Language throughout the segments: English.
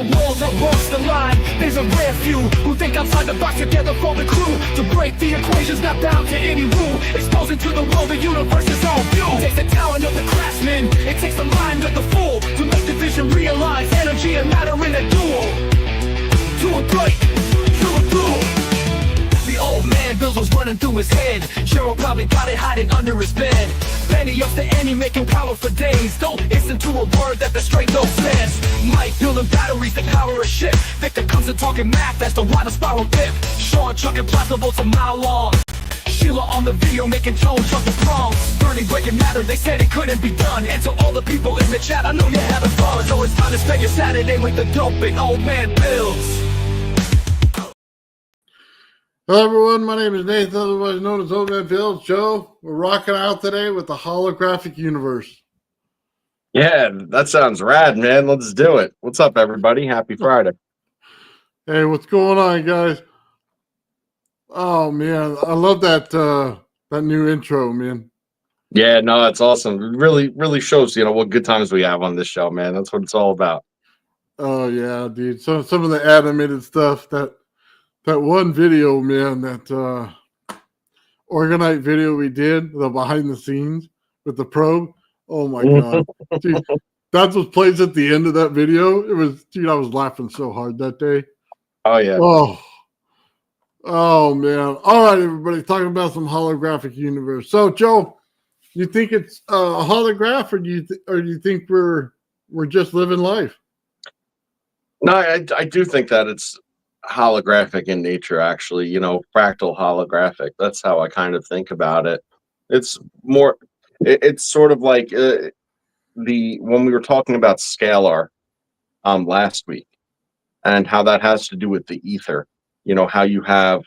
real world that walks the line. There's a rare few who think outside the box together for the crew. To break the equations, not bound to any rule. Exposing to the world the universe is all view. It takes the talent of the craftsman, it takes the mind of the fool, to make the vision realize energy and matter in a duel. To a break, to a duel. The old man bills was running through his head. Cheryl probably got it hiding under his bed. Penny up the ante, making power for days. Don't listen to a word that the straight dope says. Mike building batteries to power a ship. Victor comes and talking math, that's the why the spiral dip. Sean chucking plasma bolts a mile long. Sheila on the video making tone chuck the prongs. Burning breaking matter, they said it couldn't be done. And to all the people in the chat, I know you're having fun. So it's time to spend your Saturday with the dope and old man Bills. Hello everyone, my name is Nathan, otherwise known as Old Man Bills. Joe, we're rocking out today with the Holographic Universe. Yeah, that sounds rad, man. Let's do it. What's up, everybody? Happy Friday. Hey, what's going on, guys? Oh man, I love that that new intro, man. Yeah, no, that's awesome. It really shows, what good times we have on this show, man. That's what it's all about. Oh yeah, dude. So some of the animated stuff, that one video, man, that Organite video we did, the behind the scenes with the probe. Oh my god. Dude, that's what plays at the end of that video. It was, dude, I was laughing so hard that day. Oh yeah. Oh man. All right, everybody, talking about some Holographic Universe. So Joe, you think it's a holograph, or do you think we're just living life? No, I do think that it's holographic in nature, actually, fractal holographic. That's how I kind of think about it. It's more, it's sort of like when we were talking about scalar last week, and how that has to do with the ether, how you have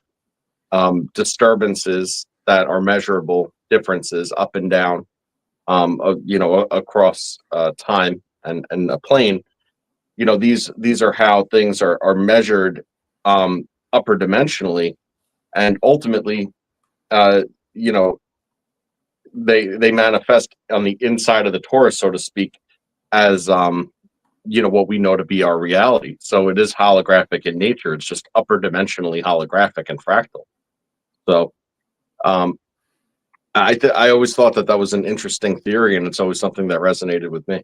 disturbances that are measurable, differences up and down, across time and a plane. These are how things are measured upper dimensionally, and ultimately they manifest on the inside of the torus, so to speak, as what we know to be our reality. So it is holographic in nature. It's just upper dimensionally holographic and fractal. So I always thought that was an interesting theory, and it's always something that resonated with me.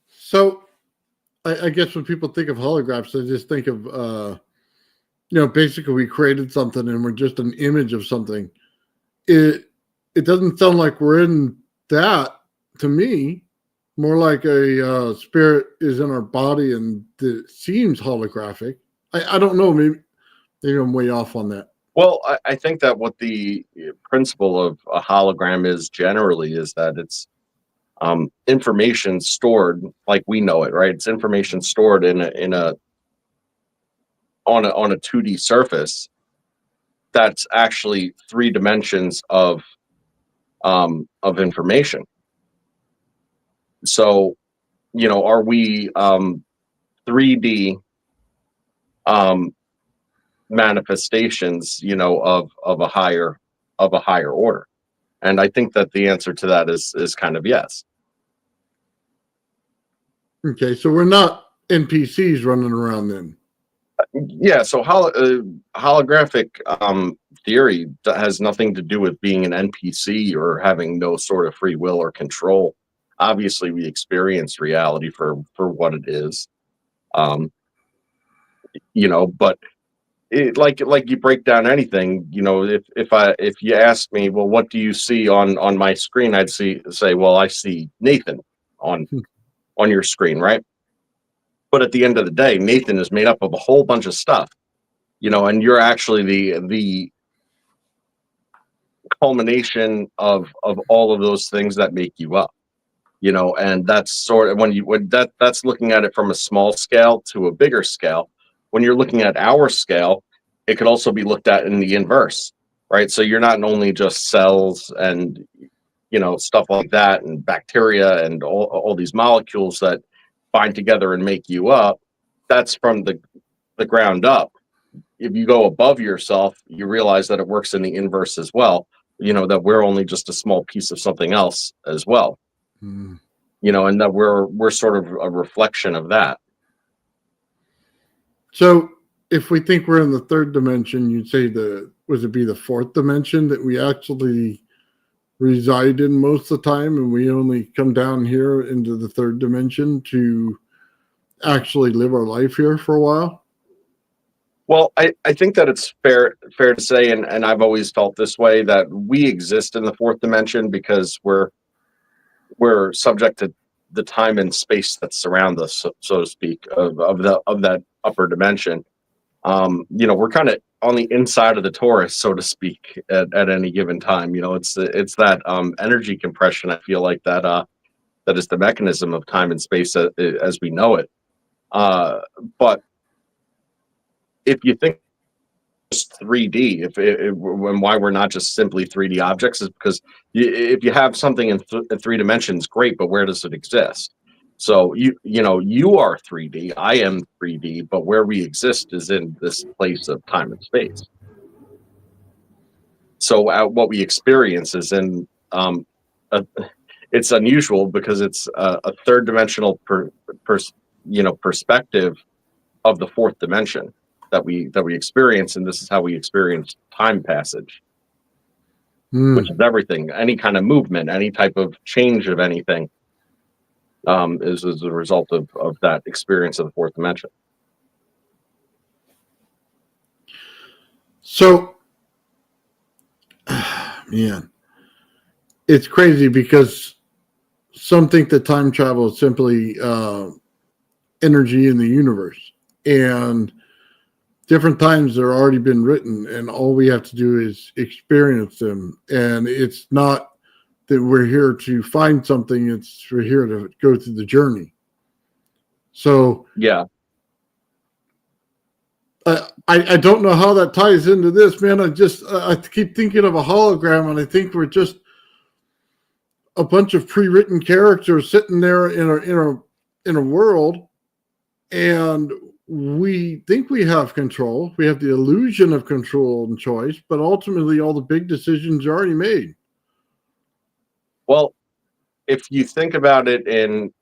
So I guess when people think of holographs, they just think of, basically we created something and we're just an image of something. It doesn't sound like we're in that to me. More like a spirit is in our body and it seems holographic. I don't know. Maybe I'm way off on that. Well, I think that what the principle of a hologram is generally is that it's information stored like we know it, right? It's information stored on a 2D surface that's actually 3 dimensions of information. So, are we 3D manifestations, of a higher order? And I think that the answer to that is kind of yes. Okay, so we're not NPCs running around then. Yeah, so holographic theory has nothing to do with being an NPC or having no sort of free will or control. Obviously, we experience reality for what it is, but like you break down anything, if you ask me, well, what do you see on my screen? I'd say, well, I see Nathan on your screen, right? But at the end of the day, Nathan is made up of a whole bunch of stuff, and you're actually the culmination of all of those things that make you up, and that's sort of that's looking at it from a small scale to a bigger scale. When you're looking at our scale, it could also be looked at in the inverse, right? So you're not only just cells and stuff like that, and bacteria and all these molecules that bind together and make you up. That's from the ground up. If you go above yourself, you realize that it works in the inverse as well. That we're only just a small piece of something else as well. And that we're sort of a reflection of that. So if we think we're in the third dimension, you'd say would it be the fourth dimension that we actually reside in most of the time, and we only come down here into the third dimension to actually live our life here for a while? Well, I think that it's fair to say, and I've always felt this way, that we exist in the fourth dimension because we're subject to the time and space that surround us, so to speak, of that upper dimension. We're kind of on the inside of the torus, so to speak, at any given time. It's that energy compression. I feel like that is the mechanism of time and space as we know it. But if you think just 3D, and why we're not just simply 3D objects is because if you have something in three dimensions, great, but where does it exist? So you are 3D, I am 3D, but where we exist is in this place of time and space. So what we experience is in it's unusual because it's a third dimensional perspective of the fourth dimension that we experience, and this is how we experience time passage, which is everything. Any kind of movement, any type of change of anything, is as a result of that experience of the fourth dimension. So, man, it's crazy because some think that time travel is simply energy in the universe, and different times they're already been written, and all we have to do is experience them. And it's not that we're here to find something, it's we're here to go through the journey. So yeah, I don't know how that ties into this, man. I keep thinking of a hologram, and I think we're just a bunch of pre-written characters sitting there in a world, and we think we have control. We have the illusion of control and choice, but ultimately all the big decisions are already made. Well, if you think about it in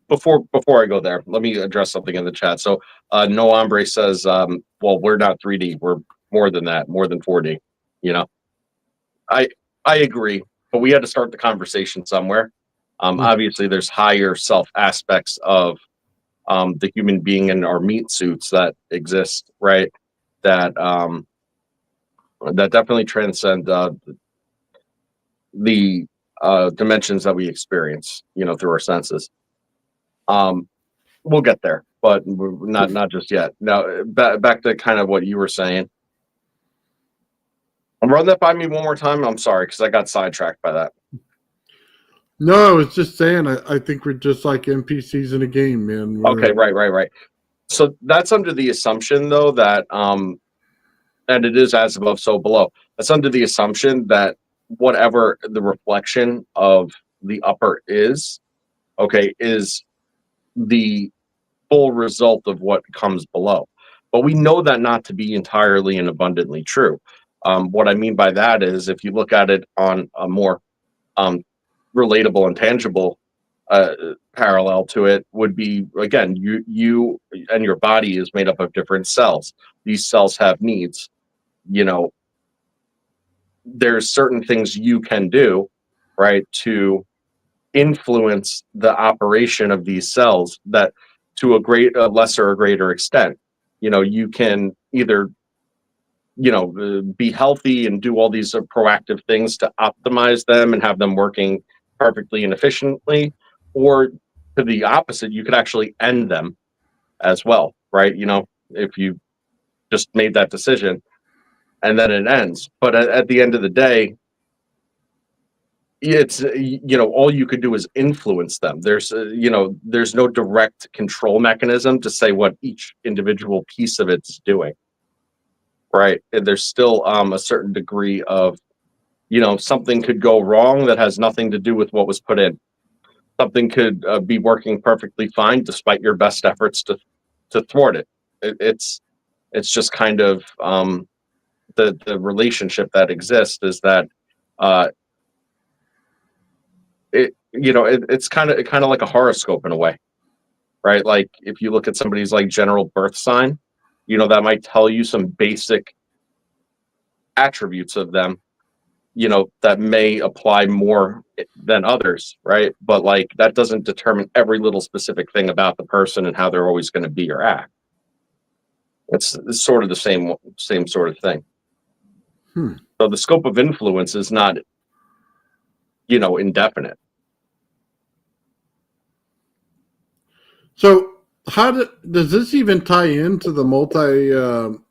before I go there, let me address something in the chat. So No Hombre says, well, we're not 3D, we're more than that, more than 4D. I agree, but we had to start the conversation somewhere. Obviously there's higher self aspects of the human being in our meat suits that exist, right? That definitely transcend the dimensions that we experience, through our senses. We'll get there, but not just yet. Now, back to kind of what you were saying. Run that by me one more time. I'm sorry, because I got sidetracked by that. No, I was just saying, I think we're just like NPCs in a game, man. Okay, right. So that's under the assumption, though, that it is as above, so below. That's under the assumption that whatever the reflection of the upper is, okay, is the full result of what comes below. But we know that not to be entirely and abundantly true. What I mean by that is if you look at it on a more relatable and tangible parallel to it would be, again, you and your body is made up of different cells. These cells have needs. There's certain things you can do, right, to influence the operation of these cells that to a lesser or greater extent. You can either be healthy and do all these proactive things to optimize them and have them working perfectly and efficiently, or to the opposite, you could actually end them as well, right? If you just made that decision and then it ends. But at the end of the day, it's all you could do is influence them. There's no direct control mechanism to say what each individual piece of it's doing, right? And there's still a certain degree of something could go wrong that has nothing to do with what was put in. Something could be working perfectly fine despite your best efforts to thwart it. It's just kind of the relationship that exists is that it's kind of like a horoscope in a way, right? Like if you look at somebody's like general birth sign, that might tell you some basic attributes of them, that may apply more than others, right? But like that doesn't determine every little specific thing about the person and how they're always going to be or act. It's sort of the same sort of thing. So the scope of influence is not, indefinite. So how does this even tie into the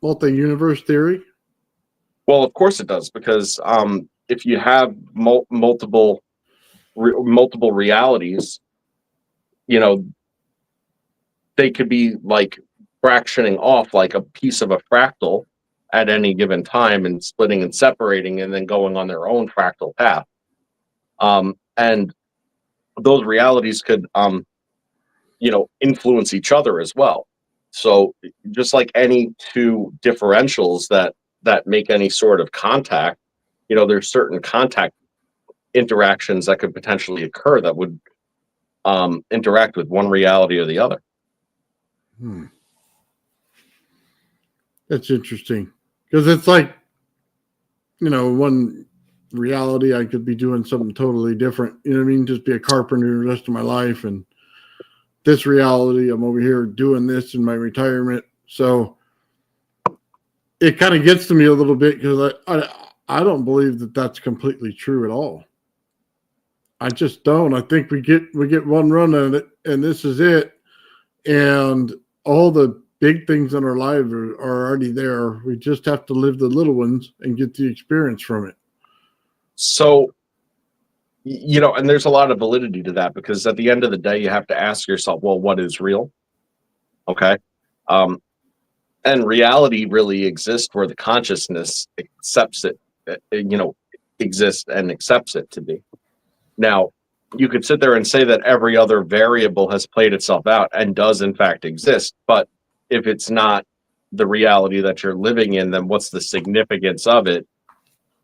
multi-universe theory? Well, of course it does, because if you have multiple realities, they could be like fractioning off like a piece of a fractal at any given time and splitting and separating and then going on their own fractal path. And those realities could, influence each other as well. So just like any two differentials that make any sort of contact, there's certain contact interactions that could potentially occur that would interact with one reality or the other. That's interesting, because it's like, one reality I could be doing something totally different. You know what I mean? Just be a carpenter the rest of my life, and this reality, I'm over here doing this in my retirement. So it kind of gets to me a little bit, because I don't believe that that's completely true at all. I just don't. I think we get one run at it, and this is it. And all the big things in our lives are already there. We just have to live the little ones and get the experience from it. So, and there's a lot of validity to that, because at the end of the day, you have to ask yourself, well, what is real? Okay. And reality really exists where the consciousness accepts it, exists and accepts it to be. Now, you could sit there and say that every other variable has played itself out and does in fact exist, but if it's not the reality that you're living in, then what's the significance of it?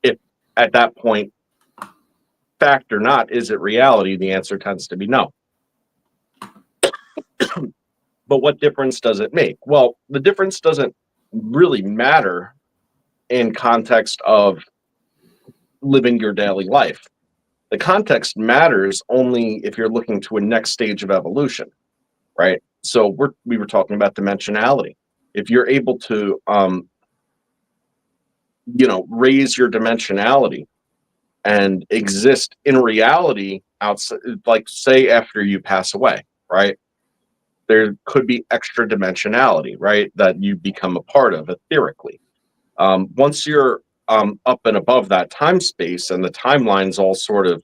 If at that point, fact or not, is it reality? The answer tends to be no. But what difference does it make? Well, the difference doesn't really matter in context of living your daily life. The context matters only if you're looking to a next stage of evolution, right? So we were talking about dimensionality. If you're able to, raise your dimensionality and exist in reality outside, like say after you pass away, right? There could be extra dimensionality, right? That you become a part of etherically. Once you're up and above that time space and the timelines all sort of,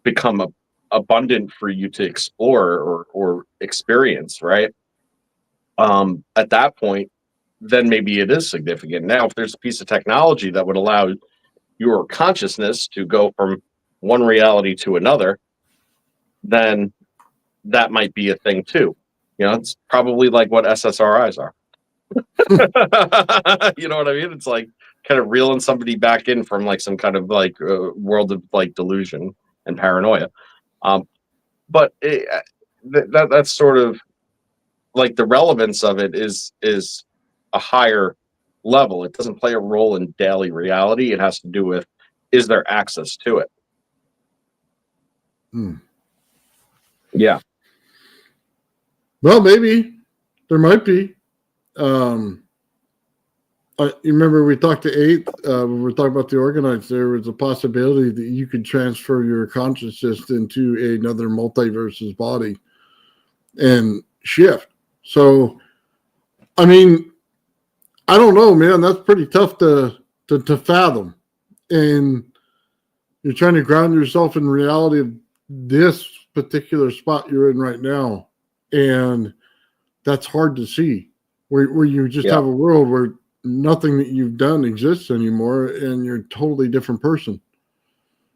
become abundant for you to explore or experience, right? At that point, then maybe it is significant. Now, if there's a piece of technology that would allow your consciousness to go from one reality to another, then that might be a thing too. It's probably like what SSRIs are. You know what I mean? It's like kind of reeling somebody back in from like some kind of like world of like delusion and paranoia. But that's sort of like the relevance of it is a higher level. It doesn't play a role in daily reality. It has to do with, is there access to it? Yeah. Well, maybe there might be. You remember we talked to 8 when we were talking about the organites. There was a possibility that you could transfer your consciousness into another multiverse's body and shift. So, I mean, I don't know, man. That's pretty tough to fathom. And you're trying to ground yourself in reality of this particular spot you're in right now. And that's hard to see, where you just have a world where nothing that you've done exists anymore and you're a totally different person.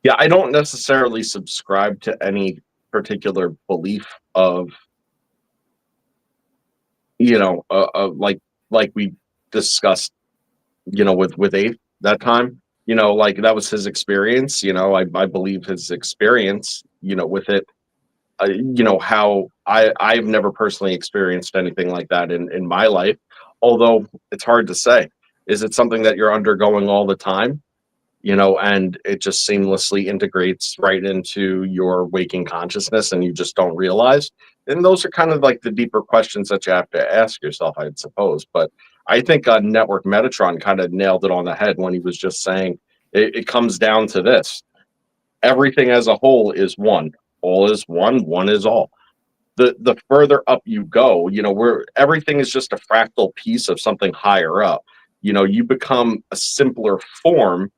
Yeah, I don't necessarily subscribe to any particular belief of, like we discussed, with 8 that time, like that was his experience. I believe his experience, with it, how I've never personally experienced anything like that in my life. Although it's hard to say. Is it something that you're undergoing all the time? And it just seamlessly integrates right into your waking consciousness and you just don't realize. And those are kind of like the deeper questions that you have to ask yourself, I suppose. But I think Network Metatron kind of nailed it on the head when he was just saying it comes down to this. Everything as a whole is one. All is one. One is all. The further up you go, where everything is just a fractal piece of something higher up. You become a simpler form.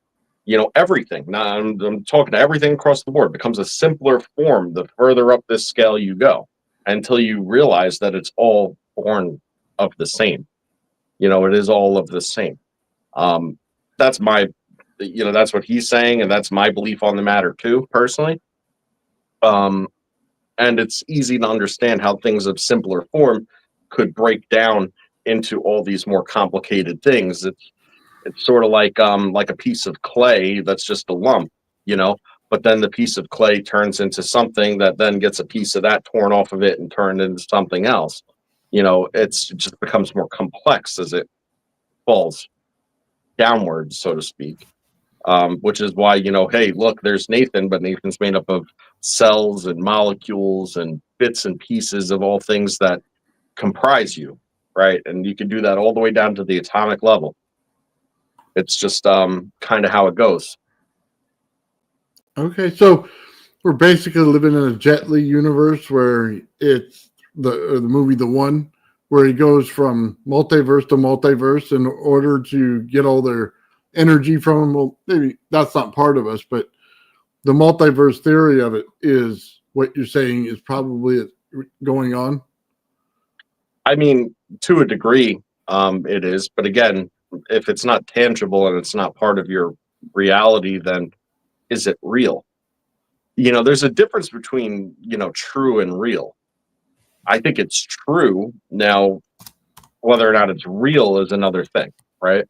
Everything. Now I'm talking to everything across the board becomes a simpler form the further up this scale you go, until you realize that it's all born of the same. It is all of the same. That's my, that's what he's saying, and that's my belief on the matter too, personally. And it's easy to understand how things of simpler form could break down into all these more complicated things. It's sort of like a piece of clay that's just a lump, but then the piece of clay turns into something that then gets a piece of that torn off of it and turned into something else. It just becomes more complex as it falls downwards, so to speak. Which is why, hey, look, there's Nathan, but Nathan's made up of cells and molecules and bits and pieces of all things that comprise you, right? And you can do that all the way down to the atomic level. It's just kind of how it goes. Okay, so we're basically living in a Jet Li universe where it's the movie The One, where he goes from multiverse to multiverse in order to get all their energy from him. Well, maybe that's not part of us, but the multiverse theory of it is what you're saying is probably going on. I mean, to a degree, it is. But again, if it's not tangible and it's not part of your reality, then is it real? There's a difference between, true and real. I think it's true. Now, whether or not it's real is another thing, right?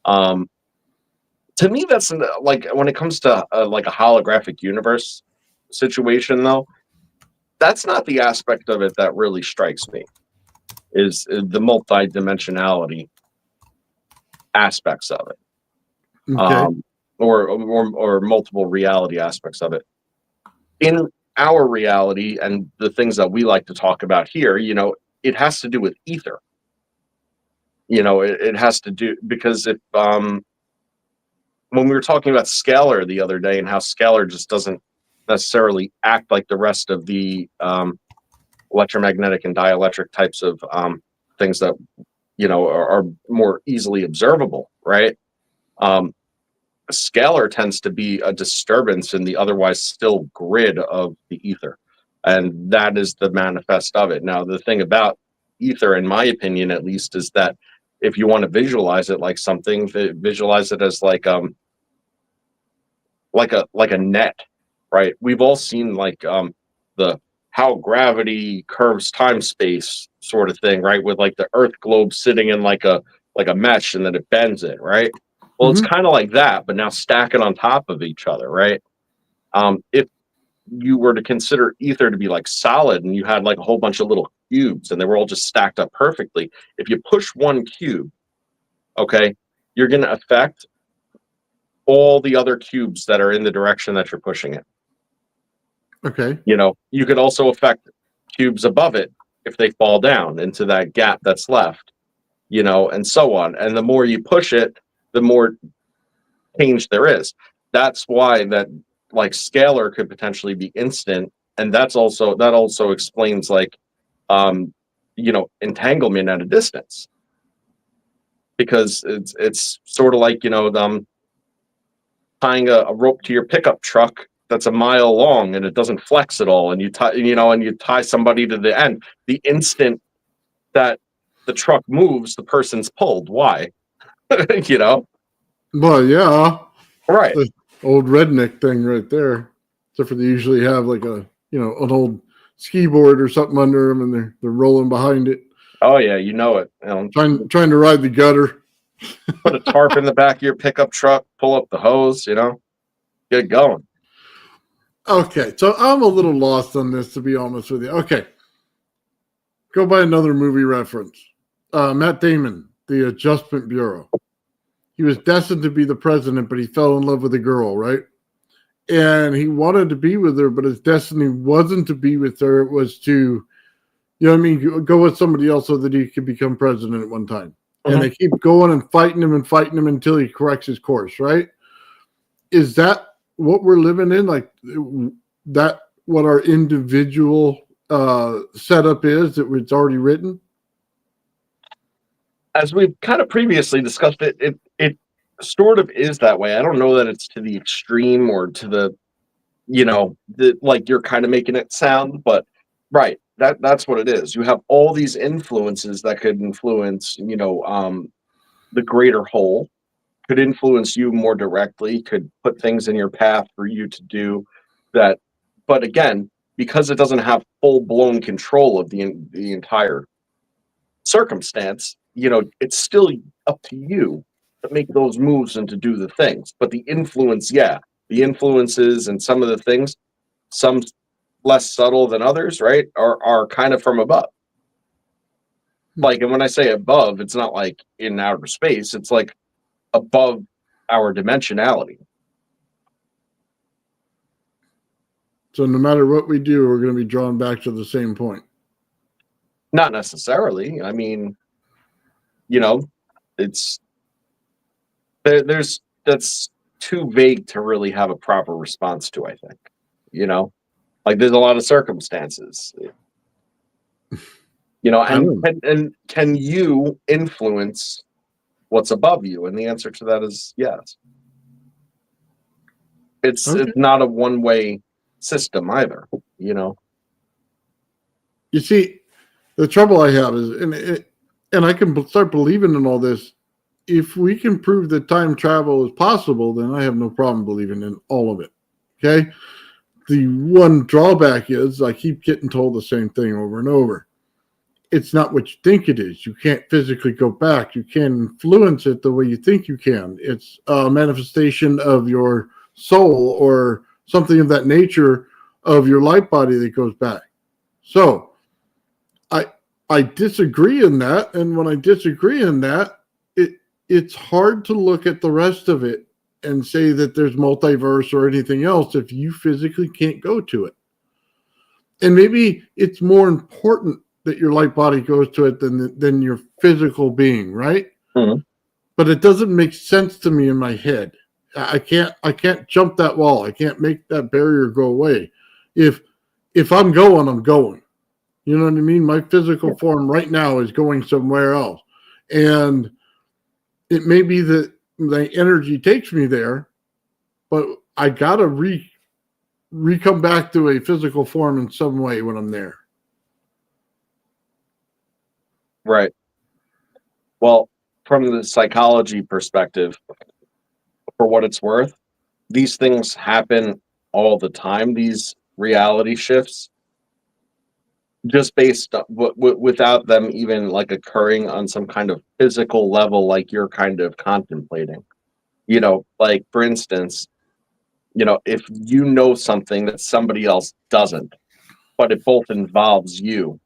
To me, that's like when it comes to like a holographic universe situation, though, that's not the aspect of it that really strikes me. Is the multidimensionality aspects of it, Okay. or multiple reality aspects of it. In our reality and the things that we like to talk about here, it has to do with ether. It has to do because if when we were talking about scalar the other day and how scalar just doesn't necessarily act like the rest of the electromagnetic and dielectric types of things that are more easily observable, right? Scalar tends to be a disturbance in the otherwise still grid of the ether, and that is the manifest of it. Now, the thing about ether, in my opinion at least, is that if you want to visualize it like something, visualize it as like a net, right? We've all seen like the how gravity curves time space sort of thing, right? With like the Earth globe sitting in like a mesh, and then it bends it, right? Well, it's kind of like that, but now stacking on top of each other, right? If you were to consider ether to be like solid and you had like a whole bunch of little cubes and they were all just stacked up perfectly, if you push one cube, okay, you're going to affect all the other cubes that are in the direction that you're pushing it. Okay. You could also affect cubes above it if they fall down into that gap that's left, and so on. And the more you push it, the more change there is. That's why that like scalar could potentially be instant, and that also explains like entanglement at a distance, because it's sort of like tying a rope to your pickup truck that's a mile long and it doesn't flex at all, and you tie somebody to the end. The instant that the truck moves, the person's pulled. Why? Well, yeah. Right. The old redneck thing right there. Except for they usually have like an old ski board or something under them, and they're rolling behind it. Oh yeah, you know it. Trying to ride the gutter. Put a tarp in the back of your pickup truck, pull up the hose, get it going. Okay, so I'm a little lost on this, to be honest with you. Okay, go by another movie reference. Matt Damon, The Adjustment Bureau. He was destined to be the president, but he fell in love with a girl, right? And he wanted to be with her, but his destiny wasn't to be with her. It was to, you know what I mean, go with somebody else so that he could become president at one time. And they keep going and fighting him until he corrects his course, right? Is that what we're living in? Like that, what our individual setup is, that it's already written? As we've kind of previously discussed, it sort of is that way. I don't know that it's to the extreme or to the, like you're kind of making it sound, but right, that's what it is. You have all these influences that could influence, the greater whole, could influence you more directly, could put things in your path for you to do that. But again, because it doesn't have full-blown control of the entire circumstance, it's still up to you to make those moves and to do the things. But the influence, the influences and some of the things, some less subtle than others, right, are kind of from above. Like, and when I say above, it's not like in outer space, it's like above our dimensionality. So no matter what we do, we're going to be drawn back to the same point. Not necessarily. I mean, it's that's too vague to really have a proper response to, I think. Like there's a lot of circumstances. And can you influence what's above you? And the answer to that is yes. It's not a one-way system either, You see, the trouble I have is, and I can start believing in all this. If we can prove that time travel is possible, then I have no problem believing in all of it. Okay? The one drawback is I keep getting told the same thing over and over. It's not what you think it is. You can't physically go back. You can't influence it the way you think you can. It's a manifestation of your soul or something of that nature of your light body that goes back. So I disagree in that. And when I disagree in that, it's hard to look at the rest of it and say that there's multiverse or anything else if you physically can't go to it. And maybe it's more important that your light body goes to it than your physical being, right? Mm-hmm. But it doesn't make sense to me in my head. I can't jump that wall. I can't make that barrier go away. If I'm going, I'm going. You know what I mean? My physical form right now is going somewhere else. And it may be that the energy takes me there, but I got to come back to a physical form in some way when I'm there. Right. Well, from the psychology perspective, for what it's worth, these things happen all the time, these reality shifts, just based without them even like occurring on some kind of physical level like you're kind of contemplating. Like for instance, if you know something that somebody else doesn't, but it both involves you,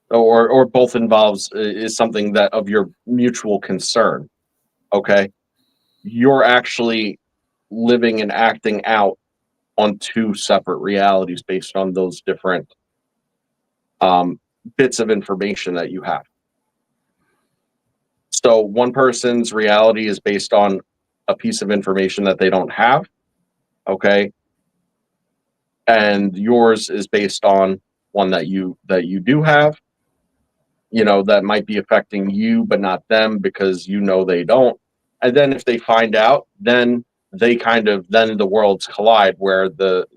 or both involves is something that of your mutual concern, okay, you're actually living and acting out on two separate realities based on those different bits of information that you have. So one person's reality is based on a piece of information that they don't have, okay, and yours is based on one that you do have, that might be affecting you but not them because they don't. And then if they find out, then the worlds collide where the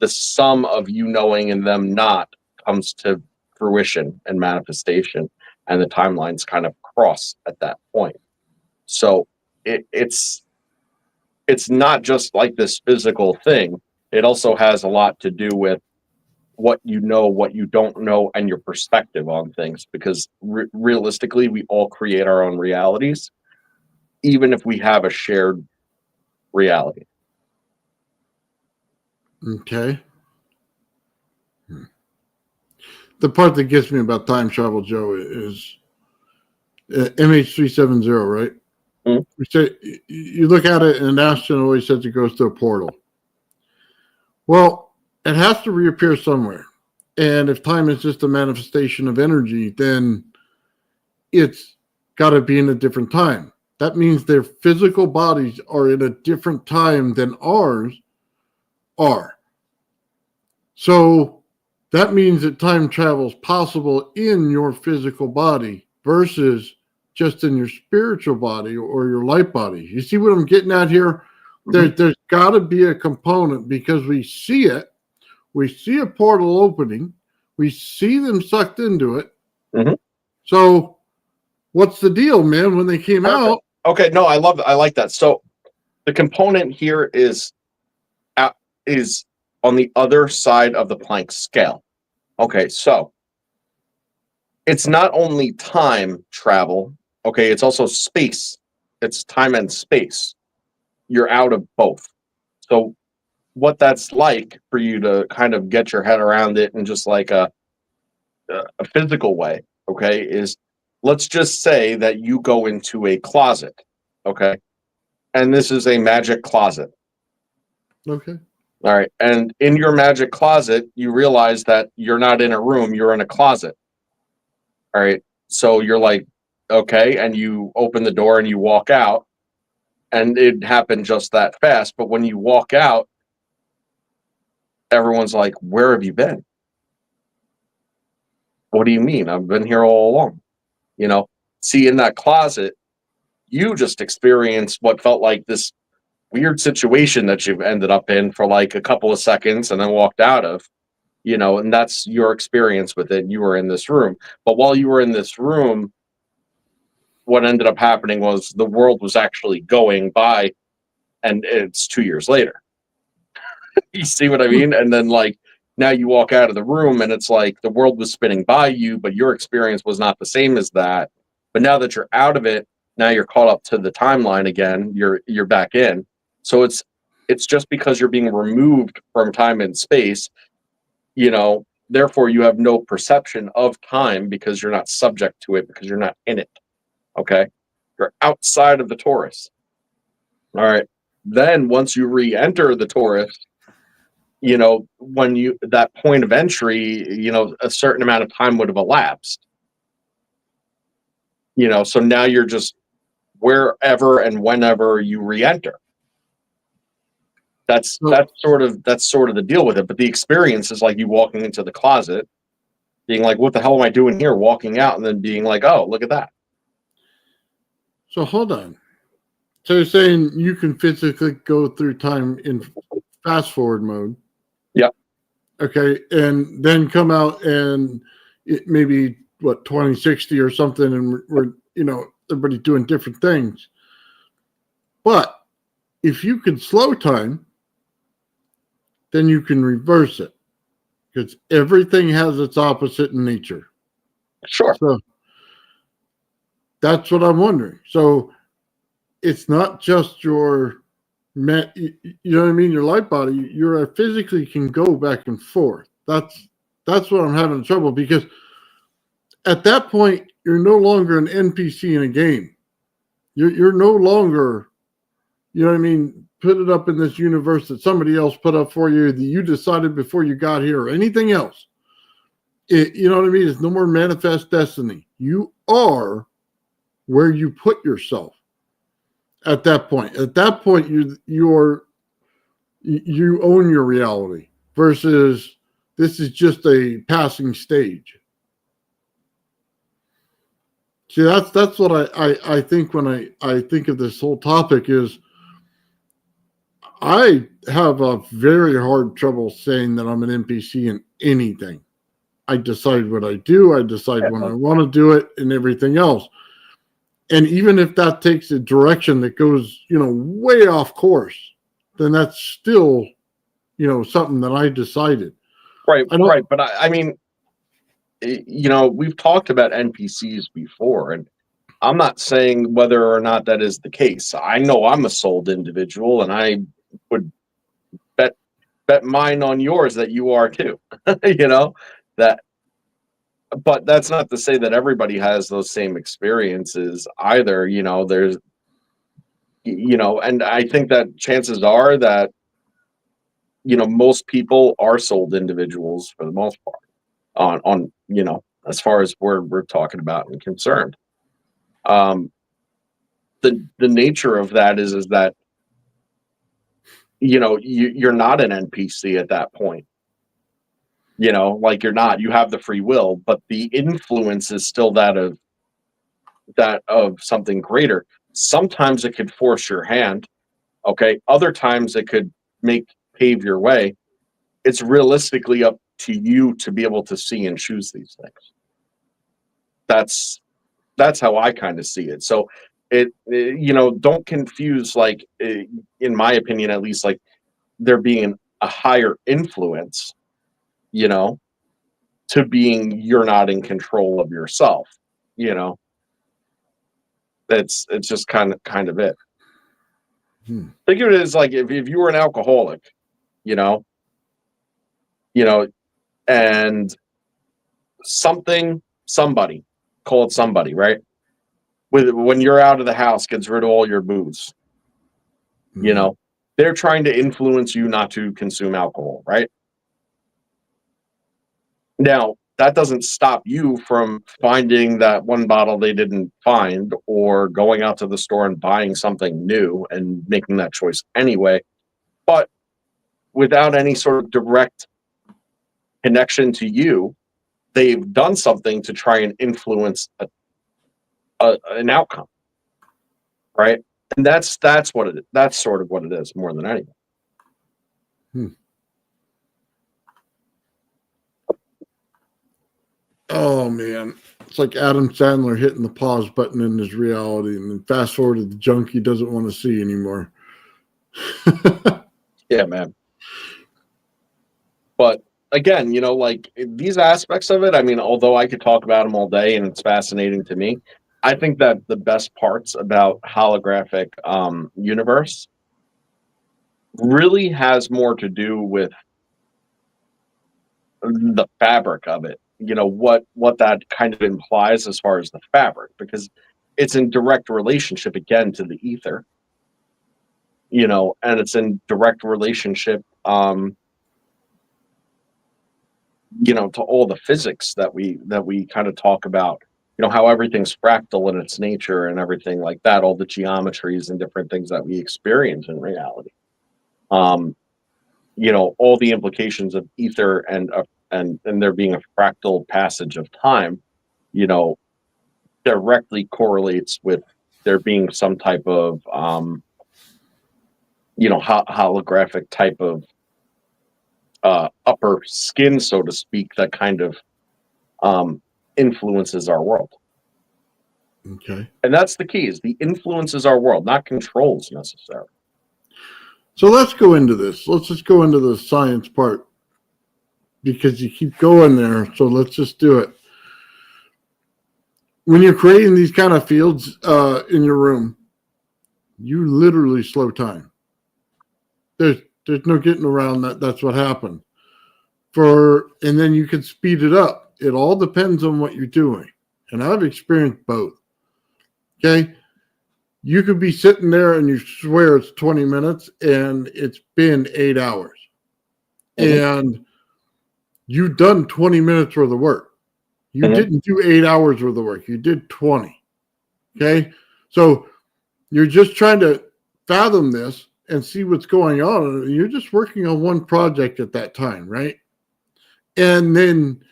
sum of you knowing and them not comes to fruition and manifestation, and the timelines kind of cross at that point. So it's not just like this physical thing. It also has a lot to do with what you know, what you don't know, and your perspective on things, because realistically, we all create our own realities, even if we have a shared reality. Okay. the part that gets me about time travel, Joe, is MH370, right? Mhm. We say you look at it, and an astronaut always says it goes through a portal. Well, it has to reappear somewhere, and if time is just a manifestation of energy, then it's got to be in a different time. That means their physical bodies are in a different time than ours are. So that means that time travel is possible in your physical body versus just in your spiritual body or your light body. You see what I'm getting at here? There's got to be a component because we see it. We see a portal opening. We see them sucked into it. Mhm. So what's the deal, man? When they came out, Okay, no, I like that. So the component here is on the other side of the Planck scale. Okay, so it's not only time travel, okay, it's also space. It's time and space. You're out of both. So what that's like for you to kind of get your head around it in just like a physical way, okay, is let's just say that you go into a closet, okay, and this is a magic closet. okay. All right. And in your magic closet, you realize that you're not in a room, you're in a closet. All right. So you're like, okay. And you open the door and you walk out, and it happened just that fast. But when you walk out, everyone's like, where have you been? What do you mean? I've been here all along. You know, see, in that closet, you just experienced what felt like this weird situation that you've ended up in for like a couple of seconds and then walked out of. And that's your experience with it. You were in this room, but while you were in this room, what ended up happening was the world was actually going by, and it's 2 years later. You see what I mean? And then, like, now you walk out of the room and it's like the world was spinning by you, but your experience was not the same as that. But now that you're out of it, now you're caught up to the timeline again. You're back in. So it's just because you're being removed from time and space, therefore you have no perception of time because you're not subject to it, because you're not in it. Okay. You're outside of the torus. All right. Then once you re-enter the torus, when that point of entry, a certain amount of time would have elapsed. So now you're just wherever and whenever you re-enter. That's sort of the deal with it. But the experience is like you walking into the closet, being like, what the hell am I doing here? Walking out and then being like, oh, look at that. So hold on. So you're saying you can physically go through time in fast forward mode. Yeah. Okay. And then come out and it maybe 2060 or something. And we're everybody doing different things. But if you can slow time, then you can reverse it because everything has its opposite in nature. Sure. So that's what I'm wondering. So it's not just your, you know what I mean? Your light body, you physically can go back and forth. That's what I'm having trouble because at that point, you're no longer an NPC in a game. You're no longer, you know what I mean? Put it up in this universe that somebody else put up for you that you decided before you got here or anything else. You know what I mean? It's no more manifest destiny. You are where you put yourself at that point. At that point, you own your reality versus this is just a passing stage. See, that's what I think when I think of this whole topic is I have a very hard trouble saying that I'm an NPC in anything. I decide what I do. I decide when I want to do it and everything else. And even if that takes a direction that goes, way off course, then that's still, something that I decided. Right. Right. But I mean, we've talked about NPCs before, and I'm not saying whether or not that is the case. I know I'm a souled individual, and I would bet mine on yours that you are too. That but that's not to say that everybody has those same experiences either. There's, and I think that chances are that, most people are sold individuals for the most part as far as we're talking about and concerned. The nature of that is that, you're not an NPC at that point. Like you're not, you have the free will, but the influence is still that of something greater. Sometimes it could force your hand. Okay. Other times it could pave your way. It's realistically up to you to be able to see and choose these things. That's how I kind of see it. So don't confuse, like, in my opinion, at least, like there being a higher influence, to being you're not in control of yourself. It's just kind of it. Think of it as like if you were an alcoholic, you know, and somebody, call it somebody, right? When you're out of the house, gets rid of all your booze. They're trying to influence you not to consume alcohol, right? Now, that doesn't stop you from finding that one bottle they didn't find, or going out to the store and buying something new and making that choice anyway. But without any sort of direct connection to you, they've done something to try and influence an outcome, right? And that's what it is. That's sort of what it is, more than anything. Oh man, it's like Adam Sandler hitting the pause button in his reality, and then fast forward to the junk he doesn't want to see anymore. Yeah, man. But again, like these aspects of it, I mean, although I could talk about them all day and it's fascinating to me, I think that the best parts about Holographic Universe really has more to do with the fabric of it. What that kind of implies as far as the fabric, because it's in direct relationship again to the ether, and it's in direct relationship, to all the physics that we kind of talk about, how everything's fractal in its nature and everything like that, all the geometries and different things that we experience in reality. All the implications of ether and there being a fractal passage of time, directly correlates with there being some type of, holographic type of upper skin, so to speak, that kind of influences our world. Okay. And that's the key, is the influences our world, not controls necessarily. So let's go into this. Let's just go into the science part, because you keep going there. So let's just do it. When you're creating these kind of fields in your room, you literally slow time. There's no getting around that. That's what happened. And then you can speed it up. It all depends on what you're doing. And I've experienced both. Okay. You could be sitting there and you swear it's 20 minutes and it's been 8 hours. Mm-hmm. And you've done 20 minutes worth of work. You mm-hmm. didn't do 8 hours worth of work. You did 20. Okay. So you're just trying to fathom this and see what's going on. You're just working on one project at that time, right? And then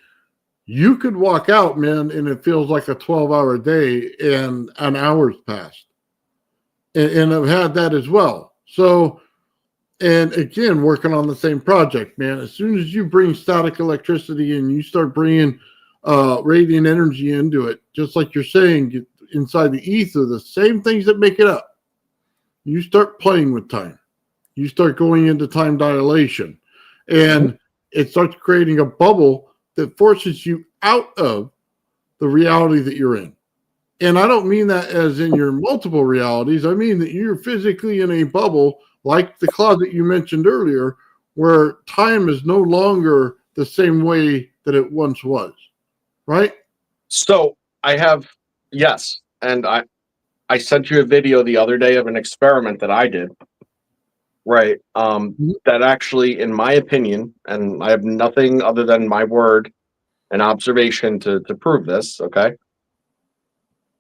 you could walk out, man, and it feels like a 12-hour day and an hour's passed. And I've had that as well. So, and again, working on the same project, man, as soon as you bring static electricity and you start bringing radiant energy into it, just like you're saying, inside the ether, the same things that make it up, you start playing with time. You start going into time dilation, and it starts creating a bubble that forces you out of the reality that you're in. And I don't mean that as in your multiple realities. I mean that you're physically in a bubble, like the closet you mentioned earlier, where time is no longer the same way that it once was, right? So I have, yes, and I sent you a video the other day of an experiment that I did, right? Mhm. That actually, in my opinion, and I have nothing other than my word and observation to prove this, okay?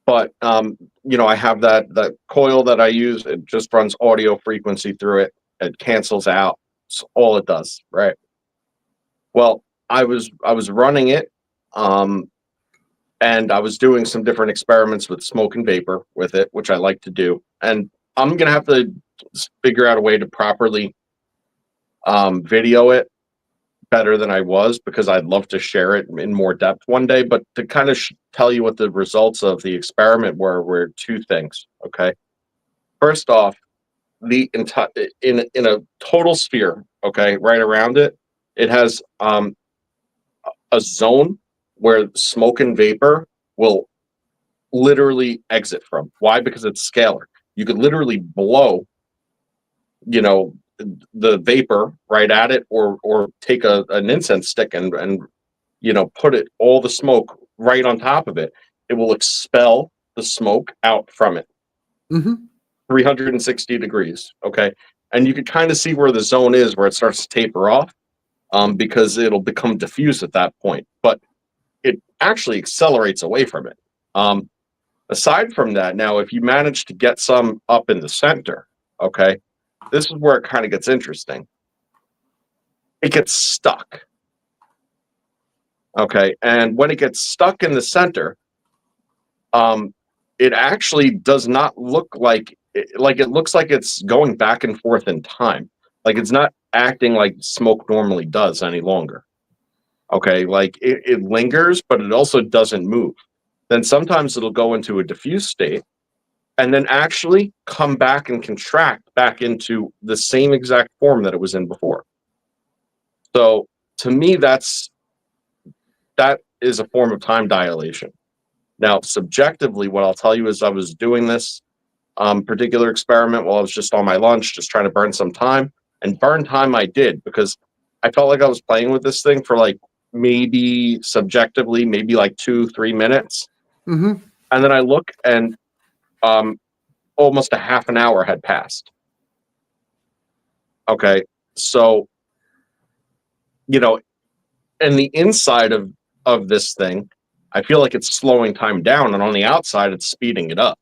But I have that coil that I use. It just runs audio frequency through it. It cancels out. It's all it does, right? Well, I was running it, um, and I was doing some different experiments with smoke and vapor with it, which I like to do. And I'm gonna have to figure out a way to properly video it better than I was, because I'd love to share it in more depth one day. But to kind of tell you what the results of the experiment were two things. Okay, first off, the entire in a total sphere, okay, right around it, it has a zone where smoke and vapor will literally exit from. Why? Because it's scalar. You could literally blow, you know, the vapor right at it, or take an incense stick and put it, all the smoke right on top of it. It will expel the smoke out from it. Mm-hmm. 360 degrees. Okay. And you can kind of see where the zone is, where it starts to taper off, because it'll become diffuse at that point. But it actually accelerates away from it. Aside from that, now, if you manage to get some up in the center, okay, this is where it kind of gets interesting. It gets stuck. Okay. And when it gets stuck in the center, it actually does not look like it looks like it's going back and forth in time. Like, it's not acting like smoke normally does any longer. Okay. Like, it lingers, but it also doesn't move. Then sometimes it'll go into a diffuse state and then actually come back and contract back into the same exact form that it was in before. So to me, that is a form of time dilation. Now, subjectively, what I'll tell you is, I was doing this particular experiment while I was just on my lunch, just trying to burn some time. And burn time I did, because I felt like I was playing with this thing for, like, maybe subjectively, maybe like 2-3 minutes. Mm-hmm. And then I look, and almost a half an hour had passed. Okay. So, in the inside of this thing, I feel like it's slowing time down, and on the outside, it's speeding it up.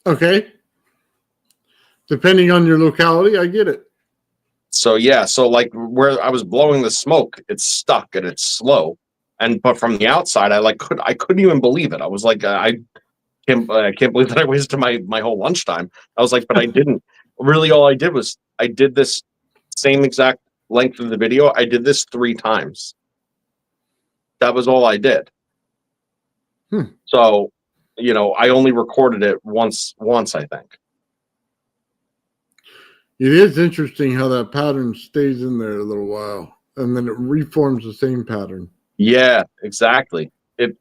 Okay. Depending on your locality, I get it. So yeah, so like where I was blowing the smoke, it's stuck and it's slow. But from the outside, I couldn't even believe it. I was like, I can't believe that I wasted my whole lunchtime. I was like, but I didn't. Really, all I did was, I did this same exact length of the video. I did this 3 times. That was all I did. So, I only recorded it once, I think. It is interesting how that pattern stays in there a little while, and then it reforms the same pattern. Yeah, exactly. It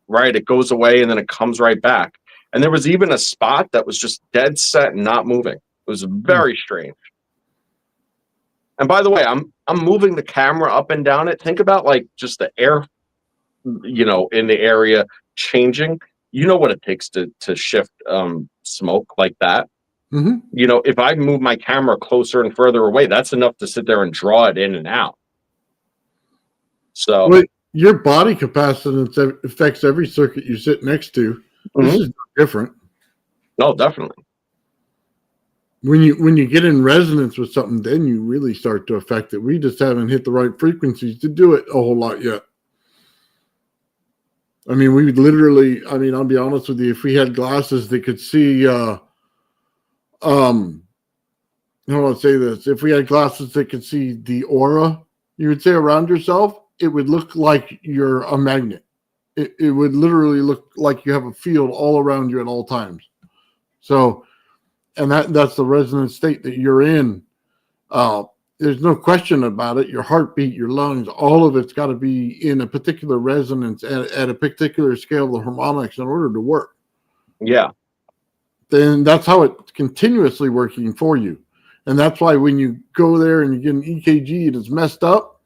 goes away and then it comes right back. And there was even a spot that was just dead set and not moving. It was very strange. And by the way, I'm moving the camera up and down it. Think about, like, just the air, in the area changing. You know what it takes to shift smoke like that. Mm-hmm. If I move my camera closer and further away, that's enough to sit there and draw it in and out. So, well, your body capacitance affects every circuit you sit next to. This is different. No, definitely. When you get in resonance with something, then you really start to affect it. We just haven't hit the right frequencies to do it a whole lot yet. I mean, we would literally, I'll be honest with you, if we had glasses that could see, how do I say this? If we had glasses that could see the aura, you would say, around yourself, it would look like you're a magnet. It would literally look like you have a field all around you at all times. So, and that's the resonant state that you're in. There's no question about it. Your heartbeat, your lungs, all of it's got to be in a particular resonance at a particular scale of the harmonics in order to work. Yeah. Then that's how it's continuously working for you. And that's why when you go there and you get an EKG and it's messed up,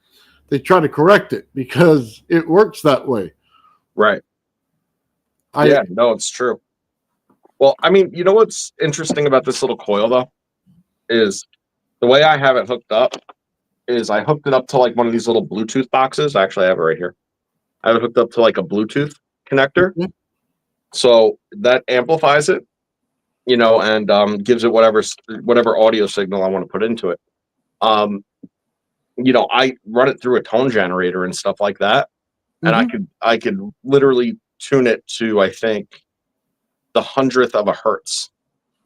they try to correct it because it works that way. Right. Yeah, no, it's true. Well, I mean, you know what's interesting about this little coil though is the way I have it hooked up is I hooked it up to like one of these little Bluetooth boxes. Actually, I have it right here. I have it hooked up to like a Bluetooth connector, so that amplifies it, and gives it whatever audio signal I want to put into it. I run it through a tone generator and stuff like that, and I could literally tune it to, I think, the 100th of a hertz,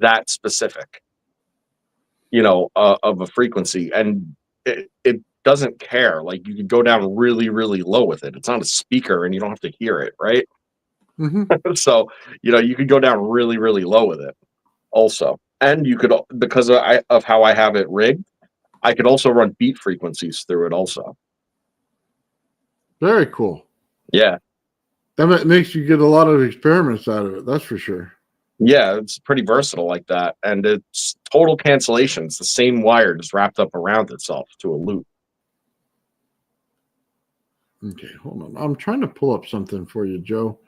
that specific, of a frequency, and it doesn't care. Like, you can go down really, really low with it. It's not a speaker, and you don't have to hear it, right? So, you could go down really, really low with it also. And you could, because of how I have it rigged, I could also run beat frequencies through it also. Very cool. Yeah. That makes you get a lot of experiments out of it. That's for sure. Yeah, it's pretty versatile like that. And it's total cancellation. It's the same wire just wrapped up around itself to a loop. Okay, hold on. I'm trying to pull up something for you, Joe.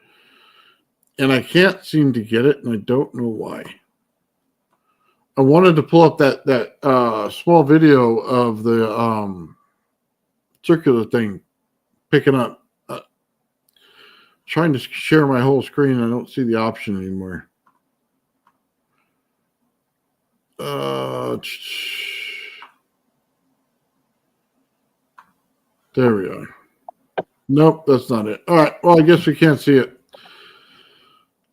And I can't seem to get it, and I don't know why. I wanted to pull up that small video of the circular thing picking up. Trying to share my whole screen. I don't see the option anymore. There we are. Nope, that's not it. All right. Well, I guess we can't see it.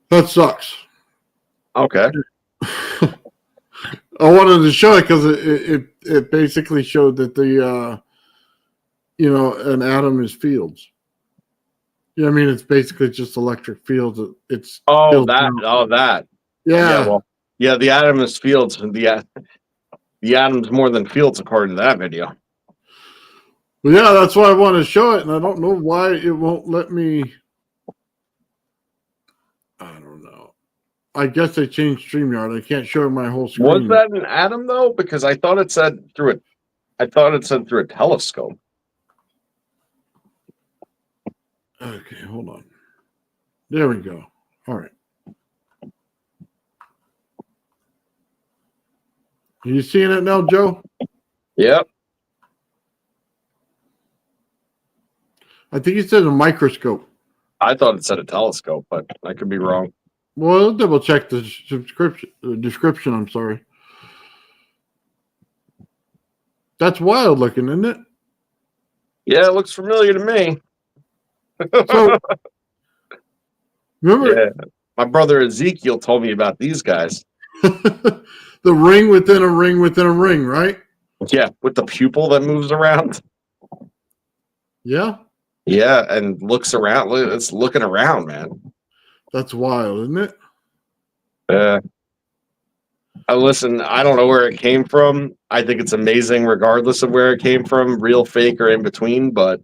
That sucks. Okay. I wanted to show it because it basically showed that the an atom is fields. Yeah, I mean, it's basically just electric fields. It's that. Yeah. Well, yeah, the atom is fields, and the atom's more than fields according to that video. Well, yeah, that's why I want to show it, and I don't know why it won't let me. I don't know. I guess they changed StreamYard. I can't show my whole screen. Was that an atom though? Because I thought it said through a telescope. Okay, hold on. There we go. All right. Are you seeing it now, Joe? Yep. I think it said a microscope. I thought it said a telescope, but I could be wrong. Well, I'll double check the description. I'm sorry. That's wild looking, isn't it? Yeah, it looks familiar to me. So, remember, yeah, my brother Ezekiel told me about these guys. the ring within a ring within a ring, right? Yeah, with the pupil that moves around. Yeah. Yeah, and looks around. It's looking around, man. That's wild, isn't it? Listen, I don't know where it came from. I think it's amazing regardless of where it came from, real, fake, or in between. But,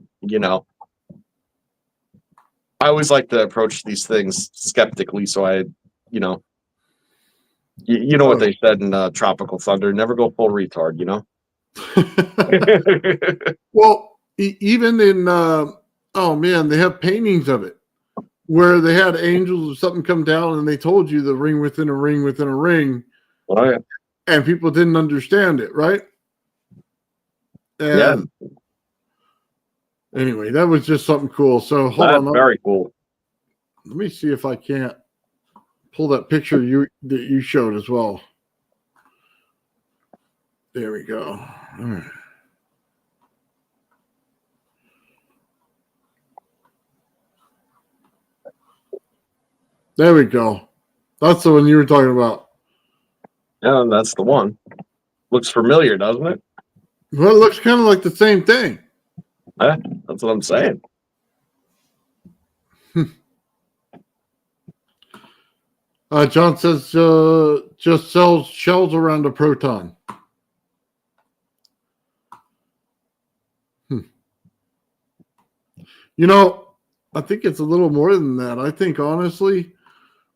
I always like to approach these things skeptically. So I, you know what they said in Tropical Thunder, never go full retard, Well, even in, oh man, they have paintings of it where they had angels or something come down and they told you the ring within a ring within a ring. Oh, yeah. And people didn't understand it, right? And anyway, that was just something cool. So hold on. Very cool. Let me see if I can't pull that picture that you showed as well. There we go. All right. There we go. That's the one you were talking about. Yeah, that's the one. Looks familiar, doesn't it? Well, it looks kind of like the same thing. That's what I'm saying. John says just sells shells around a proton. I think it's a little more than that. I think, honestly,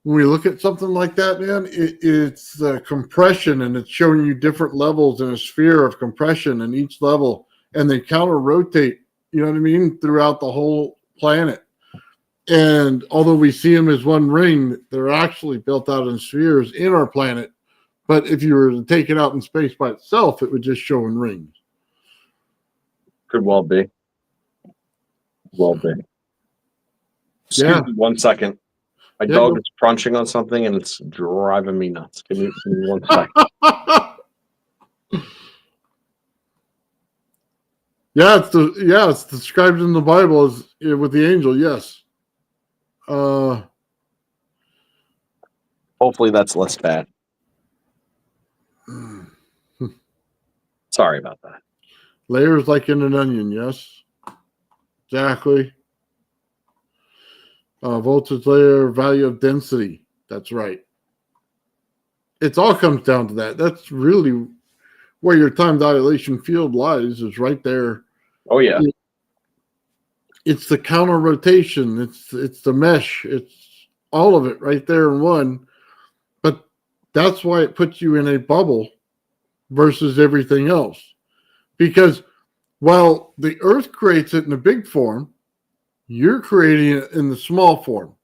when we look at something like that, man, it's compression, and it's showing you different levels in a sphere of compression in each level, and they counter rotate you know what I mean, throughout the whole planet. And although we see them as one ring, they're actually built out in spheres in our planet. But if you were to take it out in space by itself, it would just show in rings. Could well be. Well be. Excuse me 1 second. My dog is crunching on something and it's driving me nuts. Give me 1 second. It's described in the Bible as with the angel. Yes. Hopefully that's less bad. Sorry about that. Layers like in an onion. Yes. Exactly. Voltage layer, value of density. That's right. It all comes down to that. That's really where your time dilation field lies, is right there. Oh yeah. It's the counter rotation. It's the mesh. It's all of it right there in one. But that's why it puts you in a bubble versus everything else. Because while the Earth creates it in a big form, you're creating it in the small form.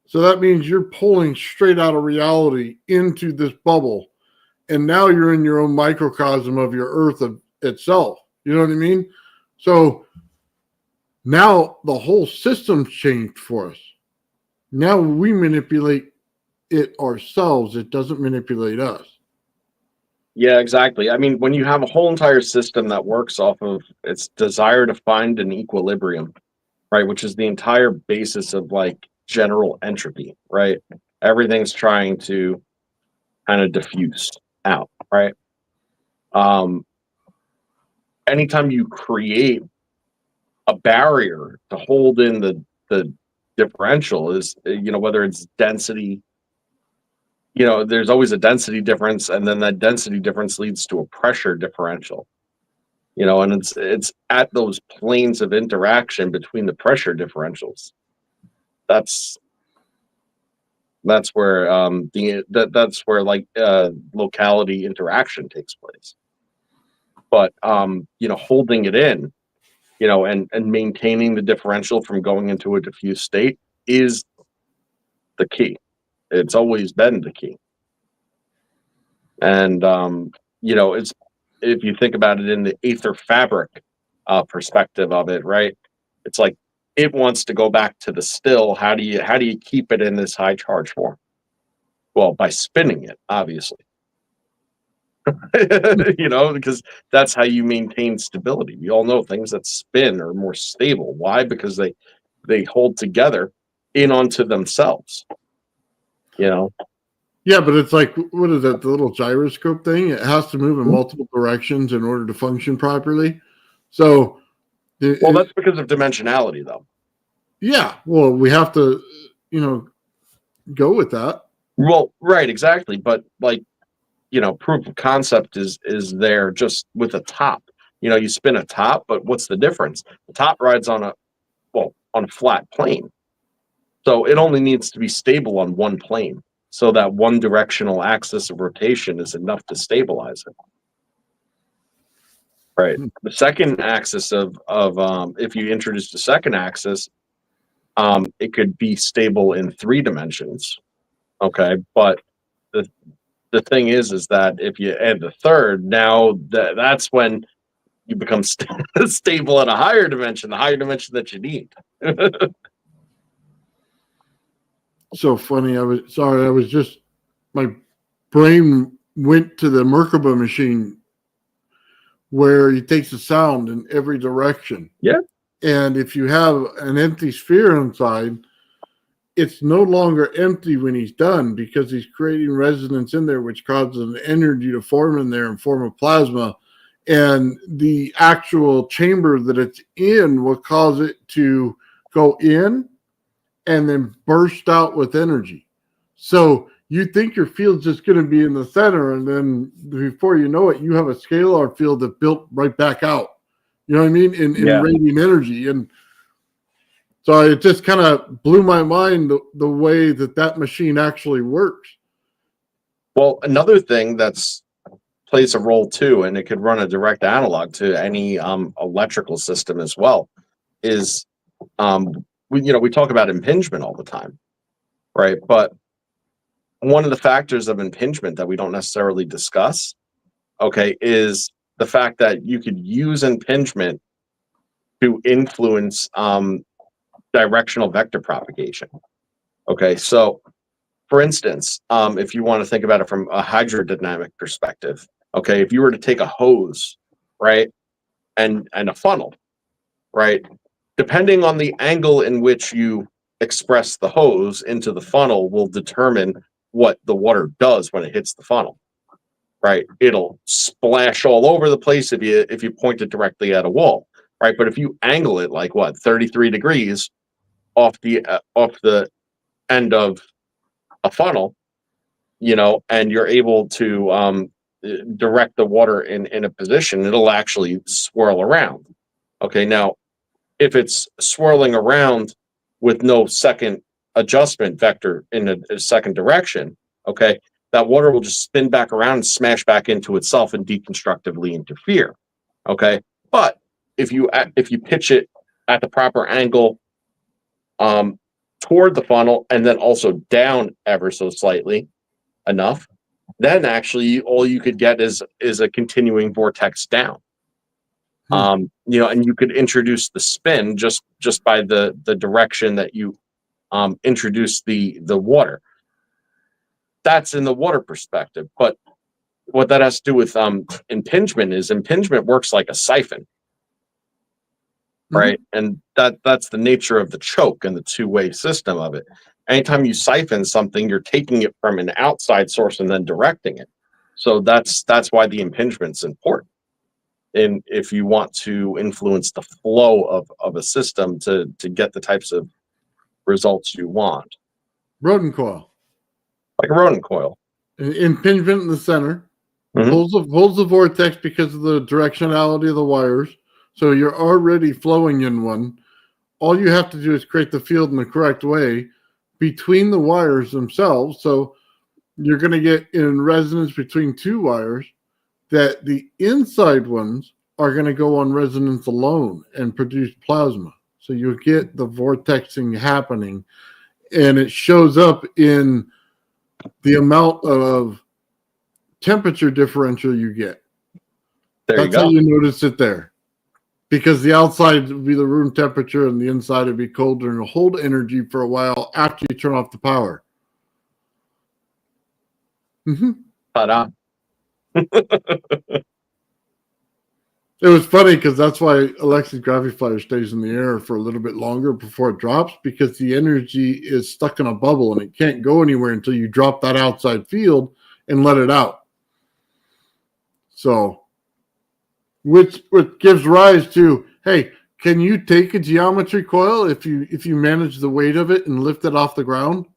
So that means you're pulling straight out of reality into this bubble. And now you're in your own microcosm of your Earth itself. You know what I mean? So now the whole system's changed for us. Now we manipulate it ourselves. It doesn't manipulate us. Yeah, exactly. I mean, when you have a whole entire system that works off of its desire to find an equilibrium, right, which is the entire basis of like general entropy, right? Everything's trying to kind of diffuse out, right? Anytime you create a barrier to hold in the differential, is, whether it's density, there's always a density difference, and then that density difference leads to a pressure differential. And it's at those planes of interaction between the pressure differentials. That's where that's where locality interaction takes place. But holding it in, and maintaining the differential from going into a diffuse state is the key. It's always been the key. And it's, if you think about it in the ether fabric perspective of it, right? It's like it wants to go back to the still. How do you keep it in this high charge form? Well, by spinning it, obviously. Because that's how you maintain stability. We all know things that spin are more stable. Why? Because they hold together in onto themselves. Yeah, but it's like, what is that, the little gyroscope thing? It has to move in multiple directions in order to function properly. So, that's because of dimensionality, though. Yeah, well, we have to, go with that. Well, right, exactly. But proof of concept is there just with a top. You spin a top, but what's the difference? The top rides on a flat plane, so it only needs to be stable on one plane. So that one directional axis of rotation is enough to stabilize it. Right. The second axis of if you introduce the second axis, it could be stable in 3 dimensions. Okay, but the thing is that if you add the third, now that's when you become stable at a higher dimension, the higher dimension that you need. So funny. My brain went to the Merkaba machine where he takes the sound in every direction. Yeah. And if you have an empty sphere inside, it's no longer empty when he's done, because he's creating resonance in there, which causes an energy to form in there and form a plasma. And the actual chamber that it's in will cause it to go in and then burst out with energy. So you think your field's just going to be in the center, and then before you know it, you have a scalar field that built right back out. You know what I mean? In radiant energy. And so it just kind of blew my mind the way that machine actually works. Well, another thing that's plays a role too, and it could run a direct analog to any electrical system as well. Is we talk about impingement all the time, right? But one of the factors of impingement that we don't necessarily discuss, okay, is the fact that you could use impingement to influence directional vector propagation. Okay, so for instance, if you want to think about it from a hydrodynamic perspective, okay, if you were to take a hose, right, and a funnel, right, depending on the angle in which you express the hose into the funnel will determine what the water does when it hits the funnel, right? It'll splash all over the place if you point it directly at a wall, right? But if you angle it like 33 degrees off the end of a funnel, and you're able to direct the water in a position, it'll actually swirl around. Okay, now if it's swirling around with no second adjustment vector in a second direction, okay, that water will just spin back around and smash back into itself and deconstructively interfere. Okay, but if you pitch it at the proper angle toward the funnel and then also down ever so slightly enough, then actually all you could get is a continuing vortex down. And you could introduce the spin just by the direction that you introduce the water. That's in the water perspective, but what that has to do with impingement works like a siphon, right? And that's the nature of the choke and the two-way system of it. Anytime you siphon something, you're taking it from an outside source and then directing it. So that's why the impingement's important. And if you want to influence the flow of a system to get the types of results you want. Rodent coil. Like a rodent coil. Impingement in the center. Mm-hmm. Holds the vortex because of the directionality of the wires. So you're already flowing in one. All you have to do is create the field in the correct way between the wires themselves. So you're going to get in resonance between two wires that the inside ones are going to go on resonance alone and produce plasma. So you'll get the vortexing happening, and it shows up in the amount of temperature differential you get. That's how you notice it there. Because the outside would be the room temperature and the inside would be colder, and it'll hold energy for a while after you turn off the power. Ta-da. It was funny because that's why Alexa's gravity flyer stays in the air for a little bit longer before it drops, because the energy is stuck in a bubble and it can't go anywhere until you drop that outside field and let it out. So, which gives rise to, hey, can you take a geometry coil if you manage the weight of it and lift it off the ground?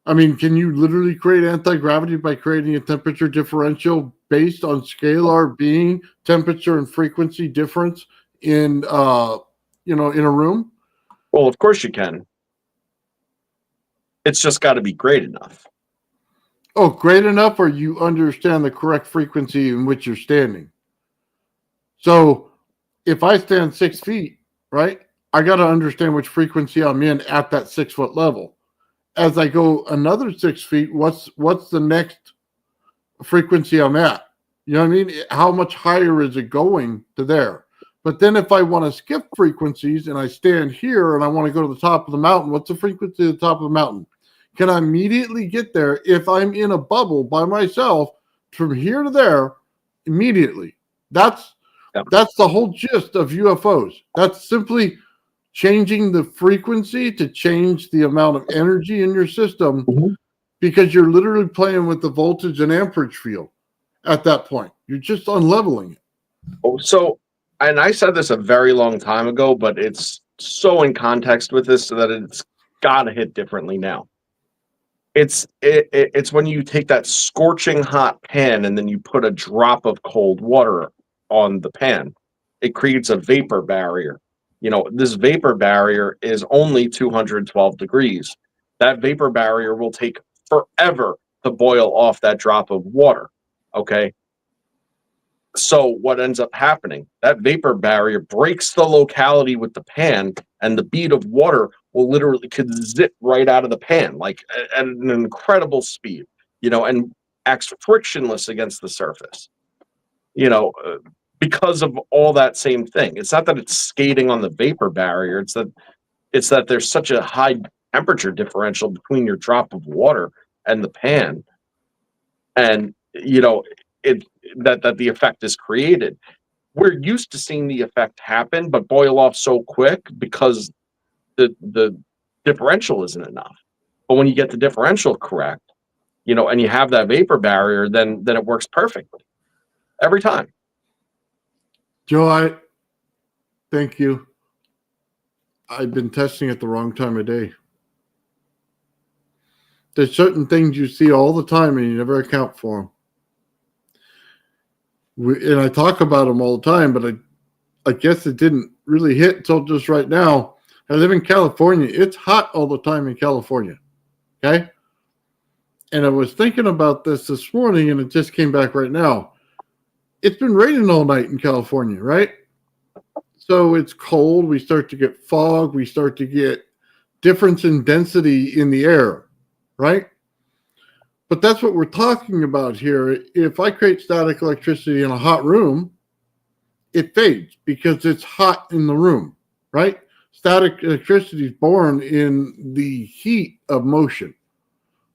I mean, can you literally create anti-gravity by creating a temperature differential based on scalar being temperature and frequency difference in a room? Well, of course you can. It's just got to be great enough. Oh, great enough, or you understand the correct frequency in which you're standing. So if I stand 6 feet, right, I got to understand which frequency I'm in at that 6 foot level. As I go another 6 feet, what's the next frequency I'm at? You know what I mean? How much higher is it going to there? But then if I want to skip frequencies and I stand here and I want to go to the top of the mountain, what's the frequency at the top of the mountain? Can I immediately get there if I'm in a bubble by myself from here to there immediately? That's the whole gist of UFOs. That's simply changing the frequency to change the amount of energy in your system, because you're literally playing with the voltage and amperage field at that point. You're just unleveling it. Oh, so, and I said this a very long time ago, but it's so in context with this so that it's got to hit differently now. It's when you take that scorching hot pan and then you put a drop of cold water on the pan. It creates a vapor barrier. This vapor barrier is only 212 degrees. That vapor barrier will take forever to boil off that drop of water. Okay. So what ends up happening? That vapor barrier breaks the locality with the pan, and the bead of water will literally could zip right out of the pan, like at an incredible speed, and acts frictionless against the surface, you know, uh, because of all that same thing. It's not that it's skating on the vapor barrier; it's that there's such a high temperature differential between your drop of water and the pan, and it that the effect is created. We're used to seeing the effect happen, but boil off so quick because the differential isn't enough. But when you get the differential correct, and you have that vapor barrier, then it works perfectly every time. Joe, I thank you. I've been testing at the wrong time of day. There's certain things you see all the time and you never account for them. And I talk about them all the time, but I guess it didn't really hit until just right now. I live in California. It's hot all the time in California. Okay. And I was thinking about this morning, and it just came back right now. It's been raining all night in California, right? So it's cold. We start to get fog. We start to get difference in density in the air, right? But that's what we're talking about here. If I create static electricity in a hot room, it fades because it's hot in the room, right? Static electricity is born in the heat of motion.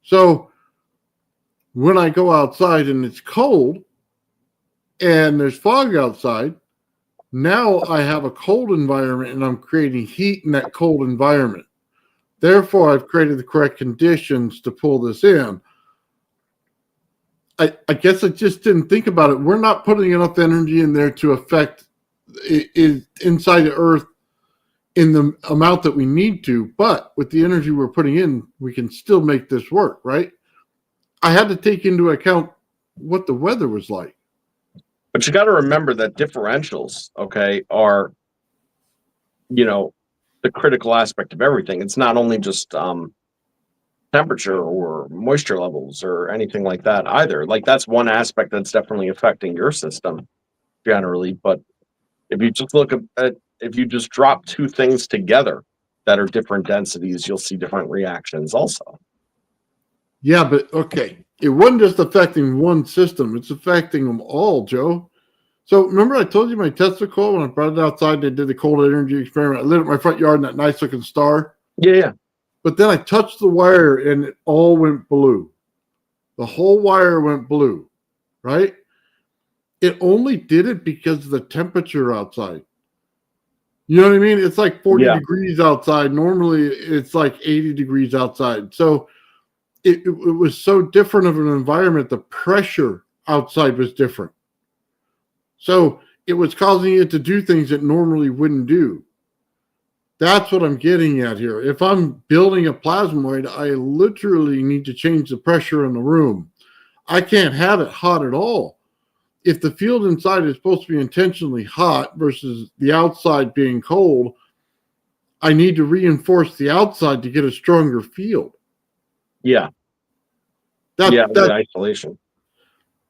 So when I go outside and it's cold and there's fog outside, now I have a cold environment and I'm creating heat in that cold environment. Therefore, I've created the correct conditions to pull this in. I guess I just didn't think about it. We're not putting enough energy in there to affect it inside the Earth in the amount that we need to. But with the energy we're putting in, we can still make this work, right? I had to take into account what the weather was like. But you got to remember that differentials, okay, are the critical aspect of everything. It's not only just temperature or moisture levels or anything like that either. Like that's one aspect that's definitely affecting your system generally. But if you just if you just drop two things together that are different densities, you'll see different reactions also. Yeah, but okay. It wasn't just affecting one system. It's affecting them all, Joe. So remember I told you my Tesla coil when I brought it outside, they did the cold energy experiment. I lit up my front yard in that nice looking star. Yeah. But then I touched the wire and it all went blue. The whole wire went blue, right? It only did it because of the temperature outside. You know what I mean? It's like 40 degrees outside. Normally it's like 80 degrees outside. So it was so different of an environment. The pressure outside was different. So it was causing it to do things it normally wouldn't do. That's what I'm getting at here. If I'm building a plasmoid, I literally need to change the pressure in the room. I can't have it hot at all. If the field inside is supposed to be intentionally hot versus the outside being cold, I need to reinforce the outside to get a stronger field. Yeah. The isolation.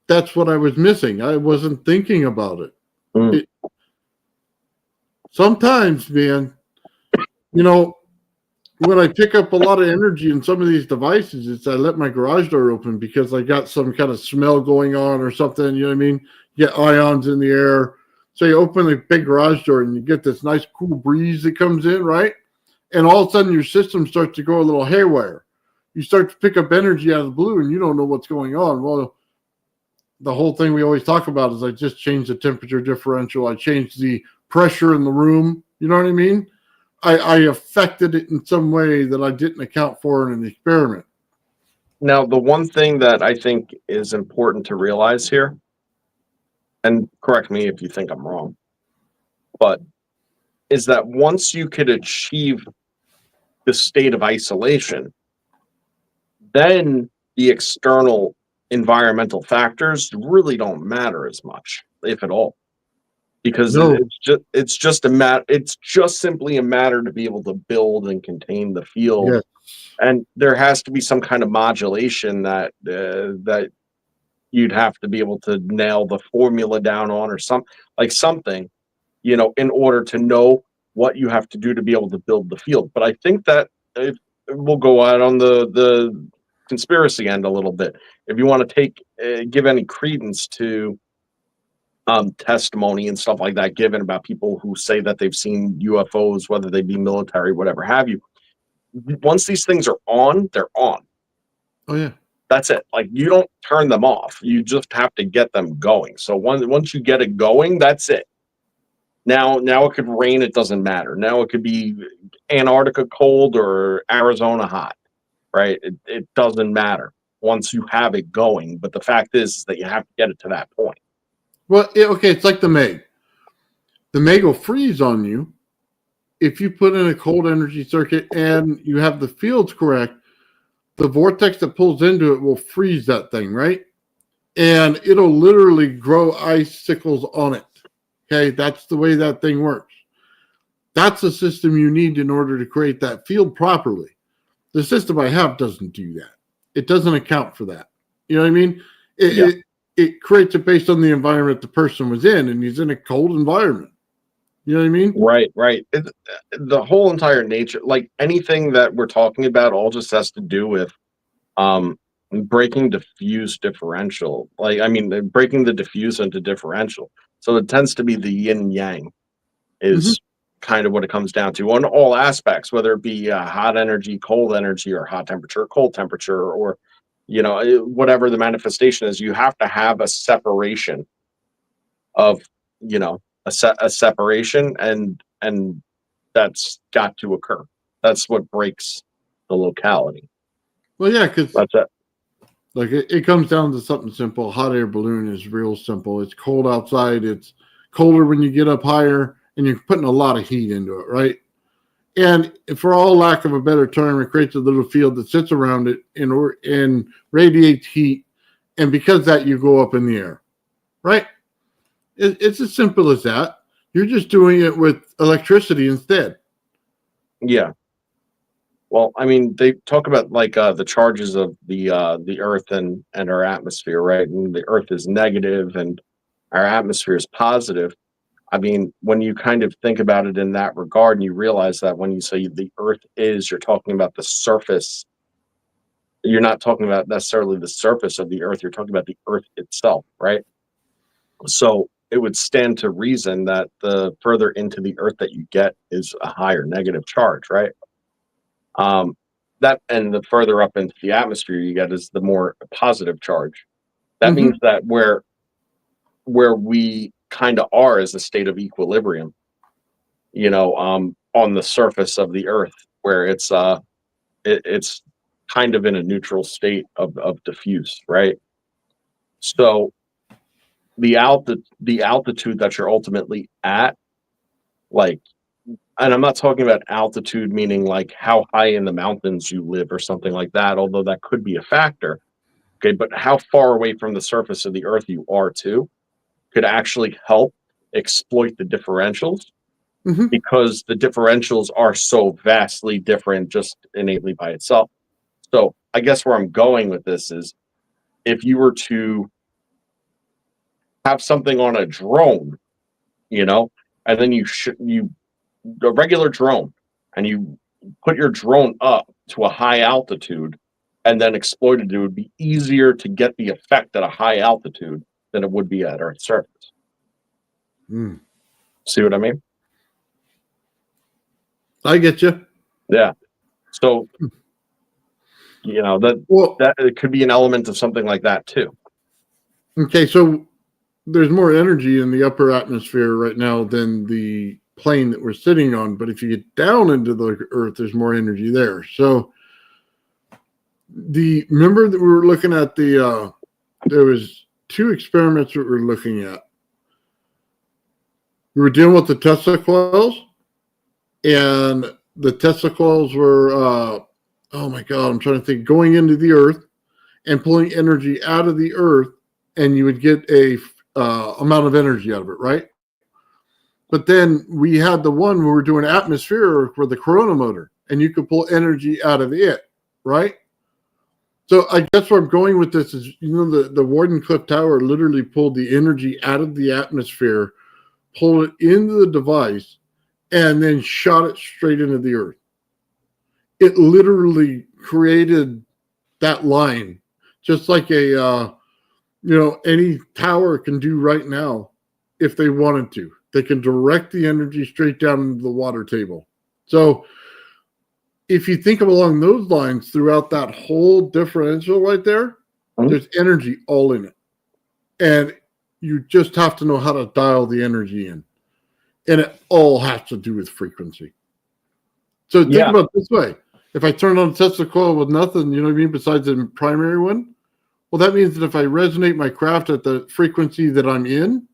That's what I was missing. I wasn't thinking about it. Sometimes, man, when I pick up a lot of energy in some of these devices, it's I let my garage door open because I got some kind of smell going on or something. You know what I mean? You get ions in the air. So you open the big garage door and you get this nice cool breeze that comes in, right? And all of a sudden your system starts to go a little haywire. You start to pick up energy out of the blue and you don't know what's going on. Well, the whole thing we always talk about is I just changed the temperature differential. I changed the pressure in the room. You know what I mean? I affected it in some way that I didn't account for in an experiment. Now, the one thing that I think is important to realize here, and correct me if you think I'm wrong, but is that once you could achieve the state of isolation, then the external environmental factors really don't matter as much, if at all. Because it's just simply a matter to be able to build and contain the field, Yes. and there has to be some kind of modulation that you'd have to be able to nail the formula down on, or something, in order to know what you have to do to be able to build the field. But I think that if we'll go out on the conspiracy end a little bit, if you want to give any credence to testimony and stuff like that given about people who say that they've seen UFOs, whether they be military, whatever have you, once these things are on, they're on. Oh yeah. That's it. Like, you don't turn them off. You just have to get them going. So once you get it going, that's it. Now it could rain. It doesn't matter. Now it could be Antarctica cold or Arizona hot, right? It doesn't matter once you have it going. But the fact is that you have to get it to that point. Well, okay, it's like the Meg. The Meg will freeze on you if you put in a cold energy circuit and you have the fields correct. The vortex that pulls into it will freeze that thing, right? And it'll literally grow icicles on it. Okay, that's the way that thing works. That's the system you need in order to create that field properly. The system I have doesn't do that. It doesn't account for that. You know what I mean? It creates it based on the environment the person was in, and he's in a cold environment. You know what I mean? Right. The whole entire nature, like anything that we're talking about, all just has to do with breaking diffuse differential. Breaking the diffuse into differential. So it tends to be the yin yang is kind of what it comes down to on all aspects, whether it be hot energy, cold energy, or hot temperature, cold temperature, or whatever the manifestation is. You have to have a separation of a separation, and that's got to occur. That's what breaks the locality. Well, yeah, because that's it. Like it comes down to something simple. Hot air balloon is real simple. It's cold outside. It's colder when you get up higher, and you're putting a lot of heat into it, right? And for all lack of a better term, it creates a little field that sits around it and radiates heat. And because of that, you go up in the air, right? It's as simple as that. You're just doing it with electricity instead. Yeah. Well, they talk about the charges of the Earth and our atmosphere, right? And the Earth is negative and our atmosphere is positive. When you kind of think about it in that regard, and you realize that when you say the Earth is, you're talking about the surface. You're not talking about necessarily the surface of the Earth. You're talking about the Earth itself, right? So it would stand to reason that the further into the Earth that you get is a higher negative charge, right? That, and the further up into the atmosphere you get is the more positive charge. That means that where we kind of are is a state of equilibrium, on the surface of the Earth, where it's kind of in a neutral state of diffuse, right? So the altitude that you're ultimately at, and I'm not talking about altitude meaning like how high in the mountains you live or something like that, although that could be a factor. Okay, but how far away from the surface of the Earth you are too could actually help exploit the differentials, because the differentials are so vastly different just innately by itself. So I guess where I'm going with this is, if you were to have something on a drone, and then a regular drone, and you put your drone up to a high altitude and then exploit it would be easier to get the effect at a high altitude than it would be at Earth's surface. See what I mean? I get you. Yeah. So, that it could be an element of something like that too. Okay, so there's more energy in the upper atmosphere right now than the plane that we're sitting on. But if you get down into the Earth, there's more energy there. So remember that we were looking at there was 2 experiments that we were looking at. We were dealing with the Tesla coils, and the Tesla coils were, oh my God, I'm trying to think, going into the Earth and pulling energy out of the Earth, and you would get a amount of energy out of it, right? But then we had the one where we were doing atmosphere for the Corona motor, and you could pull energy out of it, right? So I guess where I'm going with this is, the Wardenclyffe Tower literally pulled the energy out of the atmosphere, pulled it into the device, and then shot it straight into the earth. It literally created that line, just like any tower can do right now if they wanted to. They can direct the energy straight down into the water table. So if you think of along those lines throughout that whole differential right there, there's energy all in it. And you just have to know how to dial the energy in. And it all has to do with frequency. So think about it this way. If I turn on a Tesla coil with nothing, you know what I mean, besides the primary one, well, that means that if I resonate my craft at the frequency that I'm in,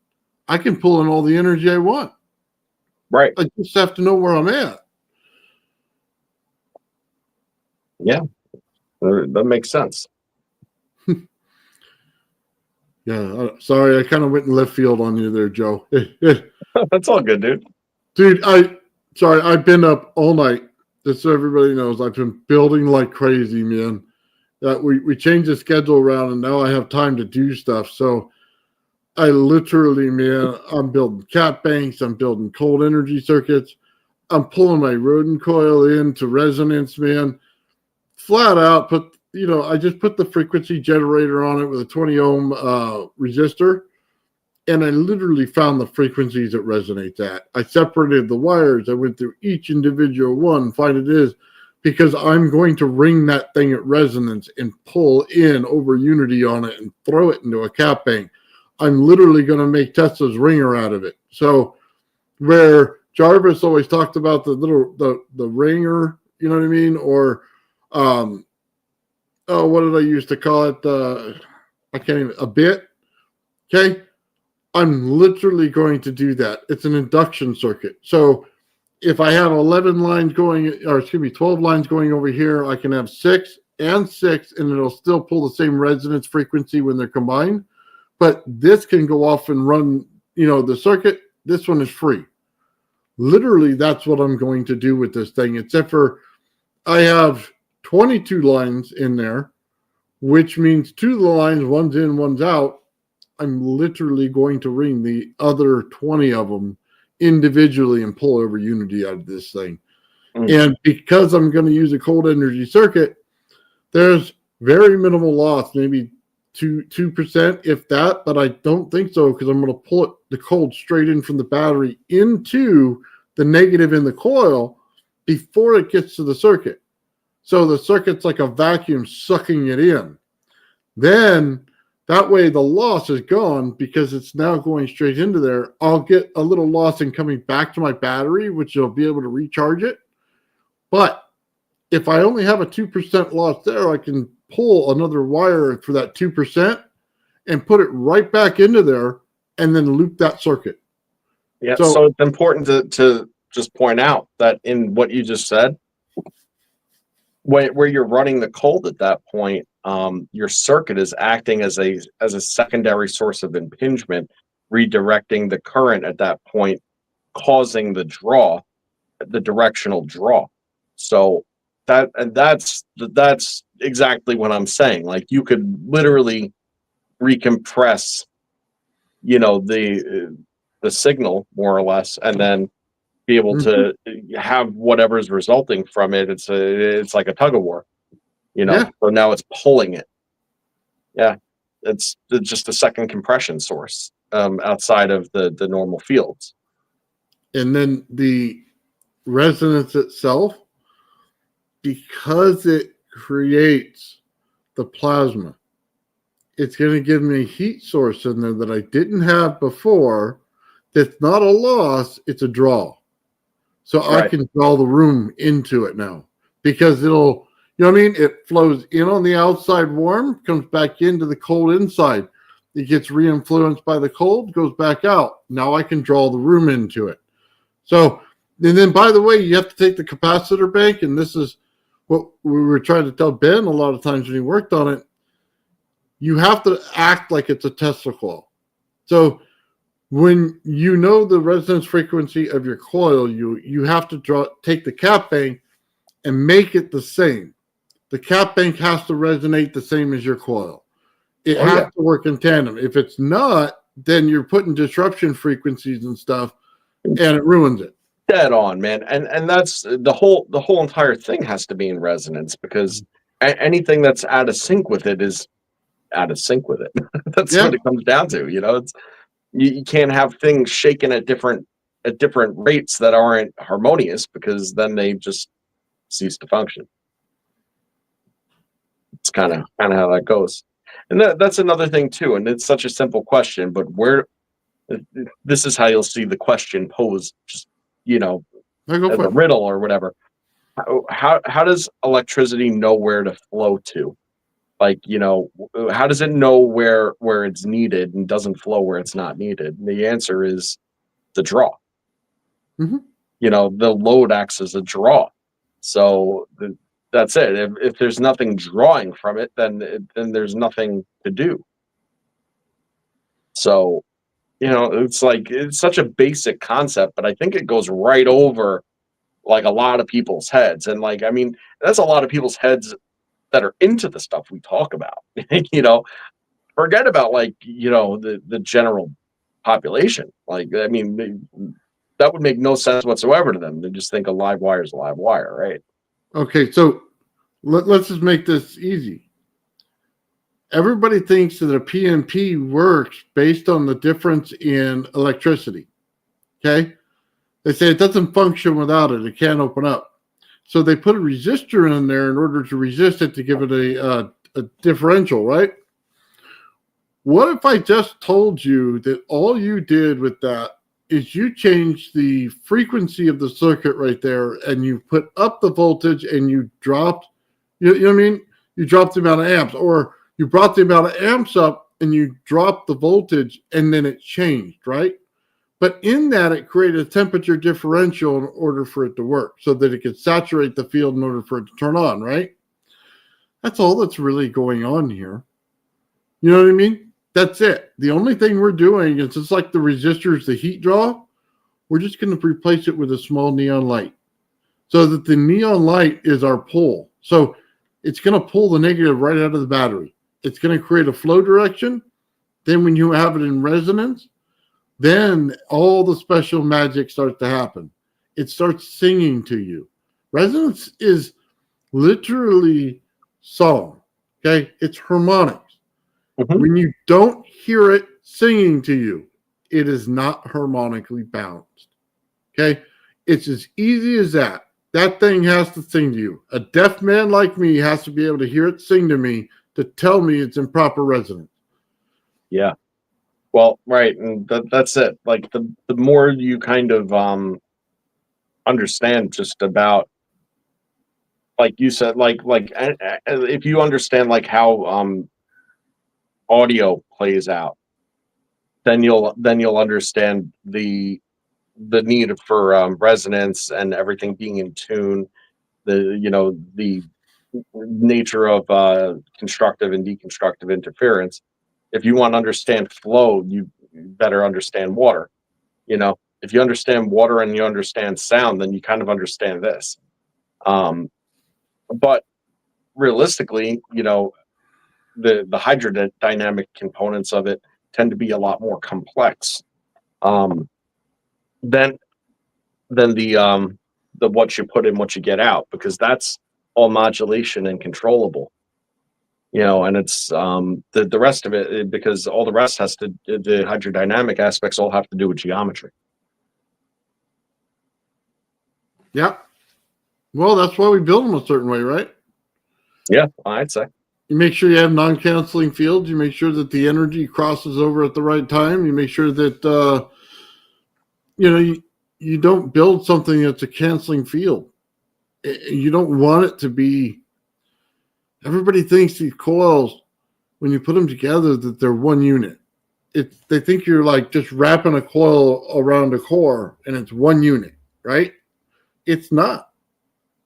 I can pull in all the energy I want. Right. I just have to know where I'm at. Yeah, that makes sense. Yeah, sorry, I kind of went in left field on you there, Joe. That's all good, dude. Dude, I've been up all night. Just so everybody knows, I've been building like crazy, man. We changed the schedule around, and now I have time to do stuff. So I literally, man, I'm building cap banks. I'm building cold energy circuits. I'm pulling my rodent coil into resonance, man. Flat out, I just put the frequency generator on it with a 20 ohm resistor, and I literally found the frequencies it resonates at. I separated the wires. I went through each individual one, find it is, because I'm going to ring that thing at resonance and pull in over unity on it and throw it into a cap bank. I'm literally going to make Tesla's ringer out of it. So where Jarvis always talked about the ringer, you know what I mean? Or, what did I used to call it? I can't even, a bit. Okay. I'm literally going to do that. It's an induction circuit. So if I have 11 lines going, 12 lines going over here, I can have 6 and 6, and it'll still pull the same resonance frequency when they're combined. But this can go off and run, the circuit. This one is free. Literally, that's what I'm going to do with this thing, except for I have 22 lines in there, which means 2 of the lines, one's in, one's out. I'm literally going to ring the other 20 of them individually and pull over unity out of this thing. And because I'm going to use a cold energy circuit, there's very minimal loss, maybe 2%, if that, but I don't think so, because I'm going to pull the cold straight in from the battery into the negative in the coil before it gets to the circuit. So the circuit's like a vacuum sucking it in. Then that way the loss is gone because it's now going straight into there. I'll get a little loss in coming back to my battery, which will be able to recharge it. But if I only have a 2% loss there, I can pull another wire for that 2% and put it right back into there and then loop that circuit. Yeah, so it's important to just point out that in what you just said, where you're running the cold at that point, your circuit is acting as a secondary source of impingement, redirecting the current at that point, causing the directional draw. So that's exactly what I'm saying. Like, you could literally recompress, the signal more or less, and then be able to have whatever's resulting from it. It's like a tug of war, So now it's pulling it. Yeah, it's just a second compression source outside of the normal fields. And then the resonance itself, because it creates the plasma, it's going to give me a heat source in there that I didn't have before. That's not a loss, it's a draw. So right. I can draw the room into it now, because it'll, it flows in on the outside warm, comes back into the cold inside. It gets re-influenced by the cold, goes back out. Now I can draw the room into it. So, and then, by the way, you have to take the capacitor bank, and this is what we were trying to tell Ben a lot of times when he worked on it. You have to act like it's a Tesla coil. So when you know the resonance frequency of your coil, you have to take the cap bank and make it the same. the cap bank has to resonate the same as your coil. It Oh, has yeah. to work in tandem. If it's not, then you're putting disruption frequencies and stuff, and it ruins it. Dead on, man. And that's the whole entire thing has to be in resonance, because anything that's out of sync with it is out of sync with it. That's Yeah. what it comes down to. It's you can't have things shaken at different rates that aren't harmonious, because then they just cease to function. It's kind of how that goes. And that's another thing too. And it's such a simple question, but this is how you'll see the question posed, just I go as for a it. riddle or whatever. How does electricity know where to flow to? Like, how does it know where it's needed and doesn't flow where it's not needed? And the answer is the draw. Mm-hmm. The load acts as a draw. So that's it. If there's nothing drawing from it, then there's nothing to do. So, it's such a basic concept, but I think it goes right over like a lot of people's heads. And like, I mean, that's a lot of people's heads that are into the stuff we talk about. Forget about like, the general population. Like, I mean, that would make no sense whatsoever to them. They just think a live wire is a live wire, right? Okay, so let's just make this easy. Everybody thinks that a PNP works based on the difference in electricity. Okay? They say it doesn't function without it. It can't open up. So they put a resistor in there in order to resist it, to give it a differential, right? What if I just told you that all you did with that is you changed the frequency of the circuit right there, and you put up the voltage and you dropped, you know what I mean? You dropped the amount of amps, or you brought the amount of amps up and you dropped the voltage, and then it changed, right? But in that, it created a temperature differential in order for it to work, so that it could saturate the field in order for it to turn on, right? That's all that's really going on here. You know what I mean? That's it. The only thing we're doing is, it's like the resistors, the heat draw. We're just going to replace it with a small neon light, so that the neon light is our pull. So it's going to pull the negative right out of the battery. It's going to create a flow direction. Then when you have it in resonance, then all the special magic starts to happen. It starts singing to you. Resonance is literally song. Okay? It's harmonics. Mhm. When you don't hear it singing to you, it is not harmonically balanced. Okay? It's as easy as that. That thing has to sing to you. A deaf man like me has to be able to hear it sing to me to tell me it's in proper resonance. Yeah. Well, right. And that's it. Like the more you kind of understand just about, like you said, if you understand like how audio plays out, then you'll understand the need for resonance and everything being in tune, the nature of constructive and deconstructive interference. If you want to understand flow, you better understand water. If you understand water and you understand sound, then you kind of understand this. But realistically, the hydrodynamic components of it tend to be a lot more complex um, than the what you put in, what you get out, because that's all modulation and controllable. And it's the rest of it, because all the rest has to, the hydrodynamic aspects all have to do with geometry. Yeah. Well, that's why we build them a certain way, right? Yeah, I'd say. You make sure you have non-canceling fields. You make sure that the energy crosses over at the right time. You make sure that you don't build something that's a canceling field. You don't want it to be. Everybody thinks these coils, when you put them together, that they're one unit. They think you're like just wrapping a coil around a core and it's one unit, right? It's not.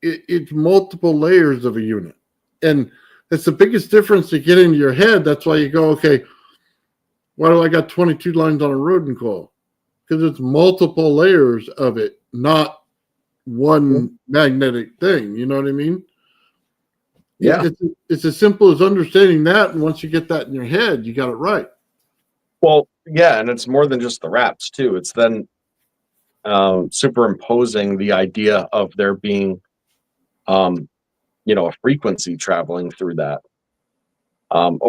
It's multiple layers of a unit. And that's the biggest difference to get into your head. That's why you go, okay, why do I got 22 lines on a rodent coil? Because it's multiple layers of it, not one magnetic thing. You know what I mean? Yeah. It's as simple as understanding that, and once you get that in your head, you got it right. Well, yeah, and it's more than just the wraps too. It's then superimposing the idea of there being, a frequency traveling through that. And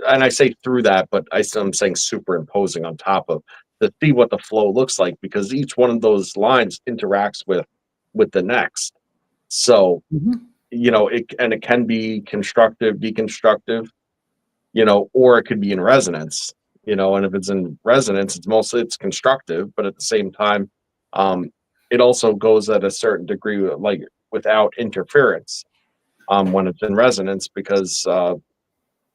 I say through that, but I'm saying superimposing on top of to see what the flow looks like, because each one of those lines interacts with the next. So, Mm-hmm. it can be constructive, deconstructive, or it could be in resonance, and if it's in resonance, it's constructive, but at the same time, um, it also goes at a certain degree, like without interference, when it's in resonance, because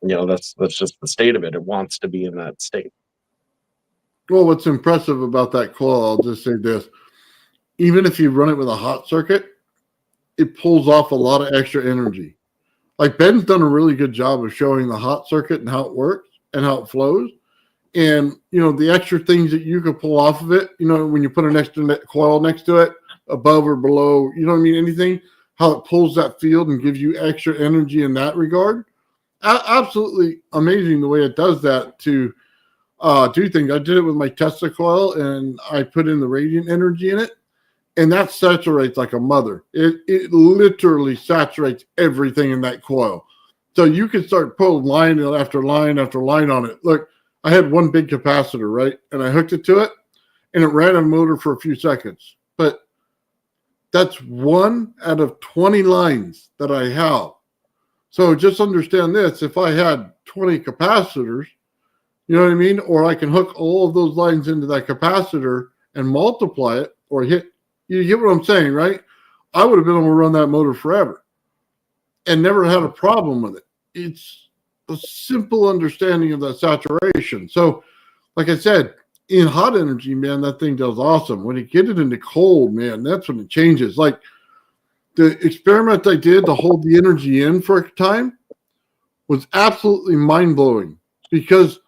that's just the state of it. It wants to be in that state. Well, what's impressive about that coil, I'll just say this: even if you run it with a hot circuit, it pulls off a lot of extra energy. Like Ben's done a really good job of showing the hot circuit and how it works and how it flows. And, the extra things that you could pull off of it, when you put an extra coil next to it, above or below, you know what I mean? Anything, how it pulls that field and gives you extra energy in that regard. Absolutely amazing the way it does that to do things. I did it with my Tesla coil, and I put in the radiant energy in it, and that saturates like a mother. It literally saturates everything in that coil. So you can start pulling line after line after line on it. Look, I had one big capacitor, right? And I hooked it to it, and it ran a motor for a few seconds. But that's 1 out of 20 lines that I have. So just understand this: if I had 20 capacitors, you know what I mean? Or I can hook all of those lines into that capacitor and multiply it, or you get what I'm saying, right? I would have been able to run that motor forever and never had a problem with it. It's a simple understanding of that saturation. So, like I said, in hot energy, man, that thing does awesome. When you get it into cold, man, that's when it changes. Like the experiment I did to hold the energy in for a time was absolutely mind-blowing, because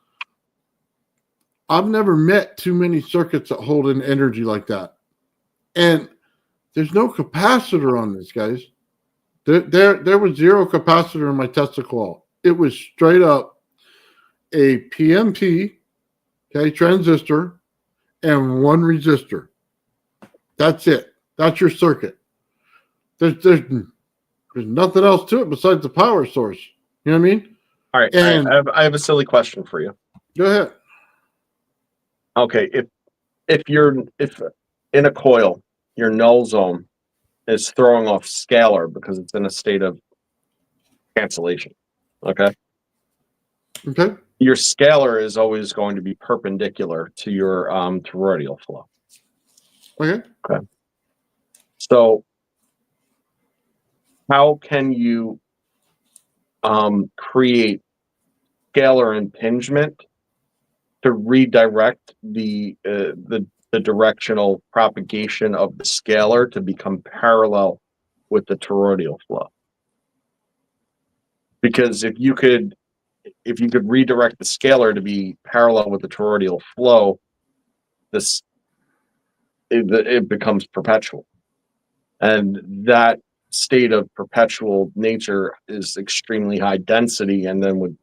I've never met too many circuits that hold in energy like that. And there's no capacitor on this, guys. There was zero capacitor in my Tesla coil. It was straight up a PMP, transistor, and one resistor. That's it. That's your circuit. There's nothing else to it besides the power source. You know what I mean? All right, And I have a silly question for you. go ahead. Okay, if in a coil, your null zone is throwing off scalar because it's in a state of cancellation. Okay. Okay. Your scalar is always going to be perpendicular to your toroidal flow. Okay. Okay. So how can you create scalar impingement to redirect the directional propagation of the scalar to become parallel with the toroidal flow? Because if you could redirect the scalar to be parallel with the toroidal flow, it becomes perpetual, and that state of perpetual nature is extremely high density, and then would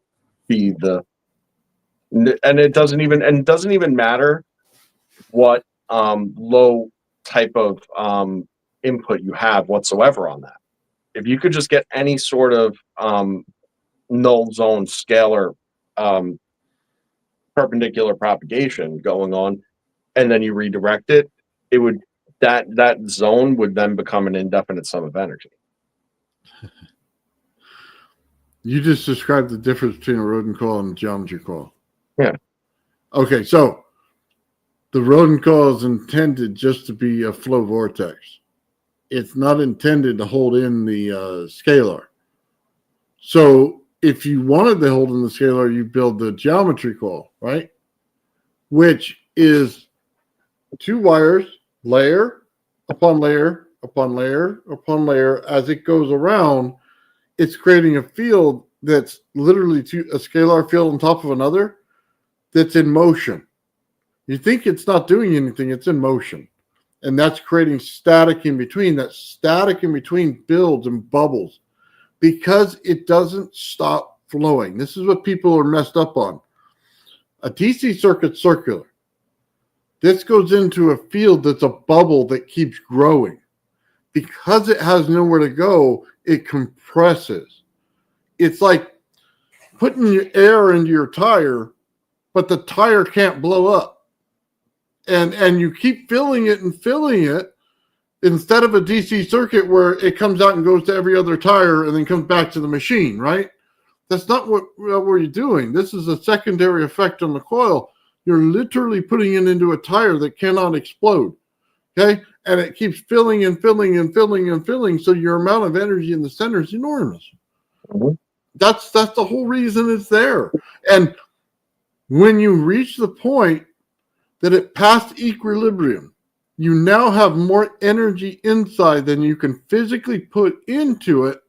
be and it doesn't even matter what low type of input you have whatsoever on that. If you could just get any sort of null zone scalar perpendicular propagation going on, and then you redirect it, it would that zone would then become an indefinite sum of energy. You just described the difference between a rodent coil and a geometry coil. Yeah. Okay, so the rodent coil is intended just to be a flow vortex. It's not intended to hold in the scalar. So if you wanted to hold in the scalar, you build the geometry coil, right? Which is 2 wires, layer upon layer upon layer upon layer. As it goes around, it's creating a field that's literally a scalar field on top of another that's in motion. You think it's not doing anything, it's in motion. And that's creating static in between. That static in between builds and bubbles. because it doesn't stop flowing. This is what people are messed up on. A DC circuit's circular. This goes into a field that's a bubble that keeps growing. Because it has nowhere to go, it compresses. It's like putting your air into your tire, but the tire can't blow up. And you keep filling it and filling it instead of a DC circuit where it comes out and goes to every other tire and then comes back to the machine, right? That's not what you're doing. This is a secondary effect on the coil. You're literally putting it into a tire that cannot explode, okay? And it keeps filling and filling and filling and filling, so your amount of energy in the center is enormous. Mm-hmm. That's the whole reason it's there. And when you reach the point that it passed equilibrium, you now have more energy inside than you can physically put into it.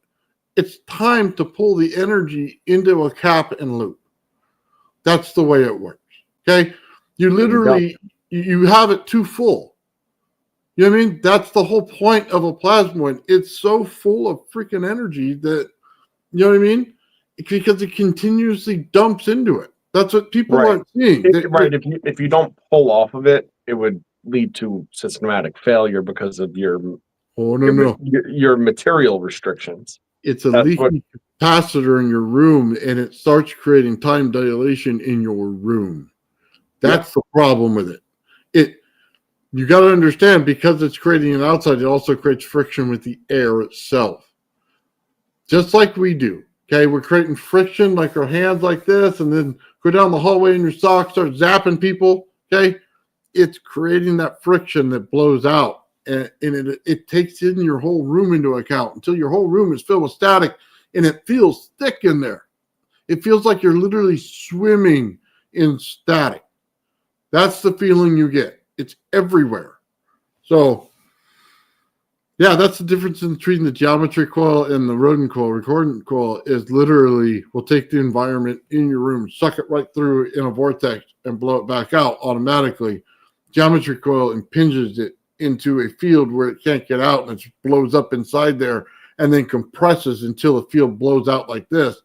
It's time to pull the energy into a cap and loop. That's the way it works. Okay? You literally, you have it too full. You know what I mean? That's the whole point of a plasmoid. It's so full of freaking energy that, you know what I mean? Because it continuously dumps into it. That's what people aren't seeing. Right. If you don't pull off of it, it would lead to systematic failure because of your material restrictions. It's a leaky capacitor in your room, and it starts creating time dilation in your room. That's the problem with it. You got to understand, because it's creating an outside, it also creates friction with the air itself. Just like we do. Okay, we're creating friction like our hands like this, and then go down the hallway in your socks, start zapping people. Okay, it's creating that friction that blows out, and it takes in your whole room into account until your whole room is filled with static, and it feels thick in there. It feels like you're literally swimming in static. That's the feeling you get. It's everywhere. So, yeah, that's the difference between the geometry coil and the rodent coil. Recordant coil is literally will take the environment in your room, suck it right through in a vortex, and blow it back out automatically. Geometry coil impinges it into a field where it can't get out, and it blows up inside there and then compresses until the field blows out like this.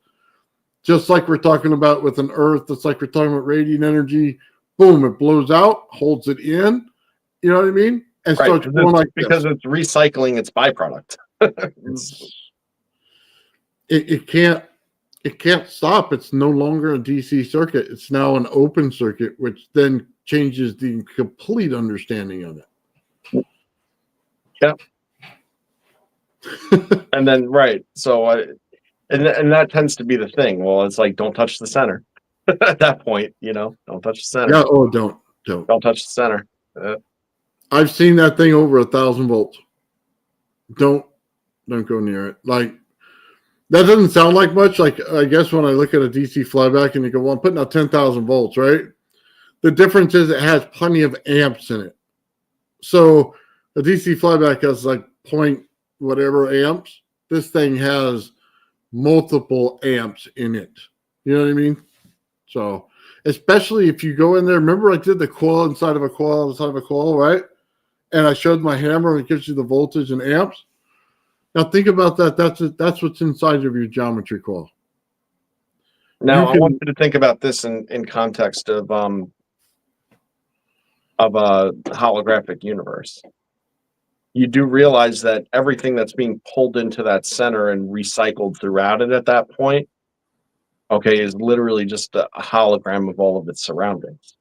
Just like we're talking about with an earth, that's like we're talking about radiant energy. Boom, it blows out, holds it in. You know what I mean? And starts going like this. Because it's recycling its byproduct. It can't stop. It's no longer a DC circuit. It's now an open circuit, which then changes the complete understanding of it. Yeah. And then so and that tends to be the thing. Well, it's like, don't touch the center. At that point, don't touch the center. Yeah. Oh, don't touch the center. I've seen that thing over 1,000 volts. Don't go near it. Like, that doesn't sound like much. Like, I guess when I look at a DC flyback and you go, well, I'm putting out 10,000 volts, right? The difference is it has plenty of amps in it. So a DC flyback has like point whatever amps. This thing has multiple amps in it. You know what I mean? So, especially if you go in there, remember I did the coil inside of a coil, right? And I showed my hammer and it gives you the voltage and amps. Now think about that. That's what's inside of your geometry coil. Now I want you to think about this in context of a holographic universe. You do realize that everything that's being pulled into that center and recycled throughout it at that point, okay, is literally just a hologram of all of its surroundings.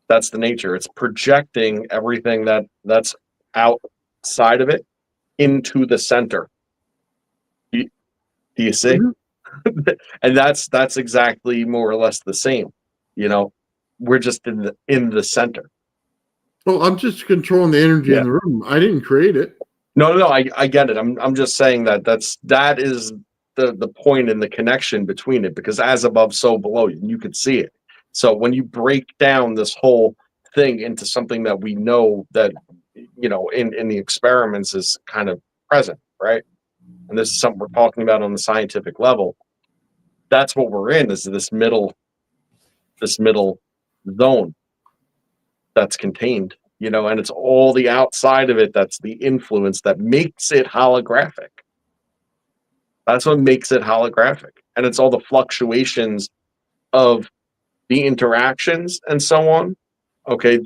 That's the nature. It's projecting everything that's outside of it into the center. Do you see? Mm-hmm. And that's exactly more or less the same. We're just in the center. Well, I'm just controlling the energy in the room. I didn't create it. No, I get it. I'm just saying that is the point in the connection between it, because as above, so below, you could see it. So when you break down this whole thing into something that we know that, in the experiments is kind of present, right? And this is something we're talking about on the scientific level. That's what we're in, is this middle zone that's contained, and it's all the outside of it that's the influence that makes it holographic. That's what makes it holographic. And it's all the fluctuations of the interactions and so on, okay,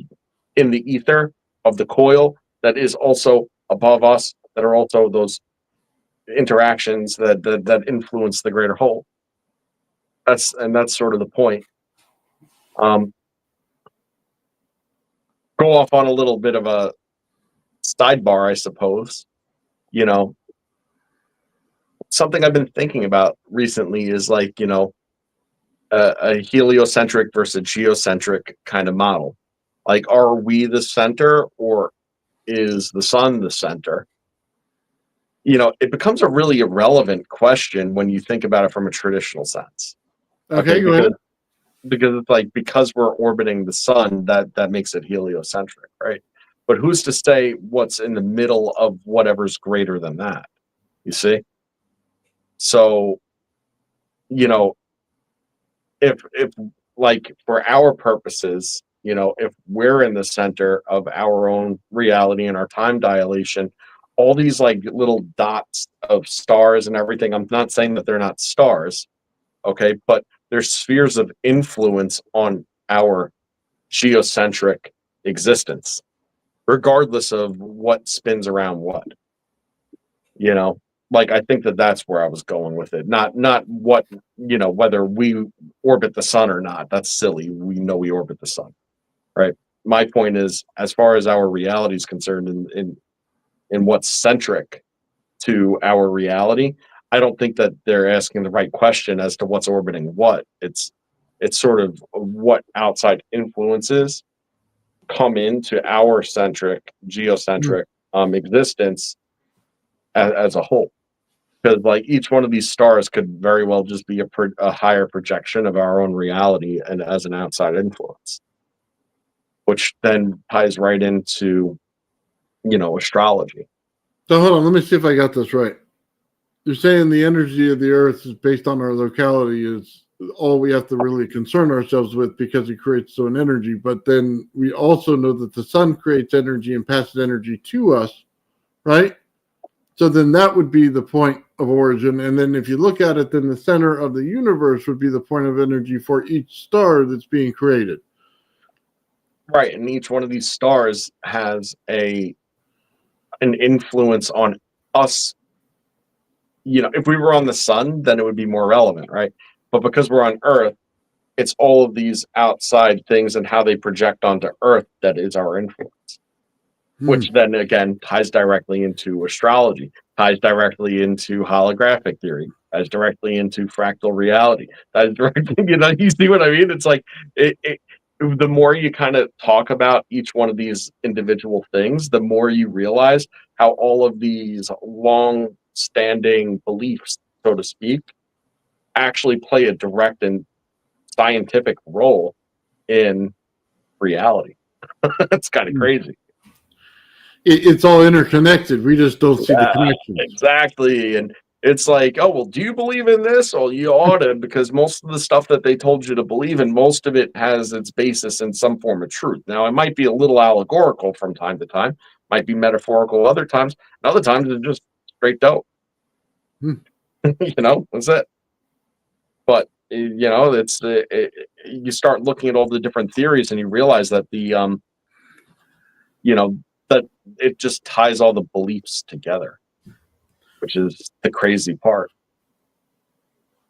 in the ether of the coil that is also above us, that are also those interactions that influence the greater whole. That's sort of the point. Go off on a little bit of a sidebar, I suppose. You know, something I've been thinking about recently is like, you know, a heliocentric versus geocentric kind of model. Like, are we the center or is the sun the center? You know, it becomes a really irrelevant question when you think about it from a traditional sense. Okay, go ahead. Because it's like, because we're orbiting the sun, that makes it heliocentric, right? But who's to say what's in the middle of whatever's greater than that? You see? So, you know, if like for our purposes, you know, if we're in the center of our own reality and our time dilation, all these like little dots of stars and everything, I'm not saying that they're not stars, okay, but they're spheres of influence on our geocentric existence, regardless of what spins around what. You know, like, I think that's where I was going with it. Not what, you know, whether we orbit the sun or not. That's silly. We know we orbit the sun, right? My point is, as far as our reality is concerned, in what's centric to our reality, I don't think that they're asking the right question as to what's orbiting what. It's sort of what outside influences come into our geocentric existence as a whole. Because like each one of these stars could very well just be a higher projection of our own reality and as an outside influence, which then ties right into, you know, astrology. So hold on, let me see if I got this right. You're saying the energy of the Earth is based on our locality is all we have to really concern ourselves with because it creates its own energy. But then we also know that the sun creates energy and passes energy to us, right? So then that would be the point of origin. And then if you look at it, then the center of the universe would be the point of energy for each star that's being created. Right. And each one of these stars has an influence on us. You know, if we were on the sun, then it would be more relevant, right? But because we're on Earth, it's all of these outside things and how they project onto Earth that is our influence. Which then again ties directly into astrology, ties directly into holographic theory, ties directly into fractal reality. Ties directly, you know, you see what I mean? It's like the more you kind of talk about each one of these individual things, the more you realize how all of these long-standing beliefs, so to speak, actually play a direct and scientific role in reality. It's kind of crazy. It's all interconnected. We just don't see the connections. Exactly. And it's like, oh, well, do you believe in this? Well, you ought to, because most of the stuff that they told you to believe in, most of it has its basis in some form of truth. Now, it might be a little allegorical from time to time, might be metaphorical other times, and other times it's just straight dope. You know, that's it. But, you know, you start looking at all the different theories and you realize that you know, that it just ties all the beliefs together, which is the crazy part.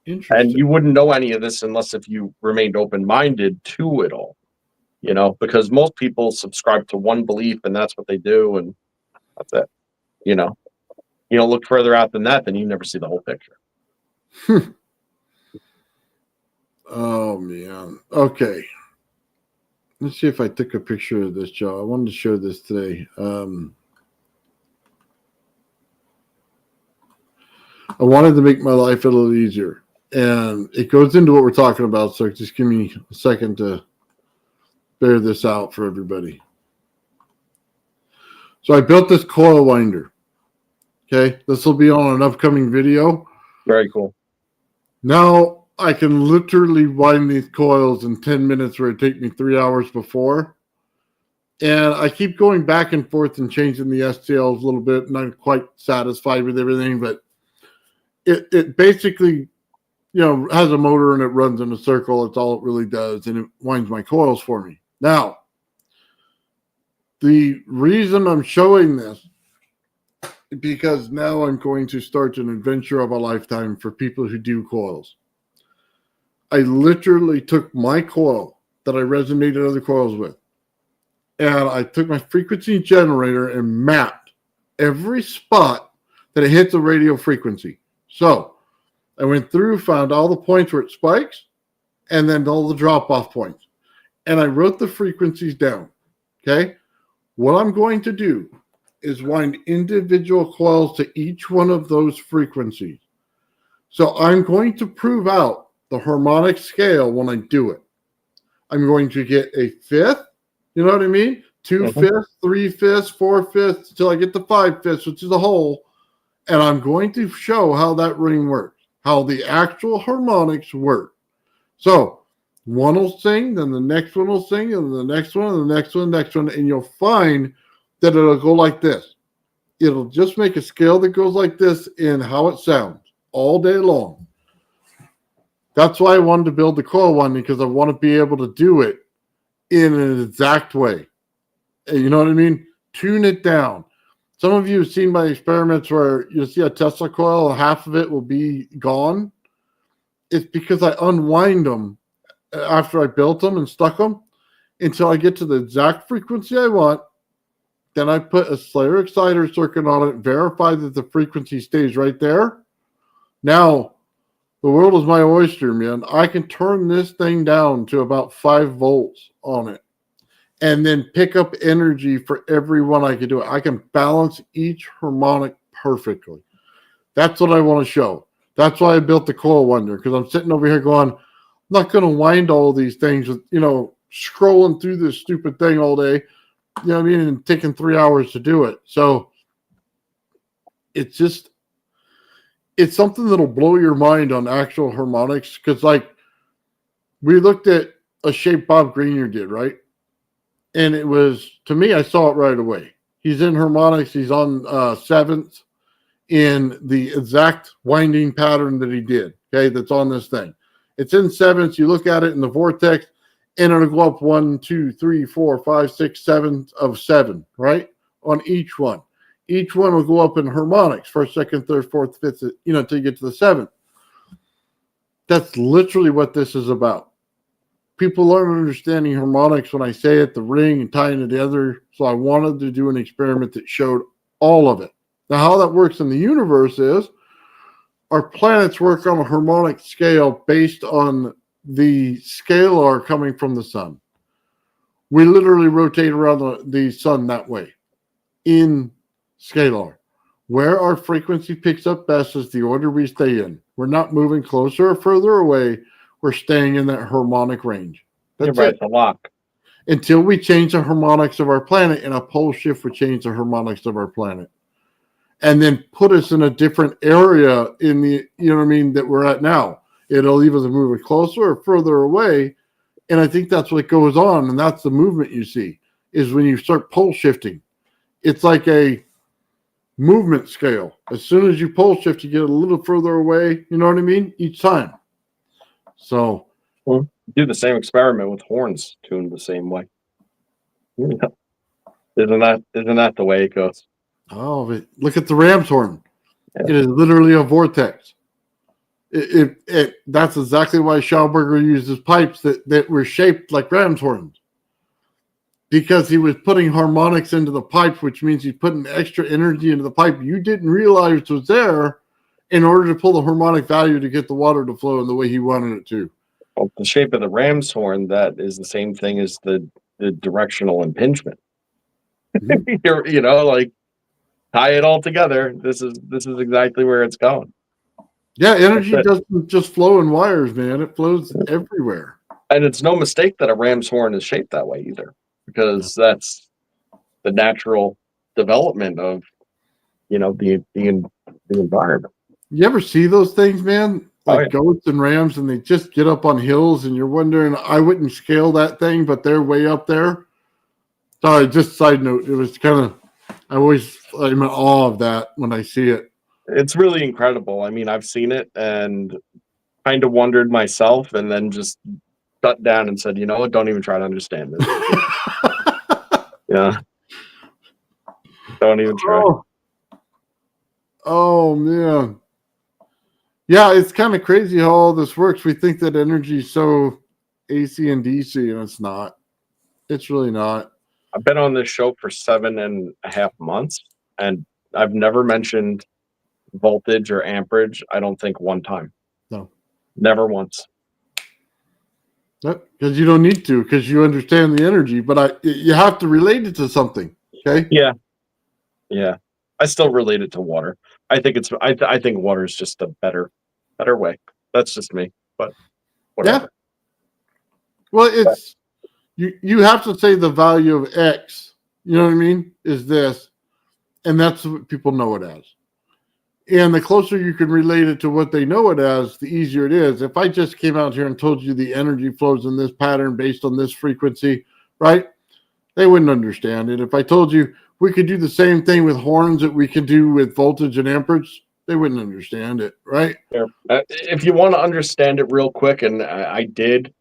And you wouldn't know any of this unless if you remained open-minded to it all, you know, because most people subscribe to one belief and that's what they do, and that's it. You know, you don't look further out than that, then you never see the whole picture. Oh man. Okay. Let's see if I took a picture of this, Joe. I wanted to show this today. I wanted to make my life a little easier. And it goes into what we're talking about, so just give me a second to bear this out for everybody. So I built this coil winder. Okay, this will be on an upcoming video. Very cool. Now I can literally wind these coils in 10 minutes where it took me 3 hours before. And I keep going back and forth and changing the STLs a little bit. Not quite satisfied with everything, but it basically, has a motor and it runs in a circle. It's all it really does, and it winds my coils for me. Now, the reason I'm showing this is because now I'm going to start an adventure of a lifetime for people who do coils. I literally took my coil that I resonated other coils with, and I took my frequency generator and mapped every spot that it hits a radio frequency. So I went through, found all the points where it spikes, and then all the drop-off points. And I wrote the frequencies down, okay? What I'm going to do is wind individual coils to each one of those frequencies. So I'm going to prove out the harmonic scale when I do it. I'm going to get a fifth, you know what I mean? 2 fifths, 3 fifths, 4 fifths, until I get to 5 fifths, which is a whole. And I'm going to show how that ring works, how the actual harmonics work. So one will sing, then the next one will sing, and the next one, and the next one, next one, and you'll find that it'll go like this. It'll just make a scale that goes like this in how it sounds all day long. That's why I wanted to build the coil one, because I want to be able to do it in an exact way. You know what I mean? Tune it down. Some of you have seen my experiments where you'll see a Tesla coil, half of it will be gone. It's because I unwind them after I built them and stuck them until I get to the exact frequency I want. Then I put a Slayer exciter circuit on it, verify that the frequency stays right there. Now, the world is my oyster, man. I can turn this thing down to about 5 volts on it and then pick up energy for every one I can do it. I can balance each harmonic perfectly. That's what I want to show. That's why I built the Coil Wonder, because I'm sitting over here going, I'm not going to wind all these things with, scrolling through this stupid thing all day, you know what I mean, and taking 3 hours to do it. So it's something that'll blow your mind on actual harmonics, because we looked at a shape Bob Greenyer did, right? And it was, to me, I saw it right away. He's in harmonics. He's on seventh in the exact winding pattern that he did, okay, that's on this thing. It's in sevenths. You look at it in the vortex, and it'll go up 1, 2, 3, 4, 5, 6, 7 of 7, right, on each one. Each one will go up in harmonics, first, second, third, fourth, fifth, until you get to the seventh. That's literally what this is about. People aren't understanding harmonics when I say it, the ring and tying it together. So I wanted to do an experiment that showed all of it. Now, how that works in the universe is our planets work on a harmonic scale based on the scalar coming from the sun. We literally rotate around the sun that way in scalar. Where our frequency picks up best is the order we stay in. We're not moving closer or further away. We're staying in that harmonic range. That's right, it. the lock. Until we change the harmonics of our planet, and a pole shift would change the harmonics of our planet. And then put us in a different area in the, that we're at now. It'll either move it closer or further away. And I think that's what goes on. And that's the movement you see, is when you start pole shifting. It's like a movement scale. As soon as you pole shift, you get a little further away, you know what I mean, each time. So do the same experiment with horns tuned the same way. Isn't that the way it goes? Oh, but look at the ram's horn. Yeah. It is literally a vortex. That's exactly why Schauberger uses pipes that were shaped like ram's horns. Because he was putting harmonics into the pipe, which means he's putting extra energy into the pipe you didn't realize was there in order to pull the harmonic value to get the water to flow in the way he wanted it to. Well, the shape of the ram's horn, that is the same thing as the directional impingement. Mm-hmm. Tie it all together. This is exactly where it's going. Yeah, energy doesn't just flow in wires, man. It flows everywhere. And it's no mistake that a ram's horn is shaped that way either, because that's the natural development of, the environment. You ever see those things, man? Like yeah. Goats and rams, and they just get up on hills, and you're wondering, I wouldn't scale that thing, but they're way up there. Sorry, just side note. It was kind of, I'm in awe of that when I see it. It's really incredible. I mean, I've seen it and kind of wondered myself, and then just shut down and said, you know what? Don't even try to understand this. Yeah, don't even try. Oh, oh man. Yeah, it's kind of crazy how all this works. We think that energy is so AC and DC, and it's not. It's really not. I've been on this show for 7.5 months, and I've never mentioned voltage or amperage. I don't think one time. No. Never once. Because you don't need to, because you understand the energy, but you have to relate it to something. Okay. Yeah. Yeah. I still relate it to water. I think I think water is just a better way. That's just me. But whatever. Yeah. Well, it's you have to say the value of X, you know what I mean, is this, and that's what people know it as. And the closer you can relate it to what they know it as, the easier it is. If I just came out here and told you the energy flows in this pattern based on this frequency, right? They wouldn't understand it. If I told you we could do the same thing with horns that we could do with voltage and amperage, they wouldn't understand it, right? If you want to understand it real quick, and I did,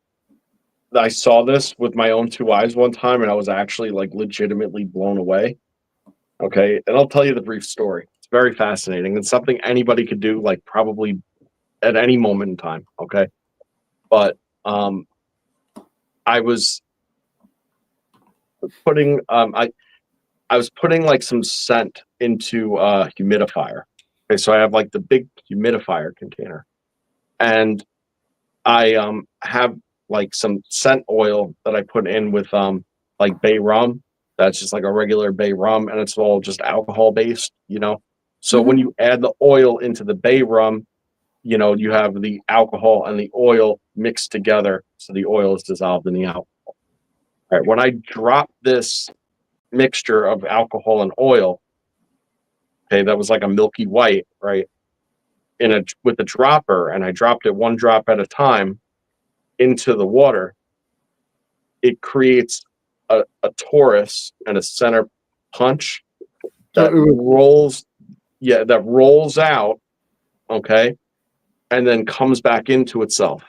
I saw this with my own two eyes one time, and I was actually like legitimately blown away. Okay, and I'll tell you the brief story. It's very fascinating. It's something anybody could do, like probably at any moment in time. Okay, but I was putting I was putting like some scent into a humidifier. Okay, so I have like the big humidifier container, and I have like some scent oil that I put in with like bay rum. That's just like a regular bay rum, and it's all just alcohol based, you know. So when you add the oil into the bay rum, you know, you have the alcohol and the oil mixed together, so the oil is dissolved in the alcohol. All right, when I drop this mixture of alcohol and oil, okay, that was like a milky white, right? With a dropper, and I dropped it one drop at a time into the water, it creates a torus and a center punch that rolls out, okay, and then comes back into itself.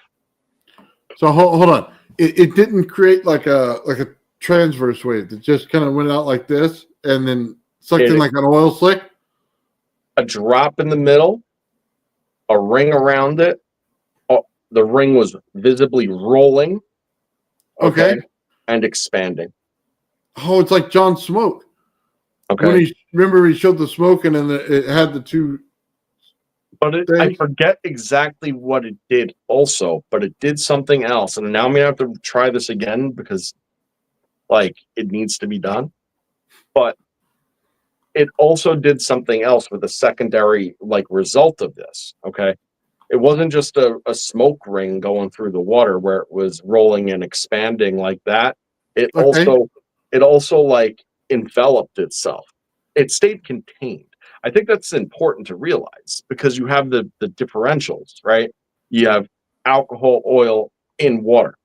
So hold on. It didn't create like a transverse wave. It just kind of went out like this and then sucked in like an oil slick. A drop in the middle, a ring around it. The ring was visibly rolling, Okay, and expanding. Oh, it's like John Smoke. Okay. When he showed the smoke and then it had the two. But I forget exactly what it did also, but it did something else. And now I'm going to have to try this again because like it needs to be done. But it also did something else with a secondary like result of this. Okay. It wasn't just a smoke ring going through the water where it was rolling and expanding like that. It also like enveloped itself. It stayed contained. I think that's important to realize because you have the differentials, right? You have alcohol, oil in water.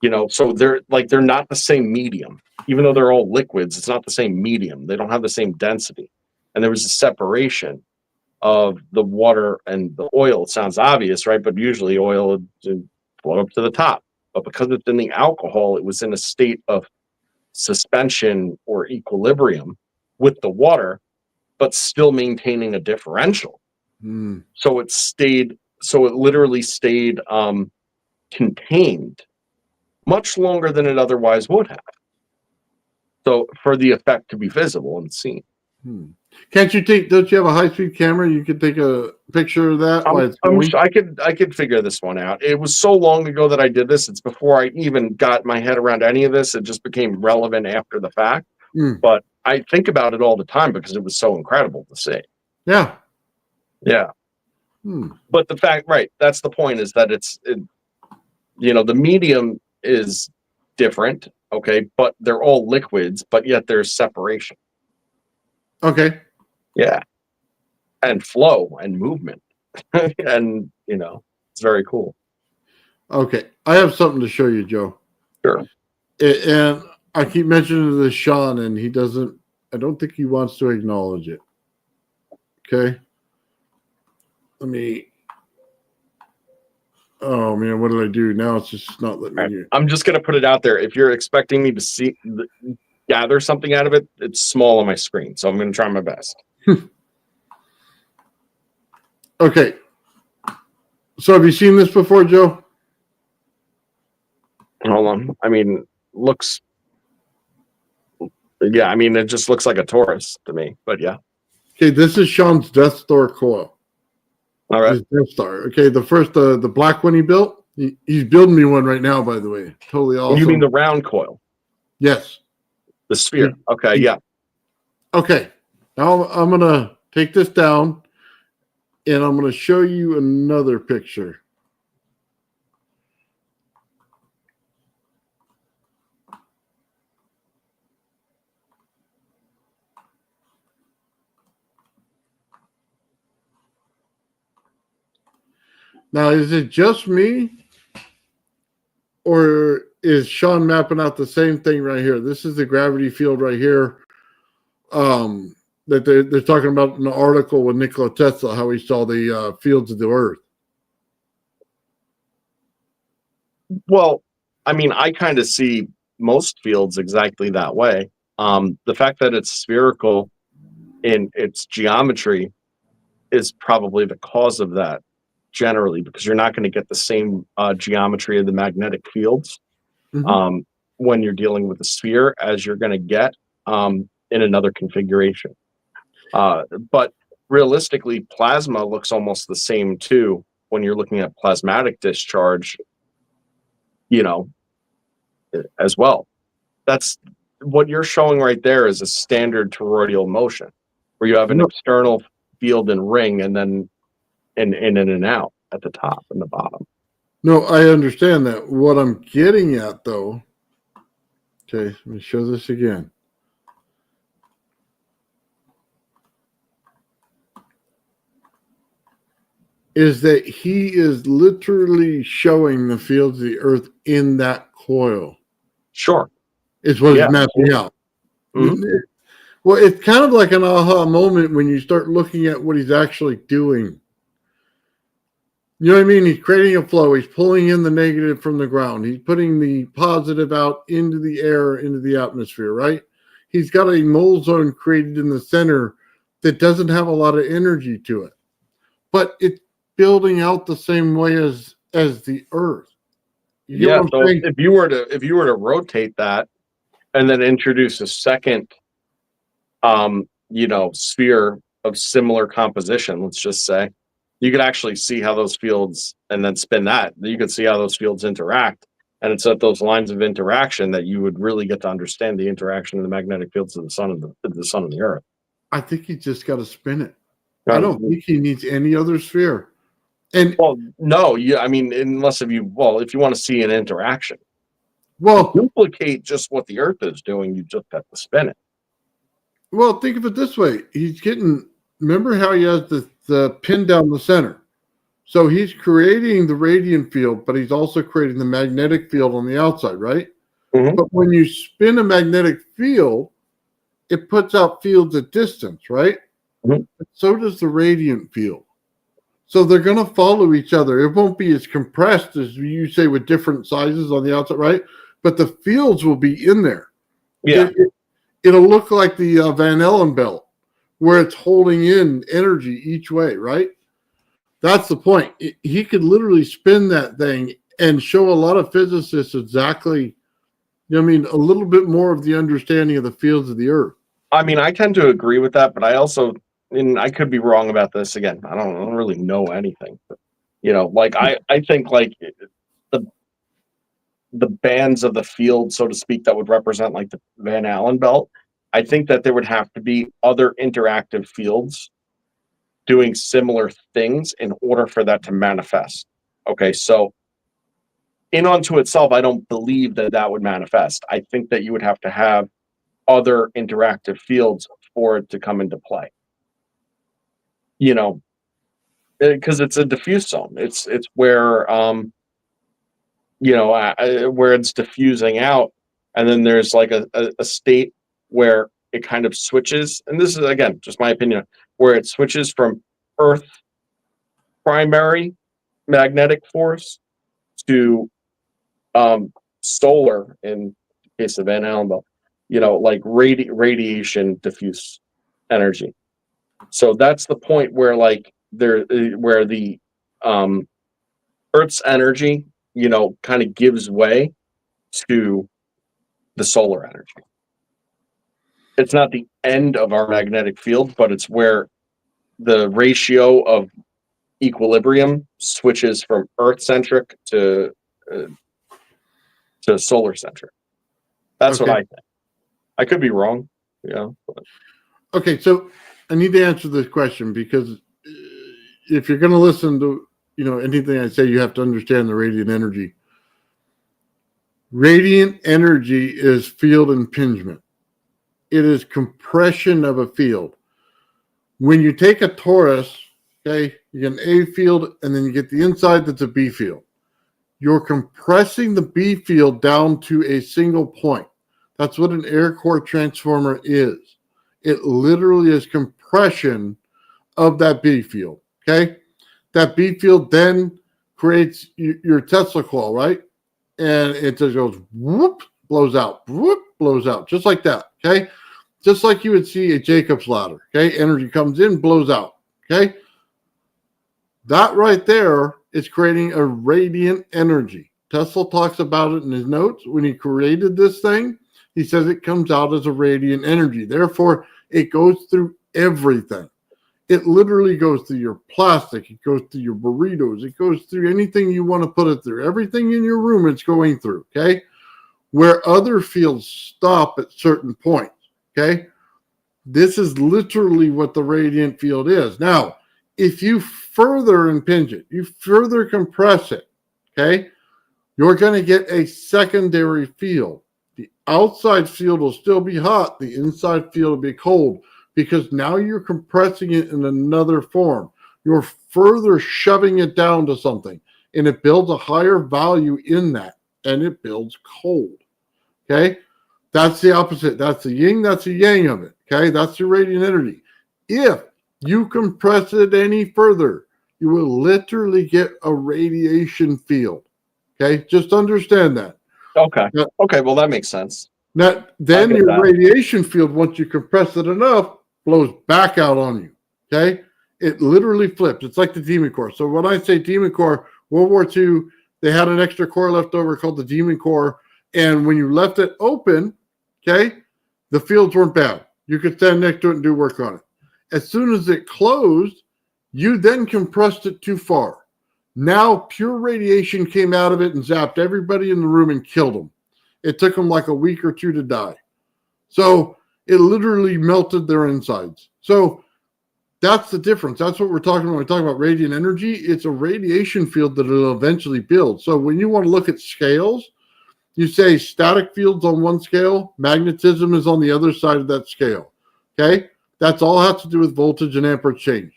You know, so they're not the same medium. Even though they're all liquids, it's not the same medium. They don't have the same density. And there was a separation of the water and the oil. It sounds obvious, right? But usually oil would float up to the top. But because it's in the alcohol, it was in a state of suspension or equilibrium with the water, but still maintaining a differential. So it literally stayed contained much longer than it otherwise would have. So for the effect to be visible and seen. Don't you have a high-speed camera? You could take a picture of that while it's going? I could figure this one out. It was so long ago that I did this. It's before I even got my head around any of this. It just became relevant after the fact. But I think about it all the time because it was so incredible to see. Yeah. Yeah. But the fact, right, that's the point, is that the medium is different, okay, but they're all liquids, but yet there's separation. Okay. Yeah. And flow and movement. And, it's very cool. Okay. I have something to show you, Joe. Sure. And I keep mentioning this Sean, and I don't think he wants to acknowledge it. Okay. Let me. Oh man, what did I do? Now it's just not letting me do. I'm just gonna put it out there. If you're expecting me to gather something out of it, it's small on my screen, so I'm gonna try my best. Okay. So have you seen this before, Joe? Hold on. I mean, looks. Yeah, I mean, it just looks like a torus to me. But yeah. Okay, this is Sean's Death Star coil. All right. His Death Star. Okay, the first, the black one he built. He's building me one right now, by the way. Totally awesome. You mean the round coil? Yes. The sphere. Okay, yeah. Okay. Now I'm gonna take this down, and I'm gonna show you another picture. Now, is it just me, or is Sean mapping out the same thing right here? This is the gravity field right here that they're talking about in the article with Nikola Tesla, how he saw the fields of the Earth. Well, I mean, I kind of see most fields exactly that way. The fact that it's spherical in its geometry is probably the cause of that generally, because you're not going to get the same geometry of the magnetic fields when you're dealing with a sphere as you're going to get in another configuration. But realistically, plasma looks almost the same too when you're looking at plasmatic discharge, you know, as well. That's what you're showing right there is a standard toroidal motion where you have an external field and ring and then in and out at the top and the bottom. No, I understand that. What I'm getting at, though, okay, let me show this again. Is that he is literally showing the fields of the Earth in that coil. Sure. Is what is mapping out. Mm-hmm. Well, it's kind of like an aha moment when you start looking at what he's actually doing. You know what I mean? He's creating a flow. He's pulling in the negative from the ground. He's putting the positive out into the air, into the atmosphere, right? He's got a mole zone created in the center that doesn't have a lot of energy to it. But it's building out the same way as the Earth. Yeah, so if you were to rotate that and then introduce a second sphere of similar composition, let's just say, you could actually see how those fields, and then spin that, you could see how those fields interact. And it's at those lines of interaction that you would really get to understand the interaction of the magnetic fields of the sun and the Earth. I think he just got to spin it. I don't think he needs any other sphere. And no, I mean, if you want to see an interaction, to duplicate just what the Earth is doing, you just have to spin it. Well, think of it this way: remember how he has the pin down the center. So he's creating the radiant field, but he's also creating the magnetic field on the outside, right? Mm-hmm. But when you spin a magnetic field, it puts out fields at distance, right? Mm-hmm. So does the radiant field. So they're going to follow each other. It won't be as compressed as you say with different sizes on the outside, right? But the fields will be in there. Yeah. It'll look like the Van Allen belt, where it's holding in energy each way, right? That's the point. He could literally spin that thing and show a lot of physicists exactly, a little bit more of the understanding of the fields of the Earth. I mean, I tend to agree with that, but I also, and I could be wrong about this again. I don't really know anything, but, I think like the bands of the field, so to speak, that would represent like the Van Allen belt. I think that there would have to be other interactive fields doing similar things in order for that to manifest. Okay, so in onto itself, I don't believe that would manifest. I think that you would have to have other interactive fields for it to come into play. Because it's a diffuse zone. It's where where it's diffusing out, and then there's like a state where it kind of switches, and this is again just my opinion, where it switches from Earth primary magnetic force to solar, in the case of Van Allen, like radiation diffuse energy. So that's the point where like where the Earth's energy, kind of gives way to the solar energy. It's not the end of our magnetic field, but it's where the ratio of equilibrium switches from Earth-centric to solar-centric. That's what I think. I could be wrong, but. Okay, so I need to answer this question, because if you're going to listen to anything I say, you have to understand the radiant energy. Radiant energy is field impingement. It is compression of a field. When you take a torus, okay, you get an A field, and then you get the inside that's a B field. You're compressing the B field down to a single point. That's what an air core transformer is. It literally is compression of that B field, okay? That B field then creates your Tesla coil, right? And it just goes whoop, blows out, whoop, blows out, just like that, okay? Just like you would see a Jacob's ladder, okay? Energy comes in, blows out, okay? That right there is creating a radiant energy. Tesla talks about it in his notes. When he created this thing, he says it comes out as a radiant energy. Therefore, it goes through everything. It literally goes through your plastic. It goes through your burritos. It goes through anything you want to put it through. Everything in your room, it's going through, okay? Where other fields stop at certain points, okay? This is literally what the radiant field is. Now, if you further impinge it, you further compress it, okay, you're going to get a secondary field. The outside field will still be hot. The inside field will be cold, because now you're compressing it in another form. You're further shoving it down to something, and it builds a higher value in that, and it builds cold, okay? That's the opposite. That's the yin, that's the yang of it, okay? That's the radiant energy. If you compress it any further, you will literally get a radiation field, okay? Just understand that. Okay. Now, okay, well, that makes sense. Then your radiation field, once you compress it enough, blows back out on you, okay? It literally flips. It's like the demon core. So when I say demon core, World War II, they had an extra core left over called the demon core, and when you left it open, okay, the fields weren't bad. You could stand next to it and do work on it. As soon as it closed, you then compressed it too far. Now pure radiation came out of it and zapped everybody in the room and killed them. It took them like a week or two to die. So it literally melted their insides. So that's the difference. That's what we're talking about when we talk about radiant energy. It's a radiation field that it'll eventually build. So when you want to look at scales, you say static fields on one scale, magnetism is on the other side of that scale. Okay? That's all has to do with voltage and amperage change.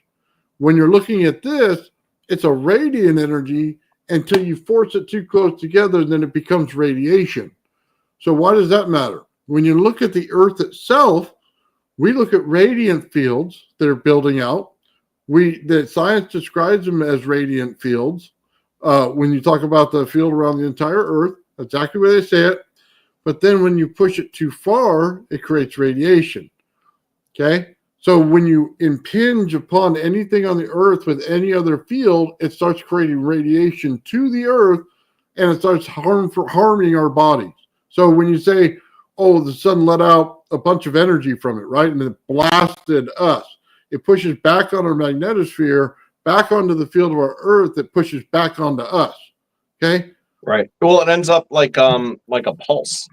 When you're looking at this, it's a radiant energy until you force it too close together, and then it becomes radiation. So why does that matter? When you look at the Earth itself, we look at radiant fields that are building out. The science describes them as radiant fields. When you talk about the field around the entire Earth, that's exactly where they say it. But then when you push it too far, it creates radiation. Okay? So when you impinge upon anything on the Earth with any other field, it starts creating radiation to the Earth, and it starts harming our bodies. So when you say, oh, the sun let out a bunch of energy from it, right? And it blasted us. It pushes back on our magnetosphere, back onto the field of our Earth. It pushes back onto us. Okay? Right. Well, it ends up like a pulse.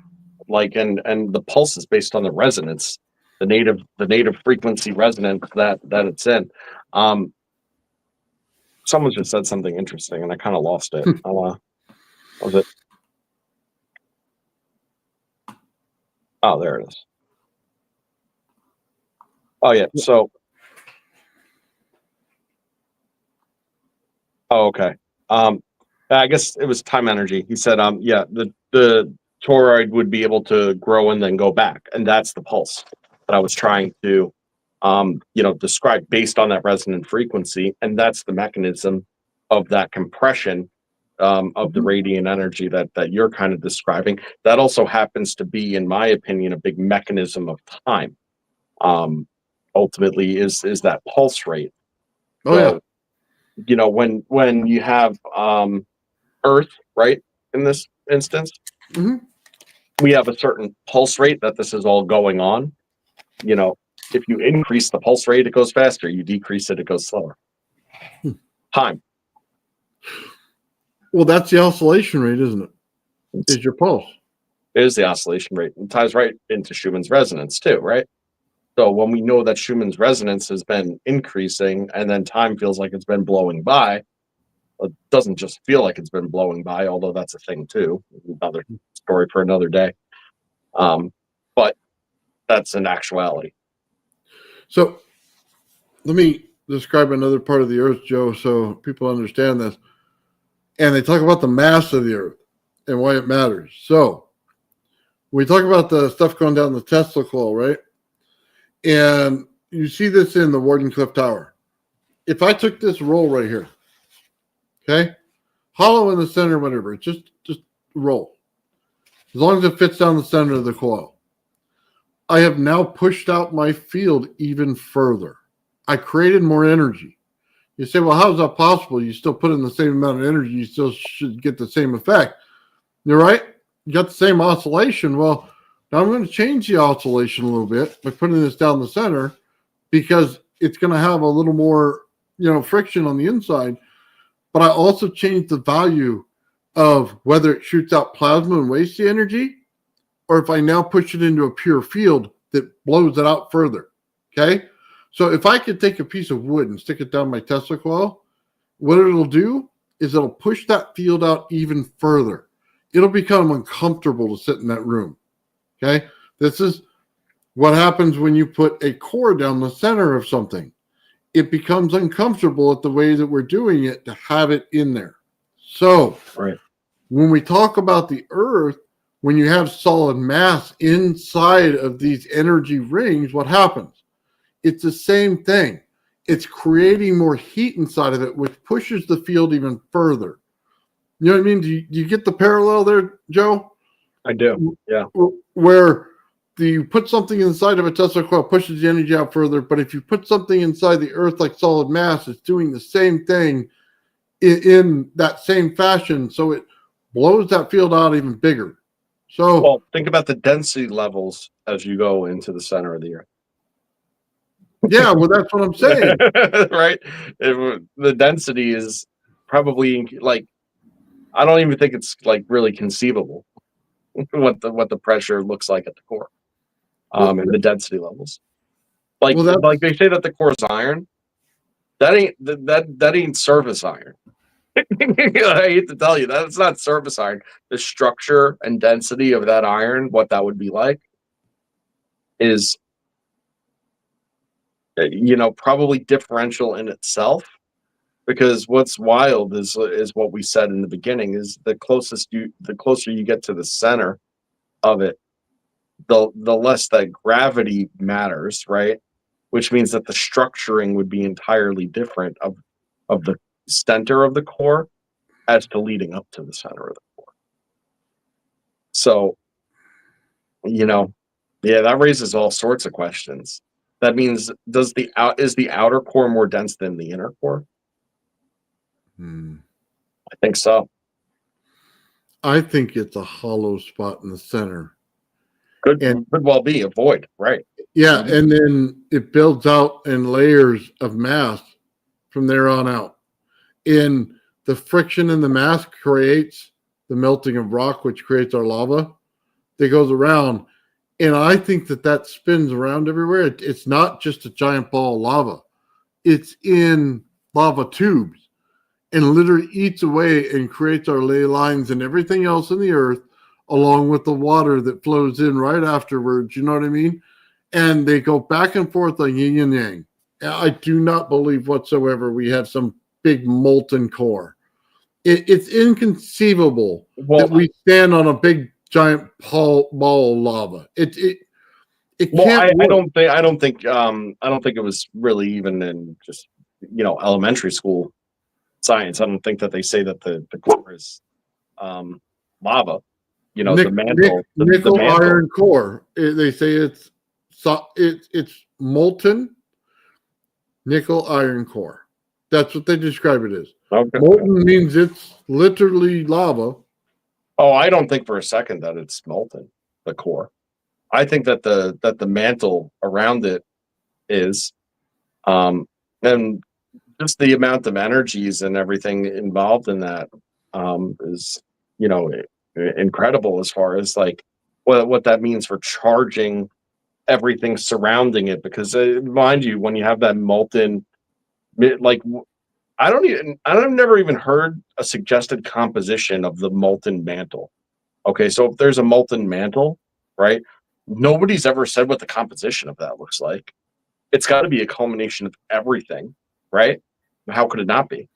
And the pulse is based on the resonance, the native frequency resonance that it's in. Someone just said something interesting, and I kind of lost it. What was it? Oh, there it is. Oh, yeah. So, okay. I guess it was time energy. He said, yeah, the toroid would be able to grow and then go back, and that's the pulse that I was trying to described based on that resonant frequency, and that's the mechanism of that compression of the radiant energy that you're kind of describing. That also happens to be, in my opinion, a big mechanism of time. Ultimately, is that pulse rate. Oh So, when you have Earth, right, in this instance, yeah. we have a certain pulse rate that this is all going on. If you increase the pulse rate, it goes faster. You decrease it, it goes slower. Time. Well, that's the oscillation rate, isn't it? Is your pulse. Is the oscillation rate. It ties right into Schumann's resonance too, right? So when we know that Schumann's resonance has been increasing and then time feels like it's been blowing by, it doesn't just feel like it's been blowing by, although that's a thing too. Another story for another day. But that's an actuality. So let me describe another part of the Earth, Joe, so people understand this. And they talk about the mass of the Earth and why it matters. So we talk about the stuff going down the Tesla coil, right? And you see this in the Wardenclyffe Tower. If I took this roll right here, okay, hollow in the center, whatever, just roll. As long as it fits down the center of the coil. I have now pushed out my field even further. I created more energy. You say, well, how is that possible? You still put in the same amount of energy. You still should get the same effect. You're right. You got the same oscillation. Well, now I'm going to change the oscillation a little bit by putting this down the center because it's going to have a little more, friction on the inside. But I also changed the value of whether it shoots out plasma and wastes the energy, or if I now push it into a pure field that blows it out further. Okay? So if I could take a piece of wood and stick it down my Tesla coil, what it'll do is it'll push that field out even further. It'll become uncomfortable to sit in that room. Okay? This is what happens when you put a core down the center of something. It becomes uncomfortable at the way that we're doing it to have it in there. So right. When we talk about the Earth, when you have solid mass inside of these energy rings, what happens? It's the same thing. It's creating more heat inside of it, which pushes the field even further. You know what I mean? Do you get the parallel there, Joe? I do, yeah. Where you put something inside of a Tesla coil, pushes the energy out further, but if you put something inside the Earth like solid mass, it's doing the same thing in that same fashion, so it blows that field out even bigger. So, well, think about the density levels as you go into the center of the Earth. Yeah, well, that's what I'm saying. Right? The density is probably like, I don't even think it's like really conceivable what the pressure looks like at the core, and the density levels. Like they say that the core is iron. That ain't surface iron. I hate to tell you that it's not surface iron. The structure and density of that iron, what that would be like, is probably differential in itself. Because what's wild is what we said in the beginning, is the closer you get to the center of it, the less that gravity matters, right? Which means that the structuring would be entirely different of the center of the core as to leading up to the center of the core. So, that raises all sorts of questions. That means, is the outer core more dense than the inner core? I think so. I think it's a hollow spot in the center. Could well be a void, right? Yeah, and then it builds out in layers of mass from there on out. And the friction in the mass creates the melting of rock, which creates our lava that goes around. And I think that spins around everywhere. It's not just a giant ball of lava. It's in lava tubes and literally eats away and creates our ley lines and everything else in the Earth, along with the water that flows in right afterwards. You know what I mean? And they go back and forth like yin and yang. I do not believe whatsoever we have some big molten core. It's inconceivable that we stand on a big giant ball of lava. It Well, can't I work. don't think it was really even in just elementary school science. I don't think that they say that the core is lava. The mantle, the Nickel mantle. iron core. They say it's molten nickel iron core. That's what they describe it as. Okay. Molten means it's literally lava. Oh, I don't think for a second that it's molten, the core. I think that the mantle around it is, and just the amount of energies and everything involved in that is, incredible as far as like what that means for charging everything surrounding it. Because mind you, when you have that molten, like I've never even heard a suggested composition of the molten mantle. Okay, so if there's a molten mantle, right? Nobody's ever said what the composition of that looks like. It's got to be a culmination of everything, right? How could it not be?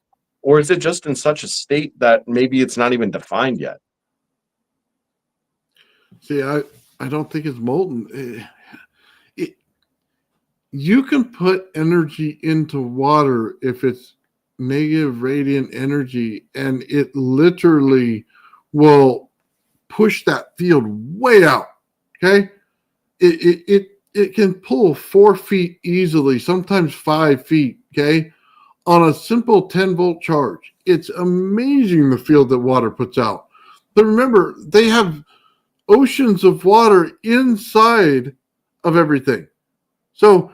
Or is it just in such a state that maybe it's not even defined yet? See, I don't think it's molten. You can put energy into water if it's negative radiant energy, and it literally will push that field way out. Okay, it can pull 4 feet easily, sometimes 5 feet. Okay, on a simple 10-volt charge. It's amazing the field that water puts out. But remember, they have oceans of water inside of everything. So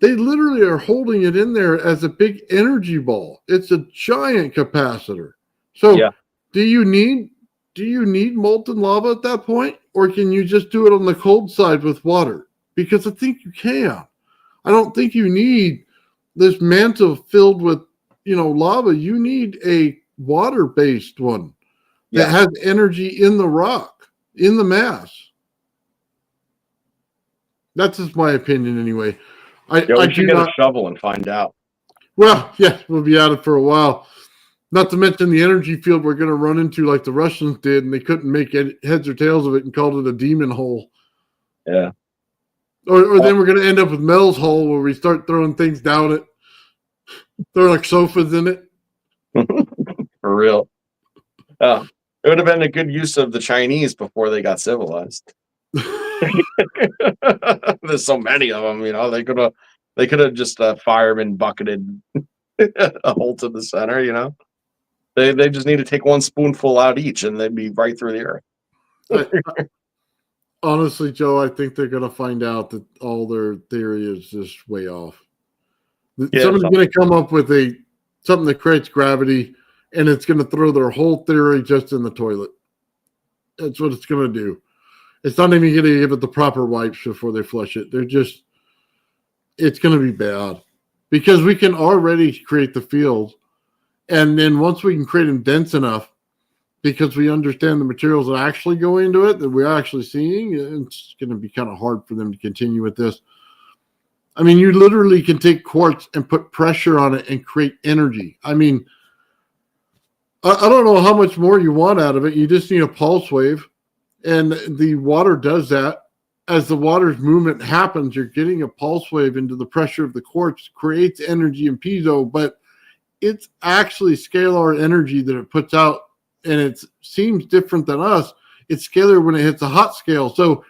they literally are holding it in there as a big energy ball. It's a giant capacitor. So Yeah. do you need molten lava at that point? Or can you just do it on the cold side with water? Because I think you can. I don't think you need this mantle filled with, lava. You need a water-based one that has energy in the rock, in the mass. That's just my opinion anyway. We should get a shovel and find out. Well, yeah, we'll be at it for a while. Not to mention the energy field we're going to run into like the Russians did, and they couldn't make heads or tails of it and called it a demon hole. Yeah. Or then we're going to end up with Mel's hole where we start throwing things down it. Throw like sofas in it. For real. It would have been a good use of the Chinese before they got civilized. There's so many of them, they could have just fireman bucketed a hole to the center, They just need to take one spoonful out each and they'd be right through the earth. Honestly, Joe, I think they're going to find out that all their theory is just way off. Somebody's going to come up with something that creates gravity, and it's going to throw their whole theory just in the toilet. That's what it's going to do. It's not even going to give it the proper wipes before they flush it. It's going to be bad because we can already create the field. And then once we can create them dense enough, because we understand the materials that actually go into it, that we're actually seeing, it's going to be kind of hard for them to continue with this. I mean, you literally can take quartz and put pressure on it and create energy. I mean, I don't know how much more you want out of it. You just need a pulse wave, and the water does that. As the water's movement happens, you're getting a pulse wave into the pressure of the quartz, creates energy in piezo, but it's actually scalar energy that it puts out, and it seems different than us. It's scalar when it hits a hot scale. So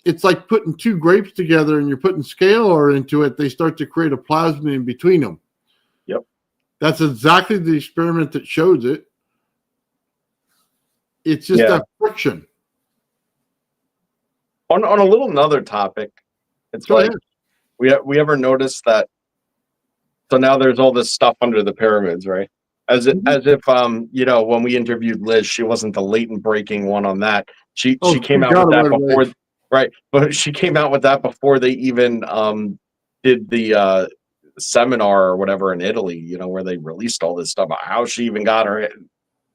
it's like putting two grapes together and you're putting scalar into it. They start to create a plasma in between them. Yep. That's exactly the experiment that shows it. It's just that friction. On a little another topic, it's Go like ahead. we ever noticed that. So now there's all this stuff under the pyramids, right? As if when we interviewed Liz, she wasn't the latent breaking one on that. She came out with that before, right? But she came out with that before they even did the seminar or whatever in Italy, where they released all this stuff. How she even got her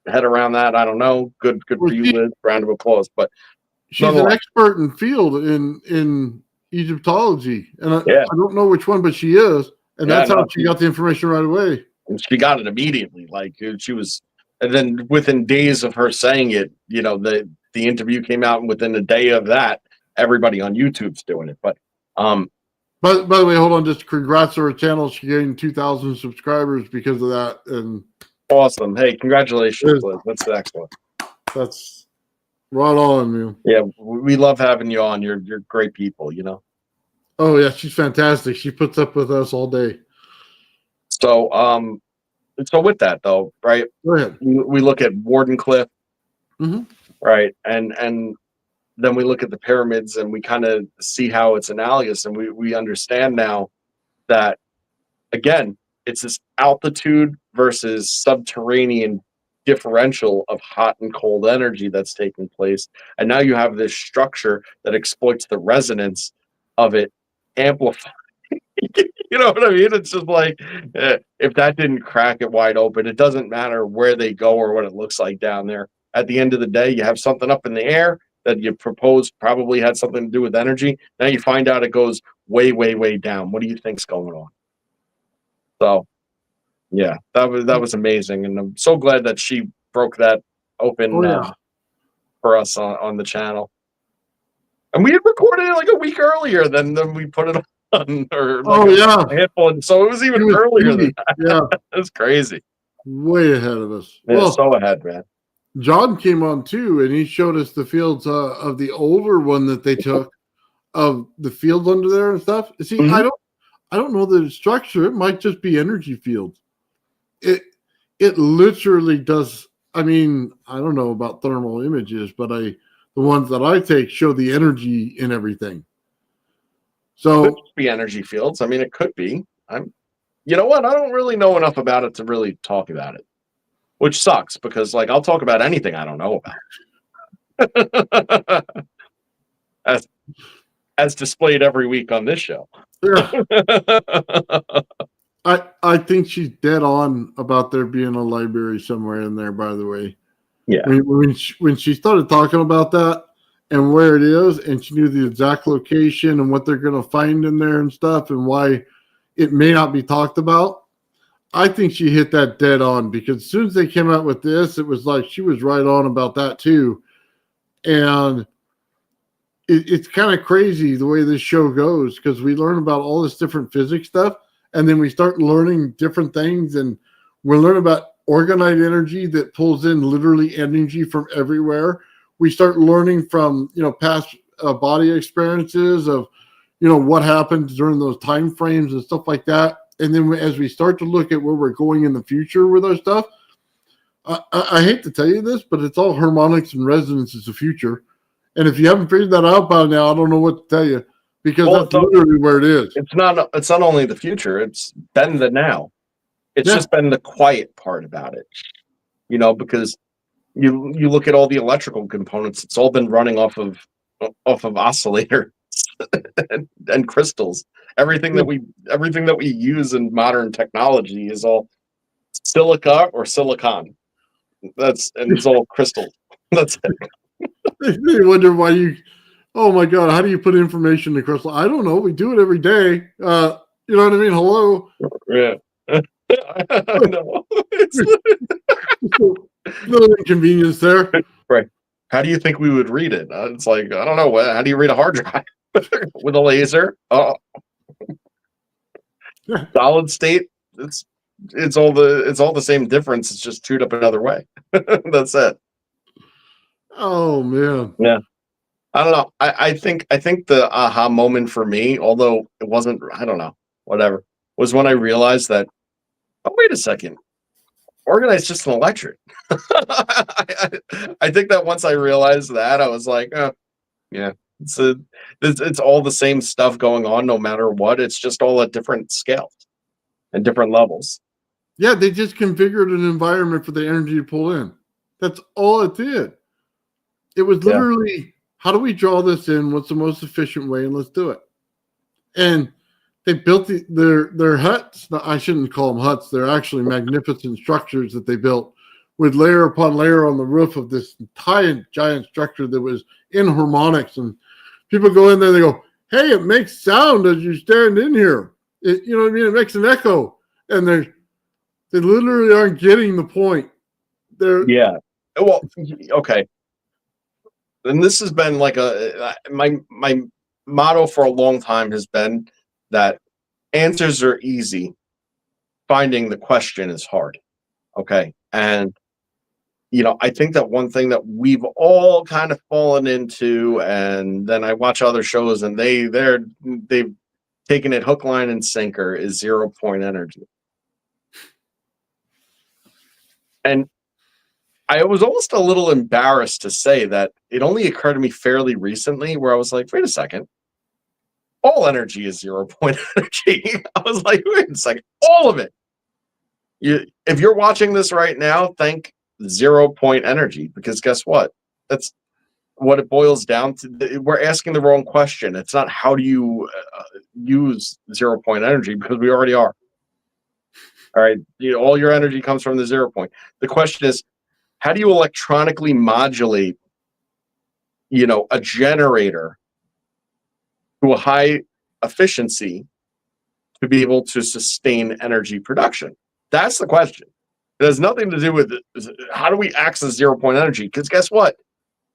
head around that, I don't know. Good for you, Liz. Round of applause. But she's an expert in field in Egyptology, and I don't know which one, but she is, and that's how she got the information right away. And she got it immediately. Like she was, and then within days of her saying it, the interview came out, and within a day of that, everybody on YouTube's doing it. But by the way, hold on, just congrats to her channel. She gained 2,000 subscribers because of that, and awesome. Hey, congratulations, Liz. That's excellent. That's right on, man. Yeah, we love having you on. You're great people, you know. Oh yeah, she's fantastic. She puts up with us all day. So so with that though, right? Go ahead. We look at Wardenclyffe, Mm-hmm. right? And then we look at the pyramids and we kind of see how it's analogous, and we understand now that, again, it's this altitude versus subterranean differential of hot and cold energy that's taking place. And now you have this structure that exploits the resonance of it amplified. You know what I mean? It's just like, if that didn't crack it wide open, it doesn't matter where they go or what it looks like down there. At the end of the day, you have something up in the air that you proposed probably had something to do with energy. Now you find out it goes way, way, way down. What do you think's going on? So, yeah, that was amazing, and I'm so glad that she broke that open for us on the channel. And we had recorded it like a week earlier than we put it on, or like a handful, so it was even earlier than that. Yeah, it's crazy. Way ahead of us. Yeah, well, so ahead, man. John came on too, and he showed us the fields of the older one that they took of the fields under there and stuff. See, I don't know the structure. It might just be energy fields. It literally does. I mean, I don't know about thermal images, but the ones that I take show the energy in everything. So it could be energy fields. I mean, it could be. You know what? I don't really know enough about it to really talk about it, which sucks because, like, I'll talk about anything I don't know about, as displayed every week on this show. Yeah. I think she's dead on about there being a library somewhere in there, by the way. Yeah. When she started talking about that and where it is, and she knew the exact location and what they're going to find in there and stuff and why it may not be talked about, I think she hit that dead on, because as soon as they came out with this, it was like she was right on about that too. And it's kind of crazy the way this show goes, because we learn about all this different physics stuff, and then we start learning different things, and we learn about orgonite energy that pulls in literally energy from everywhere. We start learning from, past body experiences of, what happened during those time frames and stuff like that. And then as we start to look at where we're going in the future with our stuff, I hate to tell you this, but it's all harmonics and resonance is the future. And if you haven't figured that out by now, I don't know what to tell you, because that's literally where it is. It's not only the future, it's been the now. It's just been the quiet part about it, because you look at all the electrical components, it's all been running off of oscillators and crystals. Everything that we use in modern technology is all silica or silicon. It's all crystal. That's it. They wonder why oh my God, how do you put information in the crystal? I don't know. We do it every day. You know what I mean? Hello. Yeah. I know. Little inconvenience there. Right. How do you think we would read it? It's like, I don't know. How do you read a hard drive? With a laser? Oh. Solid state. It's all the same difference. It's just chewed up another way. That's it. Oh man. Yeah. I don't know. I think the aha moment for me, although it wasn't, I don't know, whatever, was when I realized that, oh, wait a second, organized just an electric. I think that once I realized that, I was like, oh, yeah, it's all the same stuff going on no matter what. It's just all at different scales and different levels. Yeah, they just configured an environment for the energy to pull in. That's all it did. It was literally, how do we draw this in? What's the most efficient way? And let's do it. And they built their huts. I shouldn't call them huts. They're actually magnificent structures that they built with layer upon layer on the roof of this entire giant structure that was in harmonics. And people go in there, they go, hey, it makes sound as you stand in here. You know what I mean? It makes an echo. And they literally aren't getting the point. Yeah. Well, okay. and this has been like my motto for a long time has been that answers are easy, finding the question is hard. Okay. And I think that one thing that we've all kind of fallen into, and then I watch other shows and they've taken it hook, line, and sinker, is 0 point energy. And I was almost a little embarrassed to say that it only occurred to me fairly recently where I was like, wait a second, all energy is 0 point energy. I was like, wait a second, all of it. If you're watching this right now, thank 0 point energy, because guess what? That's what it boils down to. We're asking the wrong question. It's not how do you use 0 point energy, because we already are. All right. All your energy comes from the 0 point. The question is, how do you electronically modulate, a generator to a high efficiency to be able to sustain energy production? That's the question. It has nothing to do with how do we access 0 point energy? Because guess what?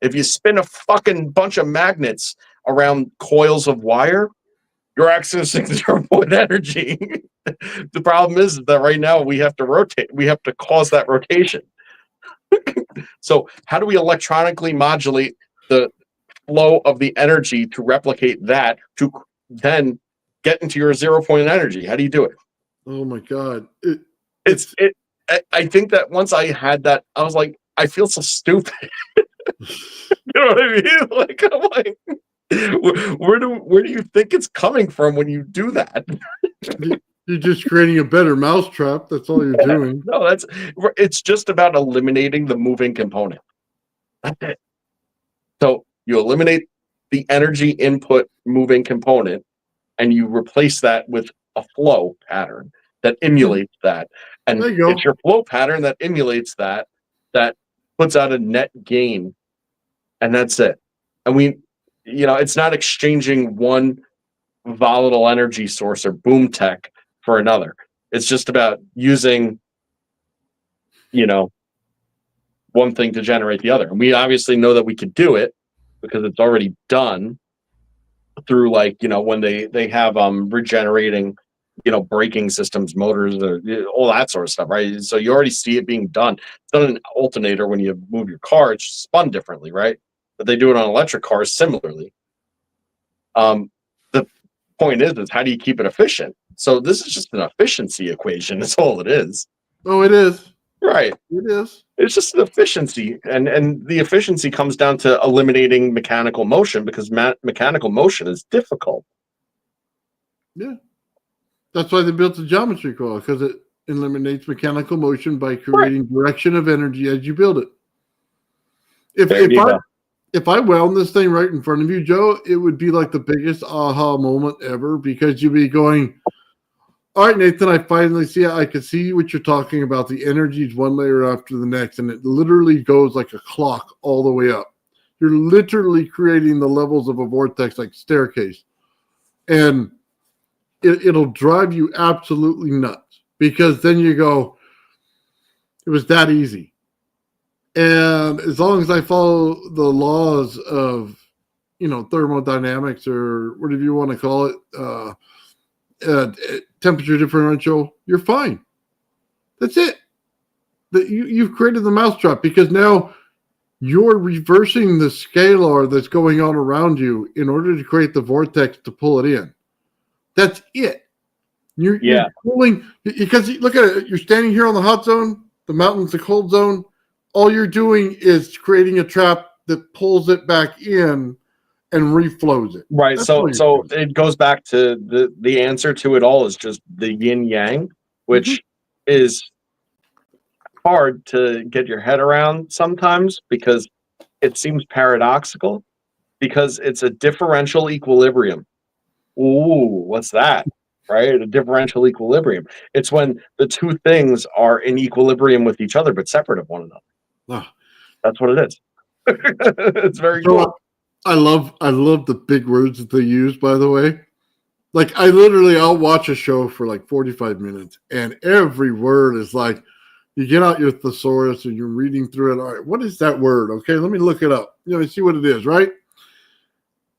If you spin a fucking bunch of magnets around coils of wire, you're accessing 0 point energy. The problem is that right now we have to rotate. We have to cause that rotation. So how do we electronically modulate the flow of the energy to replicate that to then get into your 0 point energy? How do you do it? Oh my God. I think that once I had that, I was like, I feel so stupid. You know what I mean? Like, I'm like, where do you think it's coming from when you do that? You're just creating a better mousetrap. That's all you're doing. No, it's just about eliminating the moving component. That's it. So you eliminate the energy input moving component, and you replace that with a flow pattern that emulates that. And it's your flow pattern that emulates that puts out a net gain. And that's it. And it's not exchanging one volatile energy source or boom tech for another. It's just about using, one thing to generate the other. And we obviously know that we could do it because it's already done through when they have regenerating, braking systems, motors, or all that sort of stuff, right? So you already see it being done. It's done in an alternator when you move your car, it's spun differently, right? But they do it on electric cars similarly. The point is how do you keep it efficient? So this is just an efficiency equation. That's all it is. Oh, it is. Right. It is. It's just an efficiency. And the efficiency comes down to eliminating mechanical motion, because mechanical motion is difficult. Yeah. That's why they built the geometry coil, because it eliminates mechanical motion by creating direction of energy as you build it. If I wound this thing right in front of you, Joe, it would be like the biggest aha moment ever, because you'd be going, all right, Nathan, I finally see it. I can see what you're talking about. The energy is one layer after the next, and it literally goes like a clock all the way up. You're literally creating the levels of a vortex like staircase. And it'll drive you absolutely nuts, because then you go, it was that easy. And as long as I follow the laws of, thermodynamics, or whatever you want to call it, temperature differential, you're fine. That's it. You've created the mousetrap, because now you're reversing the scalar that's going on around you in order to create the vortex to pull it in. That's it. You're pulling, because look at it. You're standing here on the hot zone, the mountain's the cold zone. All you're doing is creating a trap that pulls it back in and reflows it. Right. So it goes back to the answer to it all is just the yin yang, which is hard to get your head around sometimes, because it seems paradoxical, because it's a differential equilibrium. Ooh, what's that? Right? A differential equilibrium. It's when the two things are in equilibrium with each other, but separate of one another. Oh. That's what it is. It's very cool. I love the big words that they use, by the way. Like, I'll watch a show for like 45 minutes, and every word is like, You get out your thesaurus and you're reading through it. All right, what is that word? Okay, let me look it up. See what it is, right?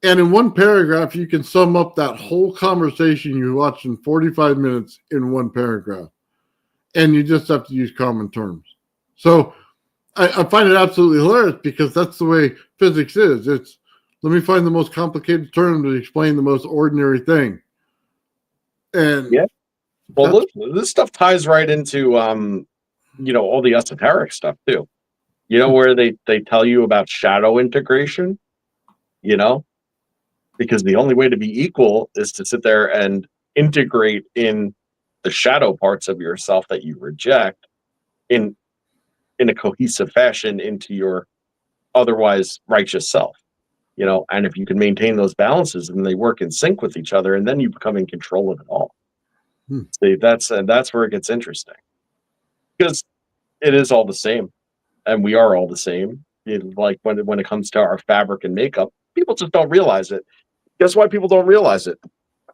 And in one paragraph, you can sum up that whole conversation you watched in 45 minutes in one paragraph. And you just have to use common terms. So I find it absolutely hilarious because that's the way physics is. It's, let me find the most complicated term to explain the most ordinary thing. And yeah, well, look, this stuff ties right into all the esoteric stuff too. Where they tell you about shadow integration. Because the only way to be equal is to sit there and integrate in the shadow parts of yourself that you reject in a cohesive fashion into your otherwise righteous self. And if you can maintain those balances and they work in sync with each other, and then you become in control of it all. See, that's where it gets interesting, because it is all the same, and we are all the same. Like when it comes to our fabric and makeup, people just don't realize it. Guess why people don't realize it?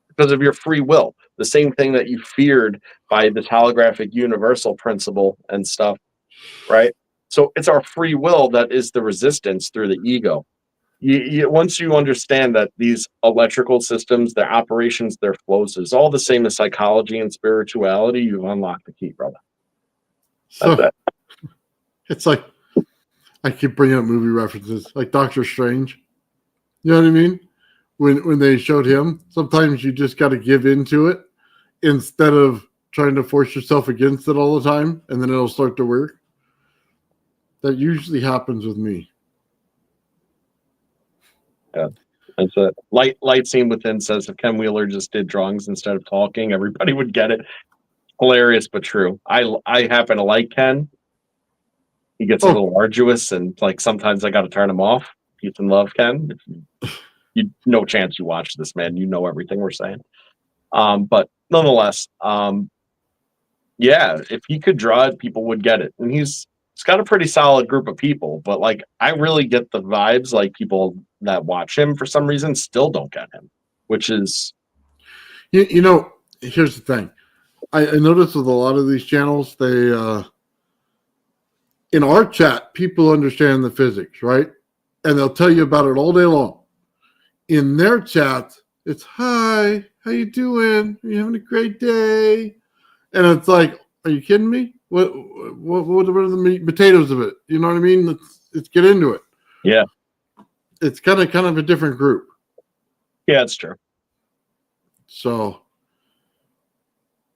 Because of your free will. The same thing that you feared by this holographic universal principle and stuff, right? So it's our free will that is the resistance through the ego. Once you understand that these electrical systems, their operations, their flows is all the same as psychology and spirituality, you've unlocked the key, brother. So it's like, I keep bringing up movie references, like Doctor Strange. You know what I mean? When they showed him, sometimes you just got to give into it instead of trying to force yourself against it all the time, and then it'll start to work. That usually happens with me. Yeah, that's it. Light Scene Within says if Ken Wheeler just did drawings instead of talking, everybody would get it. Hilarious but true. I happen to like Ken. He gets a little arduous, and like sometimes I got to turn him off. Peace and love, Ken. You no chance you watch this, man. You know everything we're saying. But nonetheless, yeah, if he could draw it, people would get it. And he's got a pretty solid group of people, but like I really get the vibes like people that watch him for some reason still don't get him, which is here's the thing. I noticed with a lot of these channels, they in our chat, people understand the physics, right? And they'll tell you about it all day long. In their chat, it's, hi, how you doing? Are you having a great day? And it's like, are you kidding me? What are the meat and potatoes of it? You know what I mean? Let's get into it. Yeah. It's kind of a different group. Yeah, it's true. So,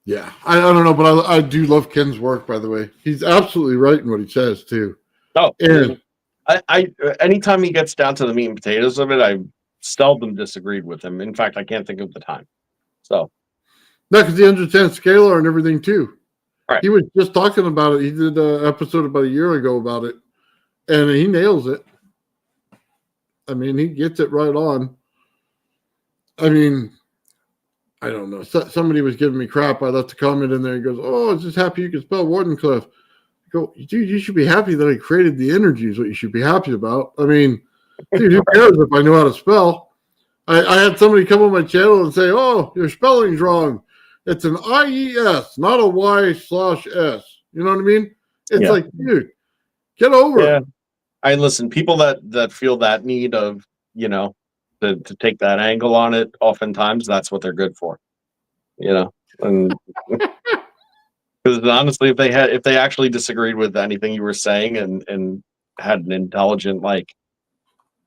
yeah, I don't know, but I do love Ken's work, by the way. He's absolutely right in what he says, too. Oh, and I anytime he gets down to the meat and potatoes of it, I seldom disagreed with him. In fact, I can't think of the time. So, no, because he understands scalar and everything, too. Right. He was just talking about it. He did an episode about a year ago about it, and he nails it. I mean, he gets it right on. I mean, I don't know. Somebody was giving me crap. I left a comment in there. He goes, "Oh, I'm just happy you can spell Wardenclyffe." I go, dude, you should be happy that I created the energy is what you should be happy about. I mean, dude, who cares if I know how to spell? I had somebody come on my channel and say, "Oh, your spelling's wrong. It's an IES, not a Y/S." You know what I mean? It's like, dude, get over it. I listen, people that feel that need of, to take that angle on it, oftentimes that's what they're good for. And because honestly, if they actually disagreed with anything you were saying and had an intelligent way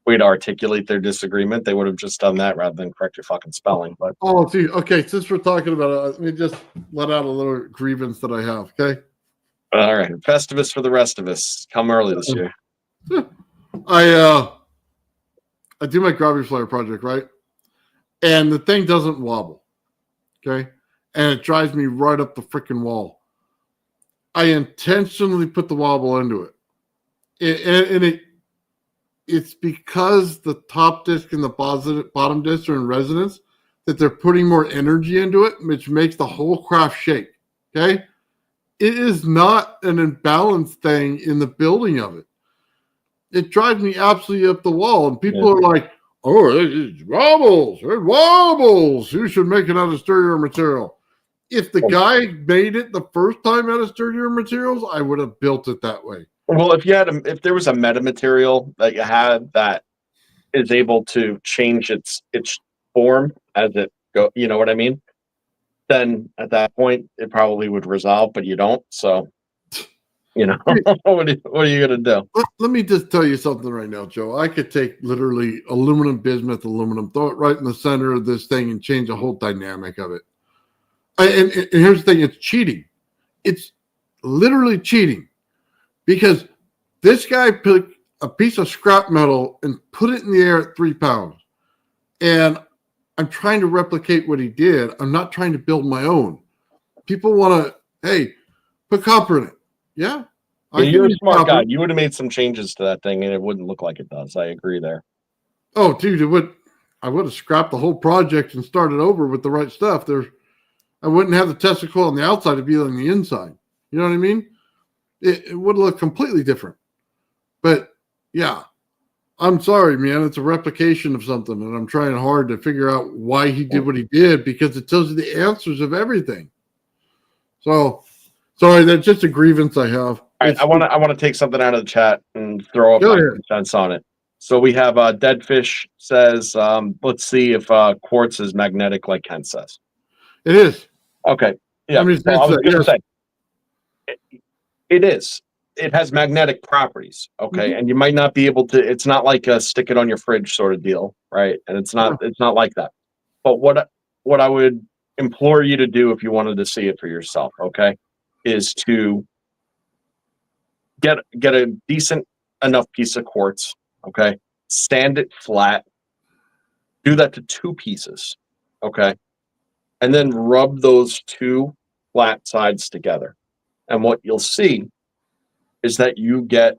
to articulate their disagreement, they would have just done that rather than correct your fucking spelling. But see, okay, since we're talking about it, let me just let out a little grievance that I have. Okay. All right, Festivus for the rest of us. Come early this year. I do my gravity flyer project, right? And the thing doesn't wobble. Okay. And it drives me right up the freaking wall. I intentionally put the wobble into it. It's because the top disc and the bottom disc are in resonance that they're putting more energy into it, which makes the whole craft shake. Okay. It is not an imbalanced thing in the building of it. It drives me absolutely up the wall. And people are like, oh, it wobbles. It wobbles. You should make it out of stereo material. if the guy made it the first time out of sturdier materials, I would have built it that way. Well, if there was a metamaterial that you had that is able to change its form as it go, you know what I mean? Then at that point it probably would resolve, but you don't. So, you know, what are you gonna do? Let me just tell you something right now, Joe. I could take literally aluminum, bismuth, aluminum, throw it right in the center of this thing and change the whole dynamic of it. And here's the thing, it's cheating. It's literally cheating because this guy picked a piece of scrap metal and put it in the air at 3 pounds. And I'm trying to replicate what he did. I'm not trying to build my own. People want to, hey, put copper in it. Yeah. You're a smart guy. You would have made some changes to that thing and it wouldn't look like it does. I agree there. Oh, dude, I would have scrapped the whole project and started over with the right stuff. I wouldn't have the testicle on the outside, it'd be on the inside. You know what I mean? It would look completely different. But yeah, I'm sorry, man. It's a replication of something, and I'm trying hard to figure out why he did what he did because it tells you the answers of everything. So, sorry, that's just a grievance I have. All right, I want to take something out of the chat and throw up my sense on it. So we have Deadfish says, let's see if quartz is magnetic like Ken says. It is. Okay. Yeah. I was going to say it is. It has magnetic properties. Okay. Mm-hmm. And you might not be able to, it's not like a stick it on your fridge sort of deal. Right. And it's not like that. But what I would implore you to do if you wanted to see it for yourself, okay, is to get a decent enough piece of quartz. Okay. Stand it flat. Do that to 2 pieces. Okay. And then rub those 2 flat sides together. And what you'll see is that you get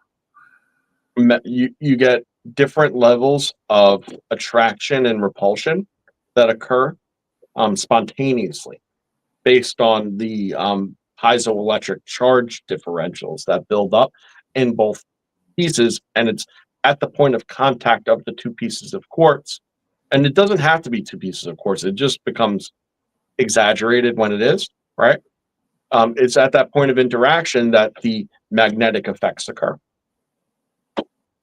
different levels of attraction and repulsion that occur spontaneously based on the piezoelectric charge differentials that build up in both pieces. And it's at the point of contact of the 2 pieces of quartz. And it doesn't have to be 2 pieces of quartz. It just becomes exaggerated when it is, right? It's at that point of interaction that the magnetic effects occur.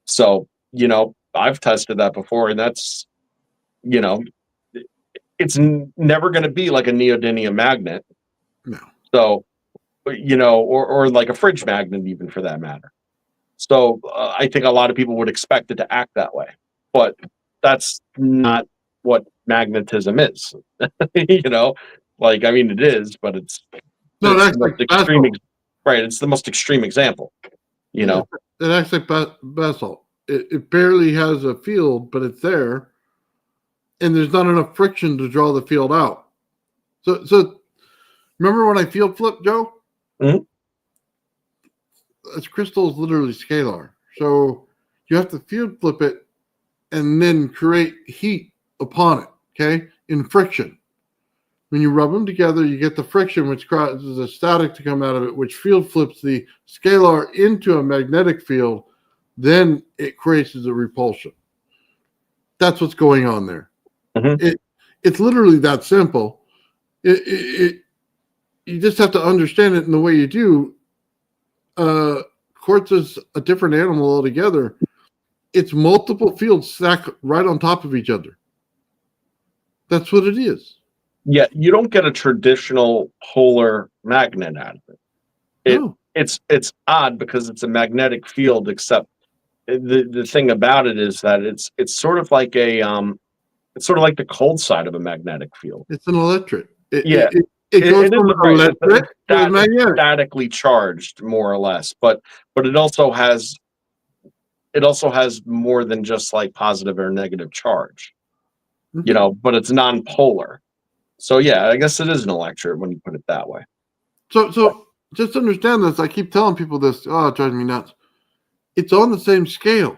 So, you know, I've tested that before, and that's, you know, it's never going to be like a neodymium magnet. No. So, you know, or like a fridge magnet, even for that matter. So I think a lot of people would expect it to act that way, but that's not what magnetism is. You know, like, I mean, it is, but it's no, that's the most extreme, right? It's the most extreme example. You know, it acts like basalt. It barely has a field, but it's there, and there's not enough friction to draw the field out. So remember when I field flipped, Joe? Mm-hmm. This crystal is literally scalar, so you have to field flip it and then create heat upon it. Okay, in friction. When you rub them together, you get the friction, which causes a static to come out of it, which field flips the scalar into a magnetic field. Then it creates a repulsion. That's what's going on there. Mm-hmm. It's literally that simple. You just have to understand it in the way you do. Quartz is a different animal altogether. It's multiple fields stacked right on top of each other. That's what it is. Yeah, you don't get a traditional polar magnet out of it. No. It's odd because it's a magnetic field, except the thing about it is that it's sort of like it's sort of like the cold side of a magnetic field. It's an electric. It goes from electric to magnetic, statically charged, more or less. But it also has more than just like positive or negative charge. Mm-hmm. You know, but it's non-polar. So yeah, I guess it is an electret when you put it that way. So just understand this. I keep telling people this. Oh, it drives me nuts. It's on the same scale.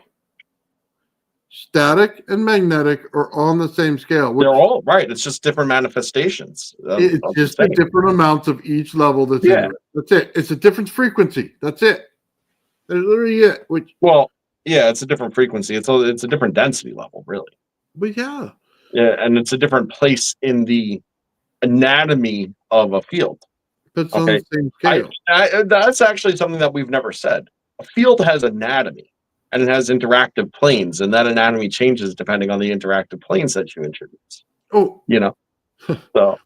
Static and magnetic are on the same scale. They're all right. It's just different manifestations. It's just the different amounts of each level that's in it. That's it. It's a different frequency. That's it. That's literally it. It's a different frequency. It's a different density level, really. But yeah. Yeah, and it's a different place in the anatomy of a field. But it's on Okay, the same scale. that's actually something that we've never said. A field has anatomy, and it has interactive planes, and that anatomy changes depending on the interactive planes that you introduce. Oh, You know, so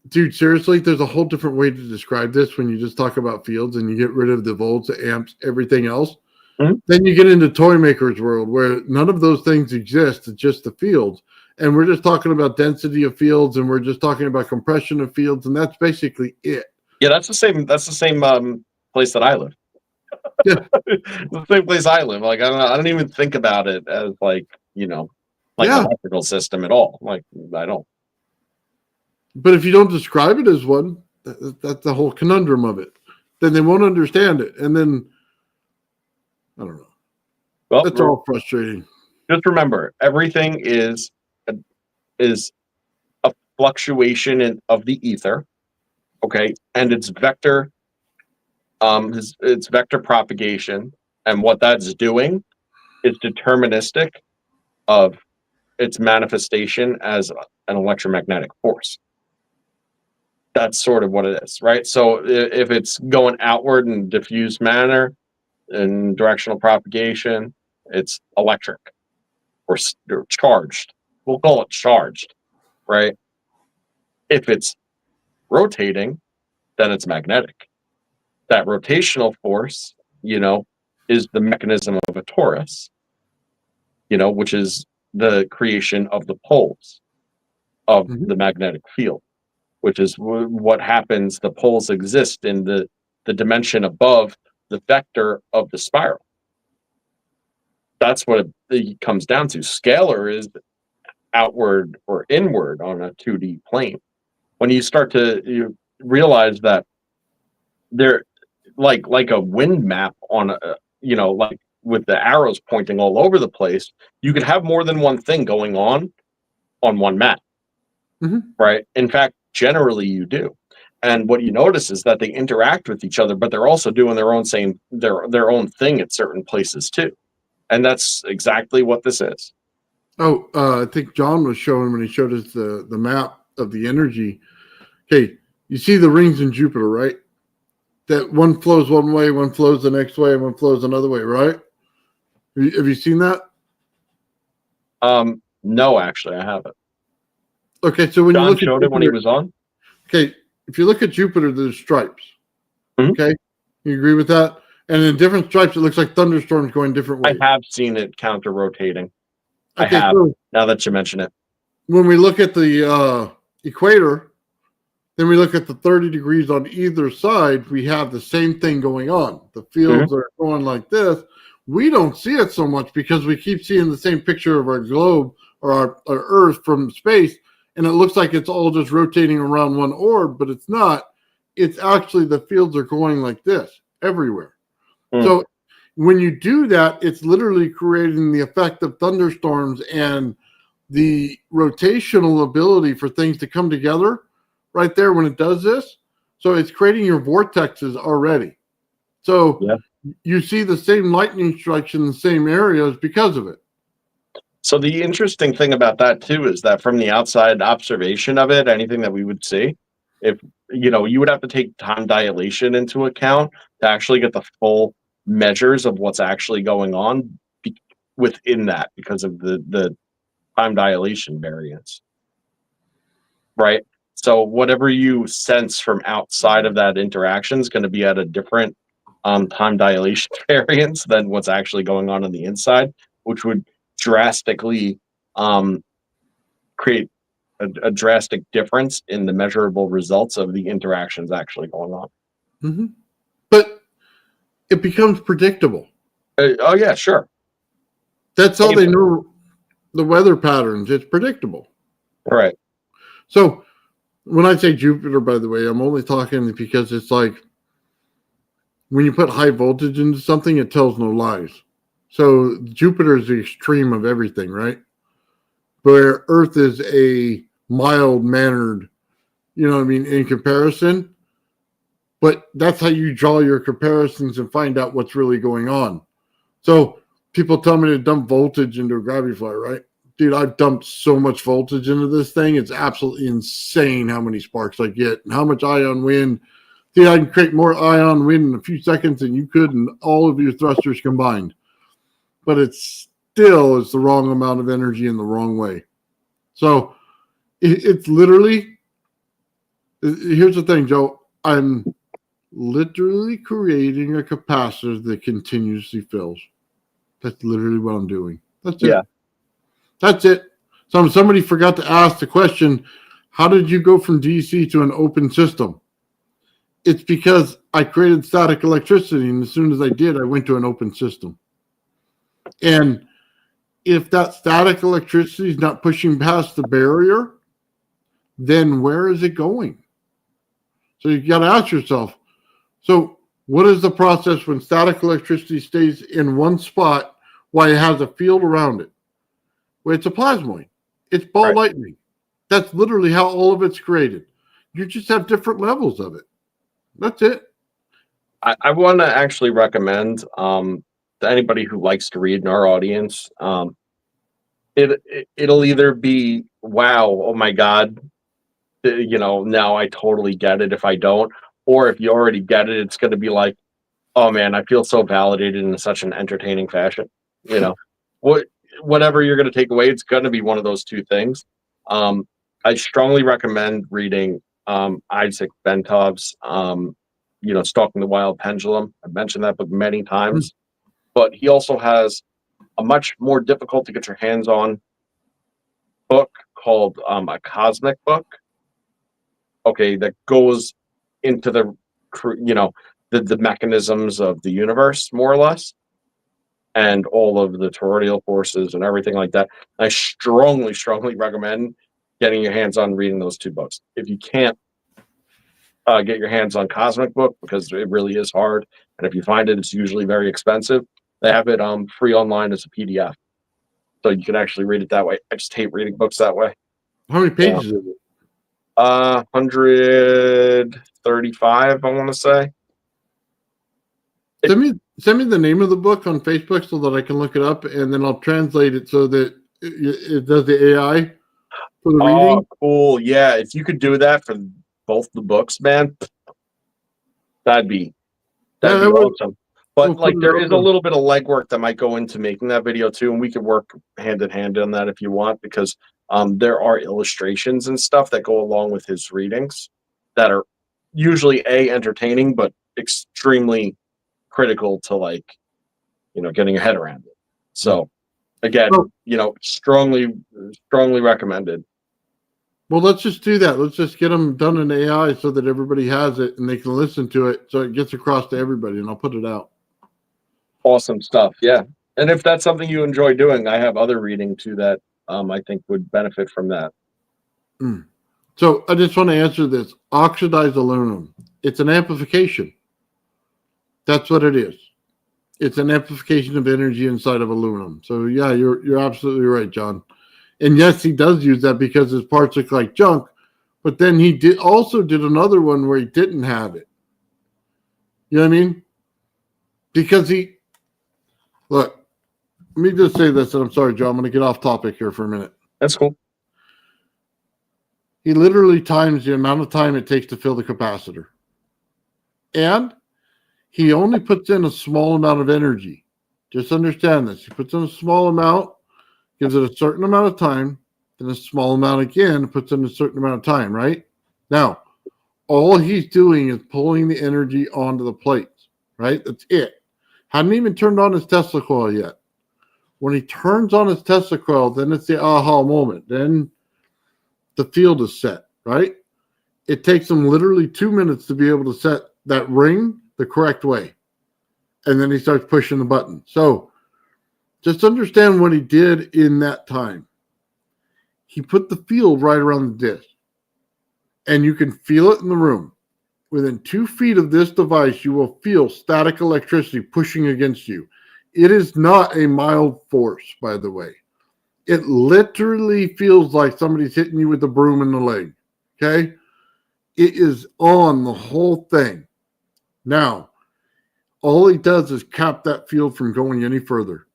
dude, seriously, there's a whole different way to describe this when you just talk about fields and you get rid of the volts, the amps, everything else. Mhm. Then you get into toy makers world where none of those things exist. It's just the fields. And we're just talking about density of fields, and we're just talking about compression of fields, and that's basically it. yeah, that's the same. That's the same place that I live. Yeah. The same place I live. Like I don't even think about it as like like Yeah. an electrical system at all. Like I don't. But if you don't describe it as one, that's the whole conundrum of it. Then they won't understand it. And then, I don't know. Well, That's all frustrating. just remember, everything is a fluctuation of the ether, okay, and its vector, its vector propagation, and what that's doing is deterministic of its manifestation as an electromagnetic force. That's sort of what it is, right? So if it's going outward in diffuse manner in directional propagation, it's electric or charged. We'll call it charged, right? If it's rotating, then it's magnetic. That rotational force, is the mechanism of a torus, which is the creation of the poles of the magnetic field, which is what happens. The poles exist in the dimension above the vector of the spiral. That's what it comes down to. Scalar is outward or inward on a 2D plane. When you start to realize that they're like a wind map on like with the arrows pointing all over the place, you could have more than one thing going on one map. Right? In fact, generally you do. And what you notice is that they interact with each other, but they're also doing their own own thing at certain places too. And that's exactly what this is. Oh, I think John was showing when he showed us the map of the energy. Okay, you see the rings in Jupiter, right? That one flows one way, one flows the next way, and one flows another way, right? Have you seen that? No, actually, I haven't. Okay, so when John you look showed at it when he was on. Okay, if you look at Jupiter, there's stripes. Mhm. Okay, you agree with that? And in different stripes, it looks like thunderstorms going different ways. I have seen it counter rotating. Okay, I have. so Now that you mention it, when we look at the equator, then we look at the 30 degrees on either side, we have the same thing going on. The fields are going like this. We don't see it so much because we keep seeing the same picture of our globe or our Earth from space, and it looks like it's all just rotating around one orb, but it's not. It's actually the fields are going like this everywhere. So when you do that, it's literally creating the effect of thunderstorms and the rotational ability for things to come together right there when it does this. So it's creating your vortexes already. So you see the same lightning strikes in the same areas because of it. So the interesting thing about that too is that from the outside observation of it, anything that we would see, if you would have to take time dilation into account to actually get the full measures of what's actually going on within that because of the time dilation variance. Right? So whatever you sense from outside of that interaction is going to be at a different time dilation variance than what's actually going on the inside, which would drastically create a drastic difference in the measurable results of the interactions actually going on. But it becomes predictable. Oh yeah, sure. That's how they know the weather patterns. It's predictable. All right. So when I say Jupiter, by the way, I'm only talking because it's like when you put high voltage into something, it tells no lies. So Jupiter is the extreme of everything, right? Where Earth is a mild-mannered, in comparison. But that's how you draw your comparisons and find out what's really going on. So people tell me to dump voltage into a gravity flyer, right? dude, I've dumped so much voltage into this thing. It's absolutely insane how many sparks I get and how much ion wind. Dude, I can create more ion wind in a few seconds than you could in all of your thrusters combined. But it still is the wrong amount of energy in the wrong way. So it's literally, here's the thing, Joe. I'm literally creating a capacitor that continuously fills. That's literally what I'm doing. That's it. Yeah. That's it. So somebody forgot to ask the question, how did you go from DC to an open system? It's because I created static electricity, and as soon as I did, I went to an open system. And if that static electricity is not pushing past the barrier, then where is it going? So you got to ask yourself, so what is the process when static electricity stays in one spot while it has a field around it? Well, it's a plasmoid. It's ball lightning. That's literally how all of it's created. You just have different levels of it. That's it. I want to actually recommend to anybody who likes to read in our audience, it'll either be, wow, oh my God, now I totally get it if I don't. Or if you already get it, it's going to be like, oh man, I feel so validated in such an entertaining fashion. Whatever you're going to take away, it's going to be one of those two things. I strongly recommend reading Isaac Bentov's, Stalking the Wild Pendulum. I've mentioned that book many times, but he also has a much more difficult to get your hands on book called A Cosmic Book. Okay, that goes into the mechanisms of the universe, more or less, and all of the toroidal forces and everything like that. I strongly, strongly recommend getting your hands on reading those two books. If you can't get your hands on Cosmic Book, because it really is hard, and if you find it, it's usually very expensive, they have it free online as a PDF. So you can actually read it that way. I just hate reading books that way. How many pages is it? 135, I want to say. Send me the name of the book on Facebook so that I can look it up, and then I'll translate it so that it does the AI for the reading. Oh, cool. Yeah, if you could do that for both the books, man, that'd be awesome. But there is a little bit of legwork that might go into making that video too, and we could work hand in hand on that if you want, because there are illustrations and stuff that go along with his readings that are usually entertaining, but extremely critical to getting your head around it. So again, strongly recommended. Well, let's just do that. Let's just get them done in AI so that everybody has it and they can listen to it so it gets across to everybody, and I'll put it out. Awesome stuff. Yeah. And if that's something you enjoy doing, I have other reading too that I think would benefit from that. So I just want to answer this. Oxidized aluminum. It's an amplification. That's what it is. It's an amplification of energy inside of aluminum. So yeah, you're absolutely right, John. And yes, he does use that because his parts look like junk. But then he also did another one where he didn't have it. You know what I mean? Because look, let me just say this, and I'm sorry, Joe, I'm going to get off topic here for a minute. That's cool. He literally times the amount of time it takes to fill the capacitor. And he only puts in a small amount of energy. Just understand this. He puts in a small amount, gives it a certain amount of time, then a small amount again, puts in a certain amount of time, right? Now, all he's doing is pulling the energy onto the plates, right? That's it. Hadn't even turned on his Tesla coil yet. When he turns on his Tesla coil, then it's the aha moment. Then the field is set, right? It takes him literally 2 minutes to be able to set that ring the correct way. And then he starts pushing the button. So just understand what he did in that time. He put the field right around the disc. And you can feel it in the room. Within 2 feet of this device, you will feel static electricity pushing against you. It is not a mild force, by the way. It literally feels like somebody's hitting you with a broom in the leg. Okay? It is on the whole thing. Now, all he does is cap that field from going any further.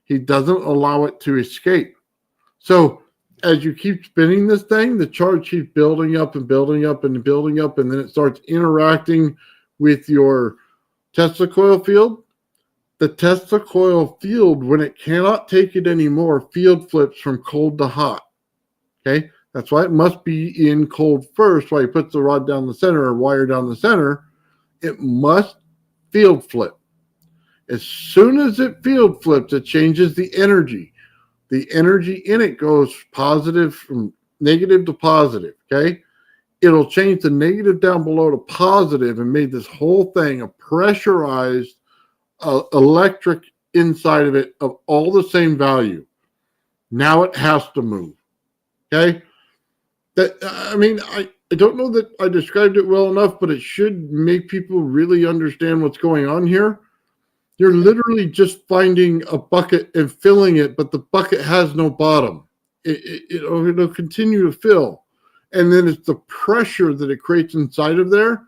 He doesn't allow it to escape. So as you keep spinning this thing, the charge keeps building up and building up and building up, and then it starts interacting with your Tesla coil field. The Tesla coil field, when it cannot take it anymore, field flips from cold to hot. Okay, that's why it must be in cold first. Why he puts the rod down the center or wire down the center, it must field flip. As soon as it field flips, it changes the energy. The energy in it goes positive from negative to positive. Okay, it'll change the negative down below to positive and made this whole thing a pressurized electric inside of it of all the same value. Now it has to move. Okay. I don't know that I described it well enough, but it should make people really understand what's going on here. You're literally just finding a bucket and filling it, but the bucket has no bottom. It'll continue to fill. And then it's the pressure that it creates inside of there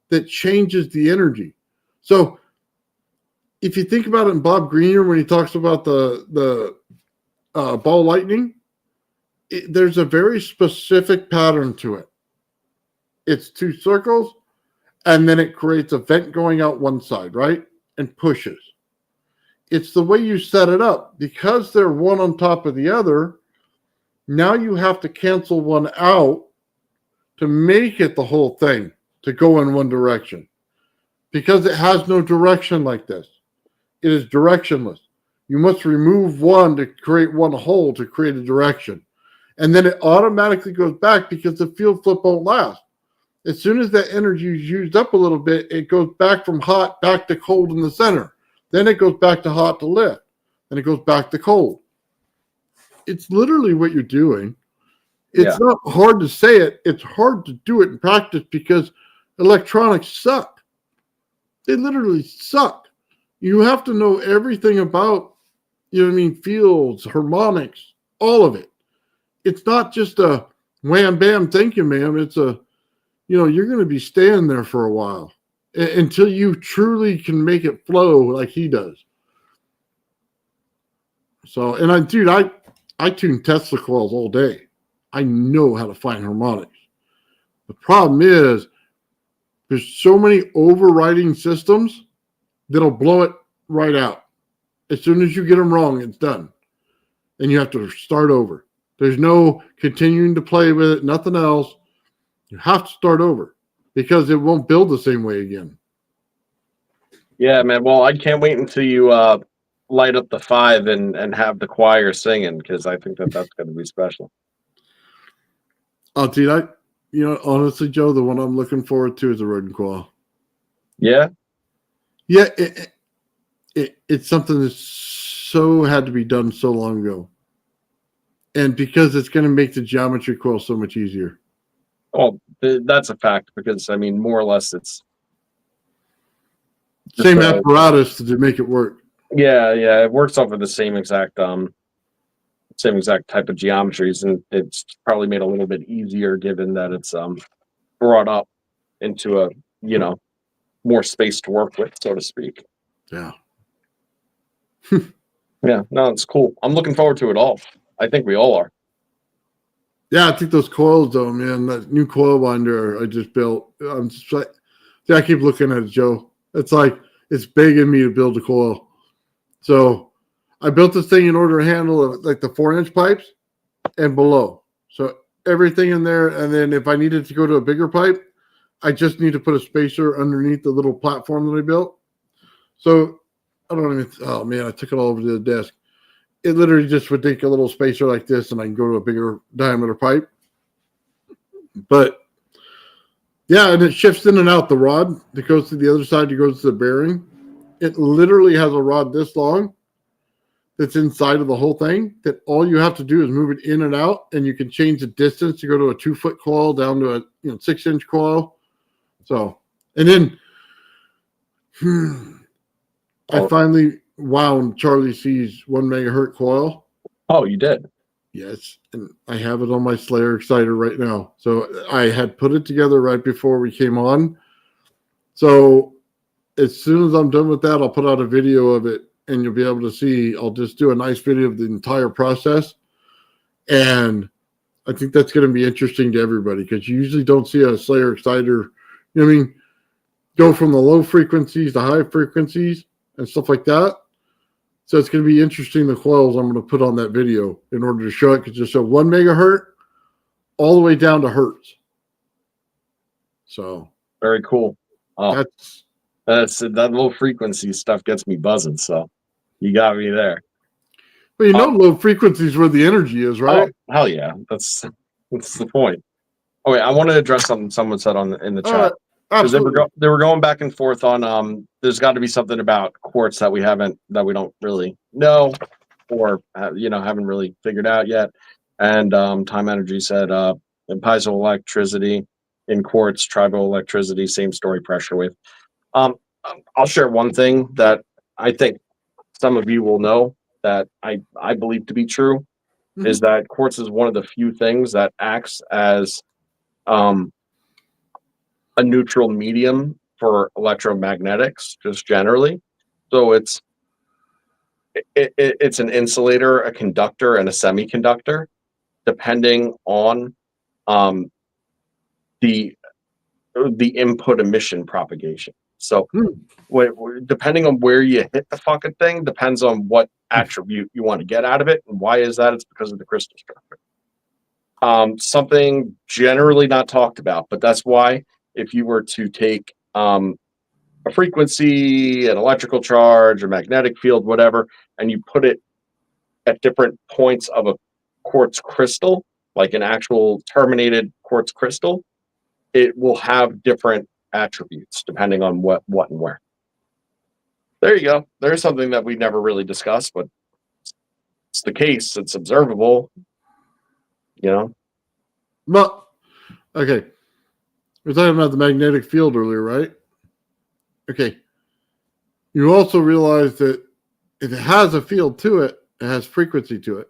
that changes the energy. So if you think about it in Bob Greener, when he talks about the ball lightning, there's a very specific pattern to it. It's two circles, and then it creates a vent going out one side, right? And pushes. It's the way you set it up. Because they're one on top of the other, now you have to cancel one out to make it the whole thing to go in one direction. Because it has no direction like this. It is directionless. You must remove one to create one hole to create a direction. And then it automatically goes back because the field flip won't last. As soon as that energy is used up a little bit, it goes back from hot back to cold in the center. Then it goes back to hot to lift. Then it goes back to cold. It's literally what you're doing. It's not hard to say it. It's hard to do it in practice because electronics suck. They literally suck. You have to know everything about, fields, harmonics, all of it. It's not just a wham, bam, thank you, ma'am. It's you're going to be staying there for a while until you truly can make it flow like he does. So, and I tune Tesla coils all day. I know how to find harmonics. The problem is there's so many overriding systems that'll blow it right out. As soon as you get them wrong, it's done. And you have to start over. There's no continuing to play with it, nothing else. You have to start over because it won't build the same way again. Yeah, man. Well, I can't wait until you light up the 5 and have the choir singing because I think that's going to be special. Oh, dude, honestly, Joe, the one I'm looking forward to is the rodent coil. Yeah? Yeah, it's something that so had to be done so long ago. And because it's going to make the geometry coil so much easier. Oh, that's a fact because, more or less it's... Same apparatus to make it work. Yeah, it works off of the same exact type of geometries, and it's probably made a little bit easier given that it's brought up into a more space to work with, so to speak. Yeah. Yeah, no, it's cool. I'm looking forward to it all. I think we all are. Yeah, I think those coils, though, man, that new coil winder I just built. I'm just like, I keep looking at it, Joe. It's like it's begging me to build a coil. So I built this thing in order to handle like the 4-inch pipes and below. So everything in there. And then if I needed to go to a bigger pipe, I just need to put a spacer underneath the little platform that I built. So I took it all over to the desk. It literally just would take a little spacer like this and I can go to a bigger diameter pipe. But yeah, and it shifts in and out the rod that goes to the other side, that goes to the bearing. It literally has a rod this long that's inside of the whole thing that all you have to do is move it in and out, and you can change the distance to go to a 2-foot coil down to a 6-inch coil. So, and then I finally wound Charlie C's 1 megahertz coil. Oh, you did? Yes, and I have it on my Slayer Exciter right now. So I had put it together right before we came on. So as soon as I'm done with that, I'll put out a video of it, and you'll be able to see. I'll just do a nice video of the entire process. And I think that's going to be interesting to everybody because you usually don't see a Slayer exciter, go from the low frequencies to high frequencies and stuff like that. So it's going to be interesting, the coils I'm going to put on that video in order to show it, because just show 1 megahertz all the way down to hertz. So very cool. Oh, that's that low frequency stuff gets me buzzing. So you got me there. Well, low frequencies where the energy is, right? Oh, hell yeah, that's the point. Oh wait, I want to address something someone said in the chat. Absolutely. They were going back and forth on there's got to be something about quartz that we don't really know, or haven't really figured out yet. And Time Energy said piezoelectricity in quartz, triboelectricity, same story, pressure wave. I'll share one thing that I think some of you will know that I believe to be true, Mm-hmm. is that quartz is one of the few things that acts as a neutral medium for electromagnetics, just generally. So it's an insulator, a conductor, and a semiconductor, depending on the input emission propagation. So depending on where you hit the fucking thing depends on what attribute you want to get out of it. And why is that? It's because of the crystal structure. Something generally not talked about, but that's why if you were to take a frequency, an electrical charge, a magnetic field, whatever, and you put it at different points of a quartz crystal, like an actual terminated quartz crystal, it will have different attributes depending on what and where. There you go. There's something that we never really discussed, but it's the case. It's observable. Well, okay. We're talking about the magnetic field earlier, right? Okay. You also realize that if it has a field to it, it has frequency to it.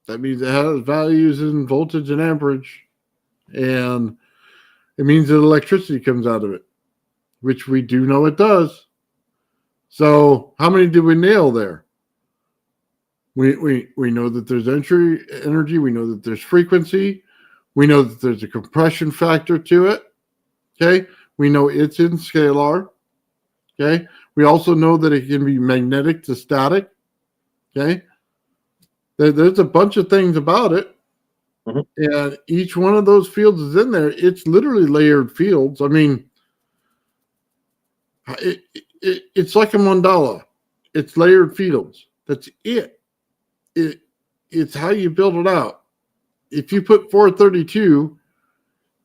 That means it has values in voltage and amperage. And it means that electricity comes out of it, which we do know it does. So how many did we nail there? We know that there's energy. We know that there's frequency. We know that there's a compression factor to it. Okay. We know it's in scalar. Okay. We also know that it can be magnetic to static. Okay. There's a bunch of things about it. Mm-hmm. And each one of those fields is in there. It's literally layered fields. I mean, it's like a mandala. It's layered fields. That's it. It's how you build it out. If you put 432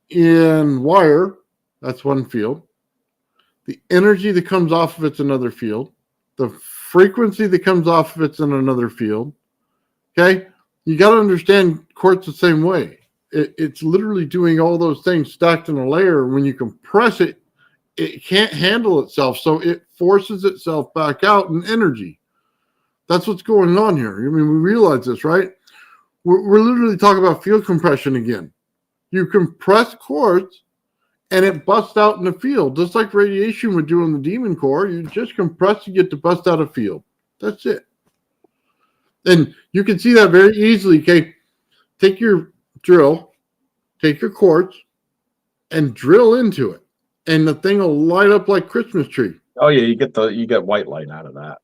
in wire, that's one field. The energy that comes off of it's another field. The frequency that comes off of it's in another field. Okay? You got to understand quartz the same way. It's literally doing all those things stacked in a layer. When you compress it, it can't handle itself, so it forces itself back out in energy. That's what's going on here. I mean, we realize this, right? We're literally talking about field compression again. You compress quartz, and it busts out in the field, just like radiation would do in the demon core. You just compress to get to bust out a field. That's it. And you can see that very easily. Okay, take your drill, take your quartz, and drill into it, and the thing will light up like Christmas tree. Oh yeah, you get white light out of that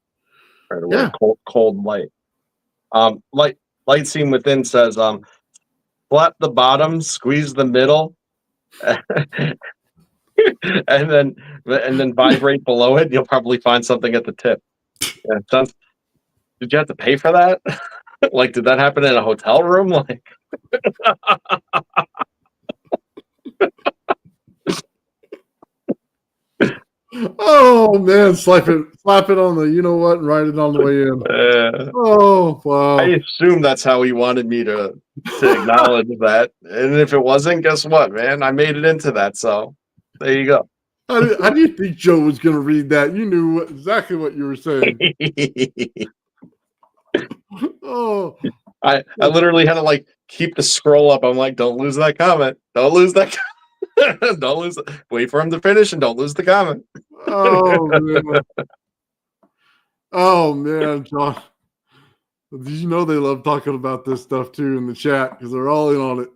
right away. Yeah. Cold light. Light seen within says flap the bottom, squeeze the middle, and then vibrate below it. You'll probably find something at the tip. Yeah, did you have to pay for that? Like, did that happen in a hotel room? Like, oh man, slap it on the you know what and write it on the way in. Oh wow! I assume that's how he wanted me to acknowledge that, and if it wasn't, guess what, man? I made it into that, so there you go. How do you think Joe was going to read that? You knew exactly what you were saying. Oh, I literally had to like keep the scroll up. I'm like, don't lose that comment. Don't lose that. Don't lose it. Wait for him to finish and don't lose the comment. Oh man. Oh man, John. You know they love talking about this stuff too in the chat because they're all in on it.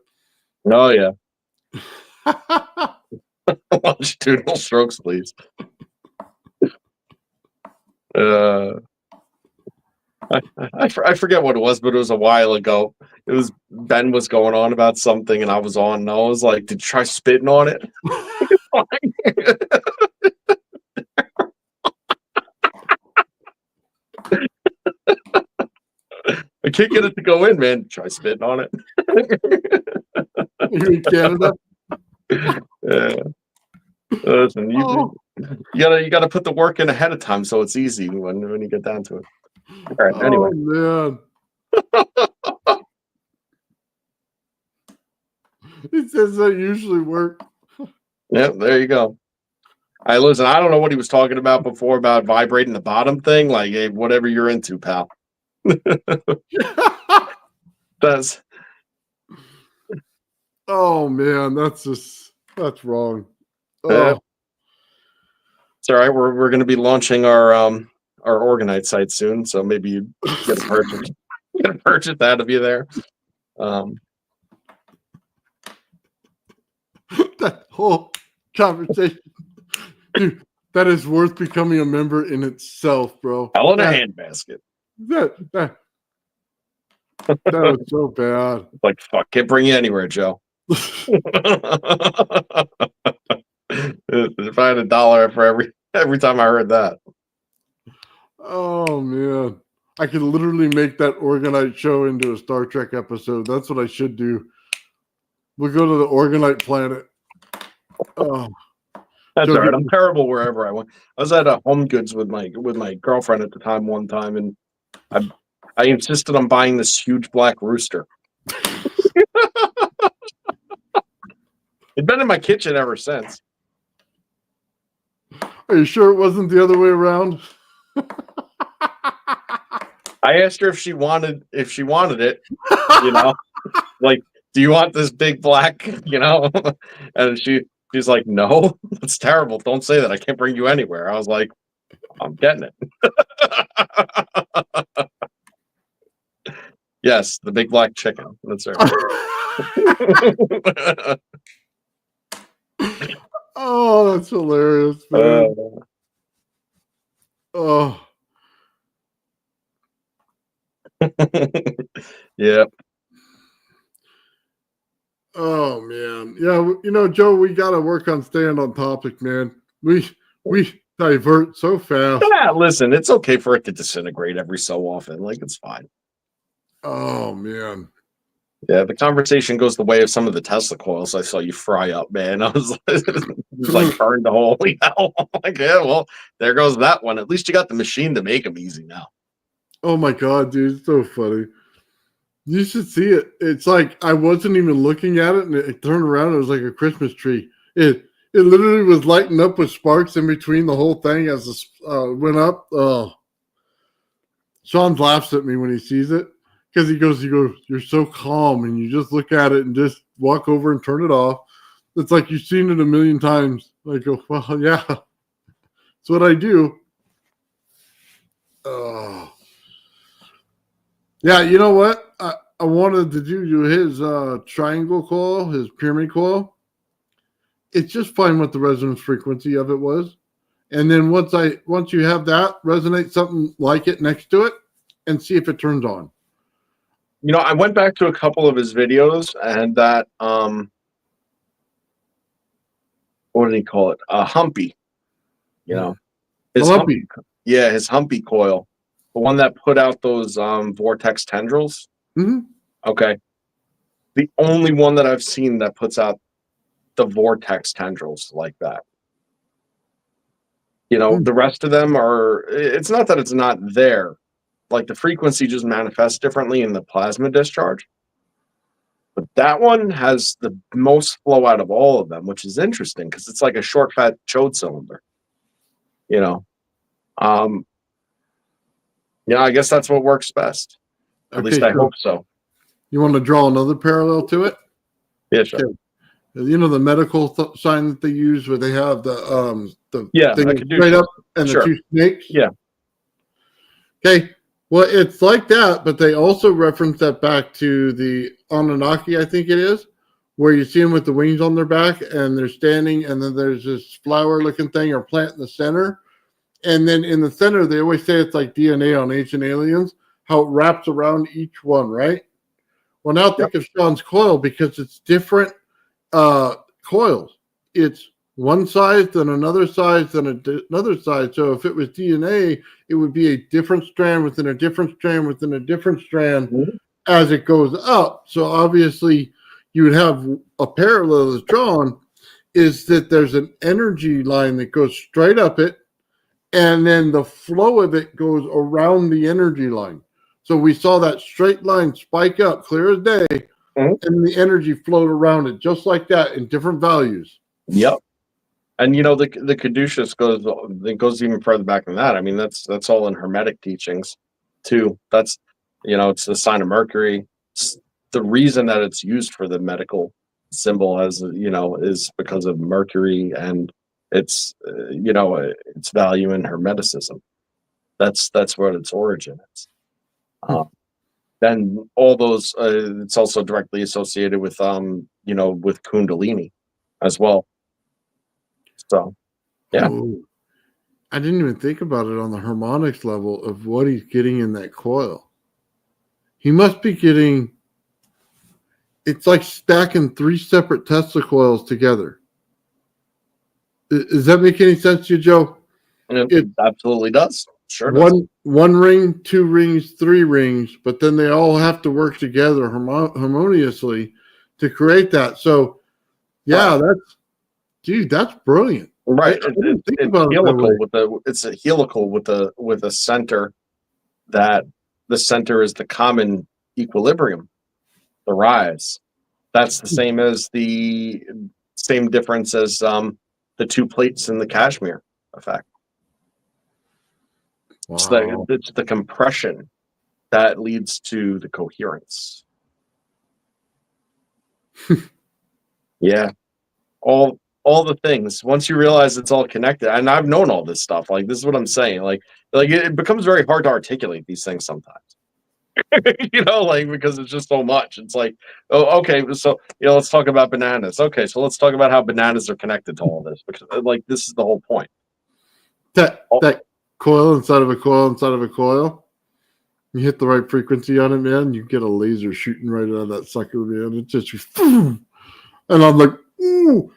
Oh yeah. Longitudinal strokes, please. I forget what it was, but it was a while ago. It was Ben was going on about something, and I was on, and I was like, "Did you try spitting on it?" I can't get it to go in, man. Try spitting on it. You're in Canada. Yeah. Listen, you gotta put the work in ahead of time, so it's easy when you get down to it. All right. Anyway. Oh, man. He says that usually work. Yeah, there you go. I listen. I don't know what he was talking about before about vibrating the bottom thing. Like, hey, whatever you're into, pal. That's. Oh man, that's wrong. Oh. It's all right. We're going to be launching our Organite site soon, so maybe you get a purchase. Get a purchase out of you there. That whole conversation, dude, that is worth becoming a member in itself, bro. Hell in a handbasket. That was so bad. Like, fuck, can't bring you anywhere, Joe. If I had $1 for every time I heard that. Oh man, I could literally make that Organite show into a Star Trek episode. That's what I should do. We'll go to the Organite planet. Oh, that's all right. I'm terrible wherever I went. I was at Home Goods with my girlfriend at the time one time, and I insisted on buying this huge black rooster. It's been in my kitchen ever since. Are you sure it wasn't the other way around? I asked her if she wanted it, you know, like, do you want this big black, you know? And she's like, no, that's terrible. Don't say that. I can't bring you anywhere. I was like, I'm getting it. Yes, the big black chicken. That's right. Oh, that's hilarious, man. Oh. Yep. Oh man, yeah. You know, Joe, we got to work on staying on topic, man. We divert so fast. Yeah, listen, it's okay for it to disintegrate every so often. Like, it's fine. Oh man. Yeah, the conversation goes the way of some of the Tesla coils I saw you fry up, man. I was like burned to holy hell. Like, yeah, well, there goes that one. At least you got the machine to make them easy now. Oh my god, dude, it's so funny. You should see it. It's like I wasn't even looking at it, and it turned around. It was like a Christmas tree. It literally was lighting up with sparks in between the whole thing as it went up. Oh, Sean laughs at me when he sees it because he goes, "You're so calm," and you just look at it and just walk over and turn it off. It's like you've seen it a million times. I go, well, yeah, that's what I do. Oh. Yeah, you know what? I wanted to do his triangle coil, his pyramid coil. It's just fine what the resonance frequency of it was. And then once you have that, resonate something like it next to it and see if it turns on. You know, I went back to a couple of his videos, and that what did he call it? Humpy. You know, his Humpy. His Humpy coil. The one that put out those vortex tendrils. Mm-hmm. Okay. The only one that I've seen that puts out the vortex tendrils like that. You know, the rest of them it's not that it's not there. Like, the frequency just manifests differently in the plasma discharge. But that one has the most flow out of all of them, which is interesting because it's like a short, fat chode cylinder. You know? Yeah, I guess that's what works best. At least I hope so. You want to draw another parallel to it? Yeah, sure. Okay. You know the medical sign that they use where they have the thing straight up and the two snakes? Yeah. Okay. Well, it's like that, but they also reference that back to the Anunnaki, I think it is, where you see them with the wings on their back and they're standing, and then there's this flower-looking thing or plant in the center. And then in the center, they always say it's like DNA on Ancient Aliens, how it wraps around each one, right? Well, now Yep. think of Sean's coil because it's different coils. It's one size, then another size, then another size. So if it was DNA, it would be a different strand within a different strand within a different strand Mhm. as it goes up. So obviously, you would have a parallel that's drawn is that there's an energy line that goes straight up it, and then the flow of it goes around the energy line. So we saw that straight line spike up clear as day, Mhm. and the energy flowed around it just like that in different values. Yep. And the caduceus goes even further back than that. I mean, that's all in Hermetic teachings too. That's it's the sign of Mercury. It's the reason that it's used for the medical symbol as is because of Mercury and its value in Hermeticism. That's what its origin is. Then all those it's also directly associated with with Kundalini as well. So yeah. Oh, I didn't even think about it on the harmonics level of what he's getting in that coil. He must be getting, it's like stacking 3 separate Tesla coils together. Does that make any sense to you, Joe? It absolutely does. Sure does. One ring, 2 rings, 3 rings, but then they all have to work together harmoniously to create that. So, yeah, that's brilliant. Right. I didn't think It's about it that helical way. it's a helical with a center that the center is the common equilibrium, the rise. That's the same as the same difference as the 2 plates in the Kashmir effect. Wow. It's the compression that leads to the coherence. Yeah. All the things. Once you realize it's all connected, and I've known all this stuff. Like this is what I'm saying. Like it becomes very hard to articulate these things sometimes. Like because it's just so much. It's like, oh, okay, so let's talk about bananas. Okay, so let's talk about how bananas are connected to all this because like this is the whole point. Oh, That coil inside of a coil inside of a coil. You hit the right frequency on it, man. You get a laser shooting right out of that sucker, man. It just, and I'm like, ooh,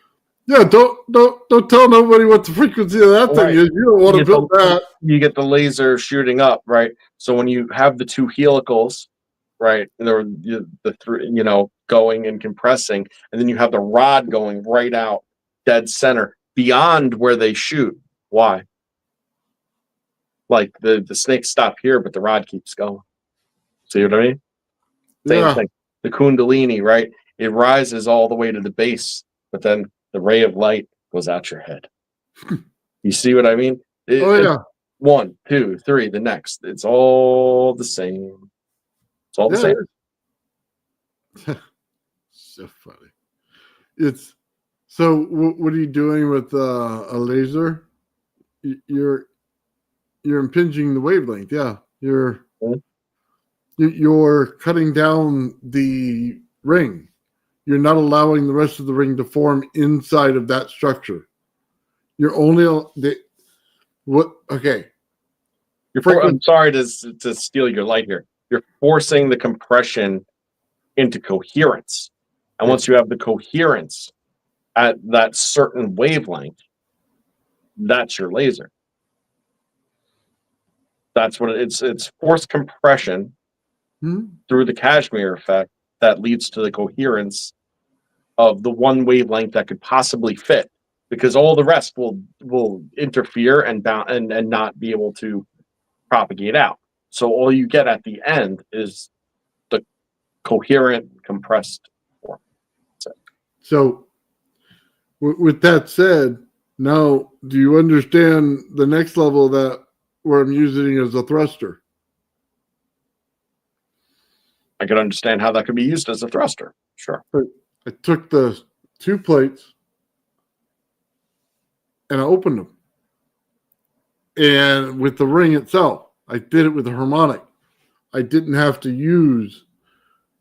yeah. Don't tell nobody what the frequency of that thing right. is. You don't want to build that. You get the laser shooting up, right? So when you have the 2 helicals, right, and the 3, going and compressing, and then you have the rod going right out, dead center, beyond where they shoot. Why? Like the snakes stop here, but the rod keeps going. See what I mean? Same Yeah, thing. The Kundalini, right? It rises all the way to the base, but then the ray of light goes out your head. You see what I mean? oh It's yeah, 1, 2, 3, the next. It's all the same. It's all the yeah. same. So funny. It's so. What are you doing with a laser? You're impinging the wavelength. Yeah, Mhm. you're cutting down the ring. You're not allowing the rest of the ring to form inside of that structure. You're only what? Okay, I'm sorry to steal your light here. You're forcing the compression into coherence. And once you have the coherence at that certain wavelength, that's your laser. That's what it's forced compression through the Kashmir effect that leads to the coherence of the one wavelength that could possibly fit, because all the rest will interfere and and not be able to propagate out. So all you get at the end is the coherent compressed form. So, with that said, now do you understand the next level that where I'm using it as a thruster? I could understand how that could be used as a thruster. Sure. I took the 2 plates and I opened them, and with the ring itself, I did it with a harmonic. I didn't have to use,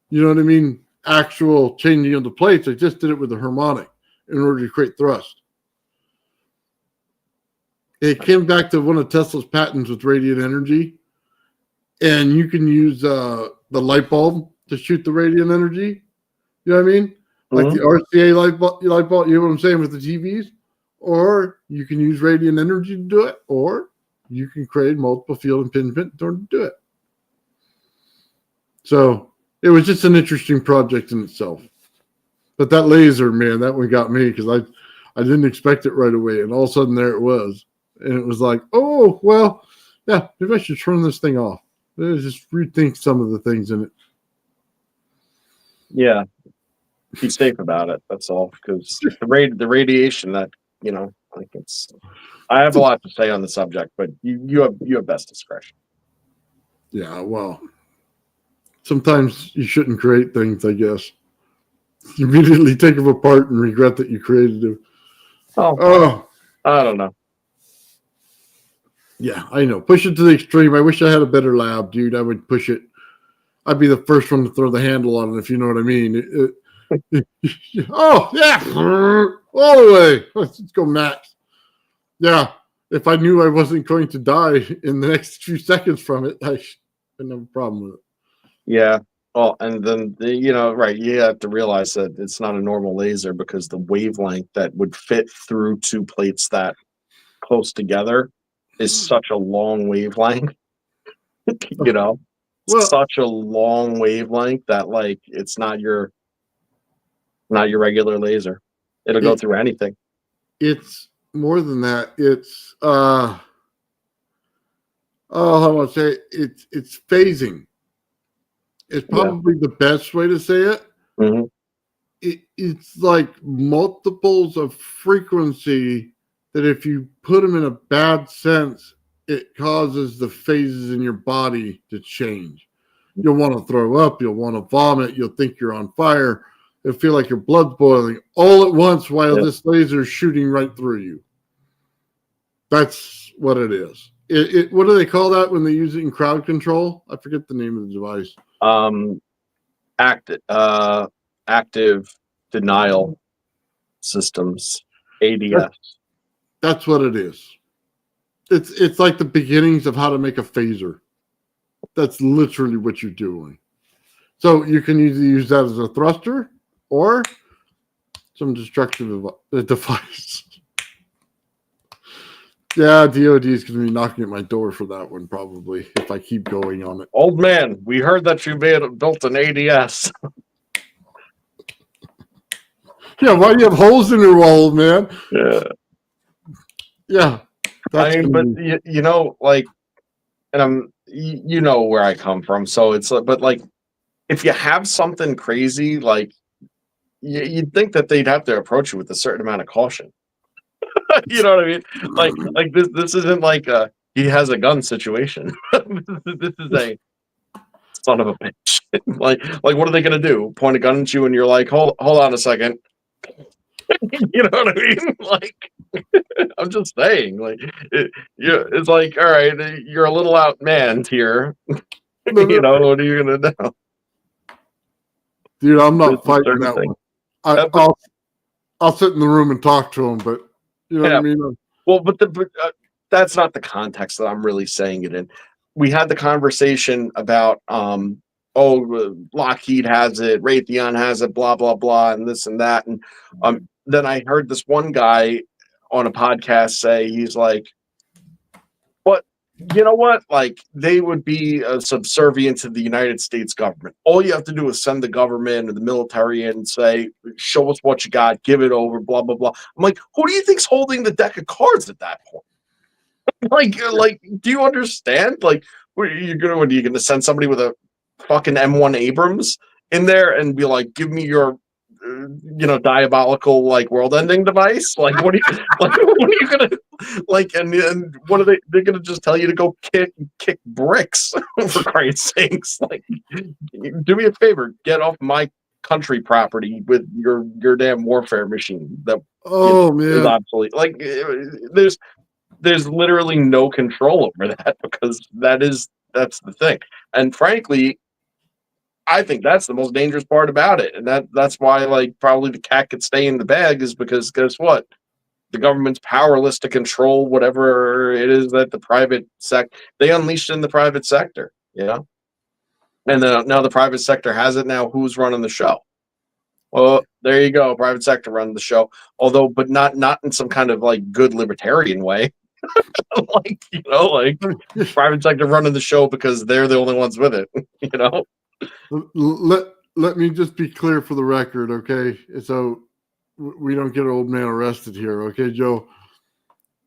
you know what I mean, actual changing of the plates. I just did it with a harmonic in order to create thrust. It came back to one of Tesla's patents with radiant energy, and you can use the light bulb to shoot the radiant energy. You know what I mean? Like the RCA light bulb, you know what I'm saying, with the TVs? Or you can use radiant energy to do it, or you can create multiple field impingement in order to do it. So it was just an interesting project in itself. But that laser, man, that one got me because I didn't expect it right away. And all of a sudden there it was. And it was like, oh, well, yeah, maybe I should turn this thing off. Let's just rethink some of the things in it. Yeah. Be safe about it. That's all. Because the radiation that, you know, like I have a lot to say on the subject, but you have best discretion. Yeah, well, sometimes you shouldn't create things, I guess. You immediately take them apart and regret that you created them. Oh, I don't know. Yeah, I know. Push it to the extreme. I wish I had a better lab, dude. I would push it. I'd be the first one to throw the handle on it, if you know what I mean. Oh, yeah. All the way. Let's go max. Yeah. If I knew I wasn't going to die in the next few seconds from it, I wouldn't have a problem with it. Yeah. Well, and then, you know, right, you have to realize that it's not a normal laser because the wavelength that would fit through two plates that close together is such a long wavelength. You know, Well, such a long wavelength that, like, it's not your regular laser. It'll go through anything. It's more than that. It's how do I say it? It's phasing. It's probably the best way to say it. Mm-hmm. It's like multiples of frequency that if you put them in a bad sense, it causes the phases in your body to change. You'll want to throw up. You'll want to vomit. You'll think you're on fire. It'll feel like your blood's boiling all at once while this laser is shooting right through you. That's what it is. What do they call that when they use it in crowd control? I forget the name of the device. Active denial systems, ADS. That's what it is. It's like the beginnings of how to make a phaser. That's literally what you're doing. So you can either use that as a thruster or some destructive device. Yeah, DOD is going to be knocking at my door for that one probably if I keep going on it. Old man, we heard that you built an ADS. Yeah, why do you have holes in your wall, man? Yeah. Yeah. I mean, but you know, like, and you know where I come from, so it's like, but like, if you have something crazy, like, you'd think that they'd have to approach you with a certain amount of caution. You know what I mean? Like this isn't like he has a gun situation. This is a son of a bitch. like what are they gonna do? Point a gun at you and you're like, hold on a second. You know what I mean? Like, I'm just saying, like, it's like, all right, you're a little outmanned here. You know, what are you gonna do? Dude, I'm not fighting that one. I'll sit in the room and talk to him, but you know what I mean? Well, but that's not the context that I'm really saying it in. We had the conversation about, Lockheed has it, Raytheon has it, blah, blah, blah, and this and that. And then I heard this one guy on a podcast say, he's like, but you know what? Like, they would be subservient to the United States government. All you have to do is send the government or the military in and say, show us what you got, give it over, blah, blah, blah. I'm like, who do you think's holding the deck of cards at that point? like, do you understand? Like, are you gonna send somebody with a fucking M1 Abrams in there and be like, give me your diabolical, like, world-ending device? Like, what are you gonna like? And what are they're gonna just tell you to go kick bricks? For Christ's sakes! Like, do me a favor, get off my country property with your damn warfare machine. That man, is obsolete. Like, there's literally no control over that because that's that's the thing. And frankly, I think that's the most dangerous part about it. And that's why, like, probably the cat could stay in the bag, is because guess what? The government's powerless to control whatever it is that the private sector, they unleashed in the private sector, you know? And then now the private sector has it. Now who's running the show? Well, there you go. Private sector running the show. Although, but not in some kind of like good libertarian way. Like, like private sector running the show because they're the only ones with it, Let me just be clear for the record, okay? So we don't get an old man arrested here, okay, Joe?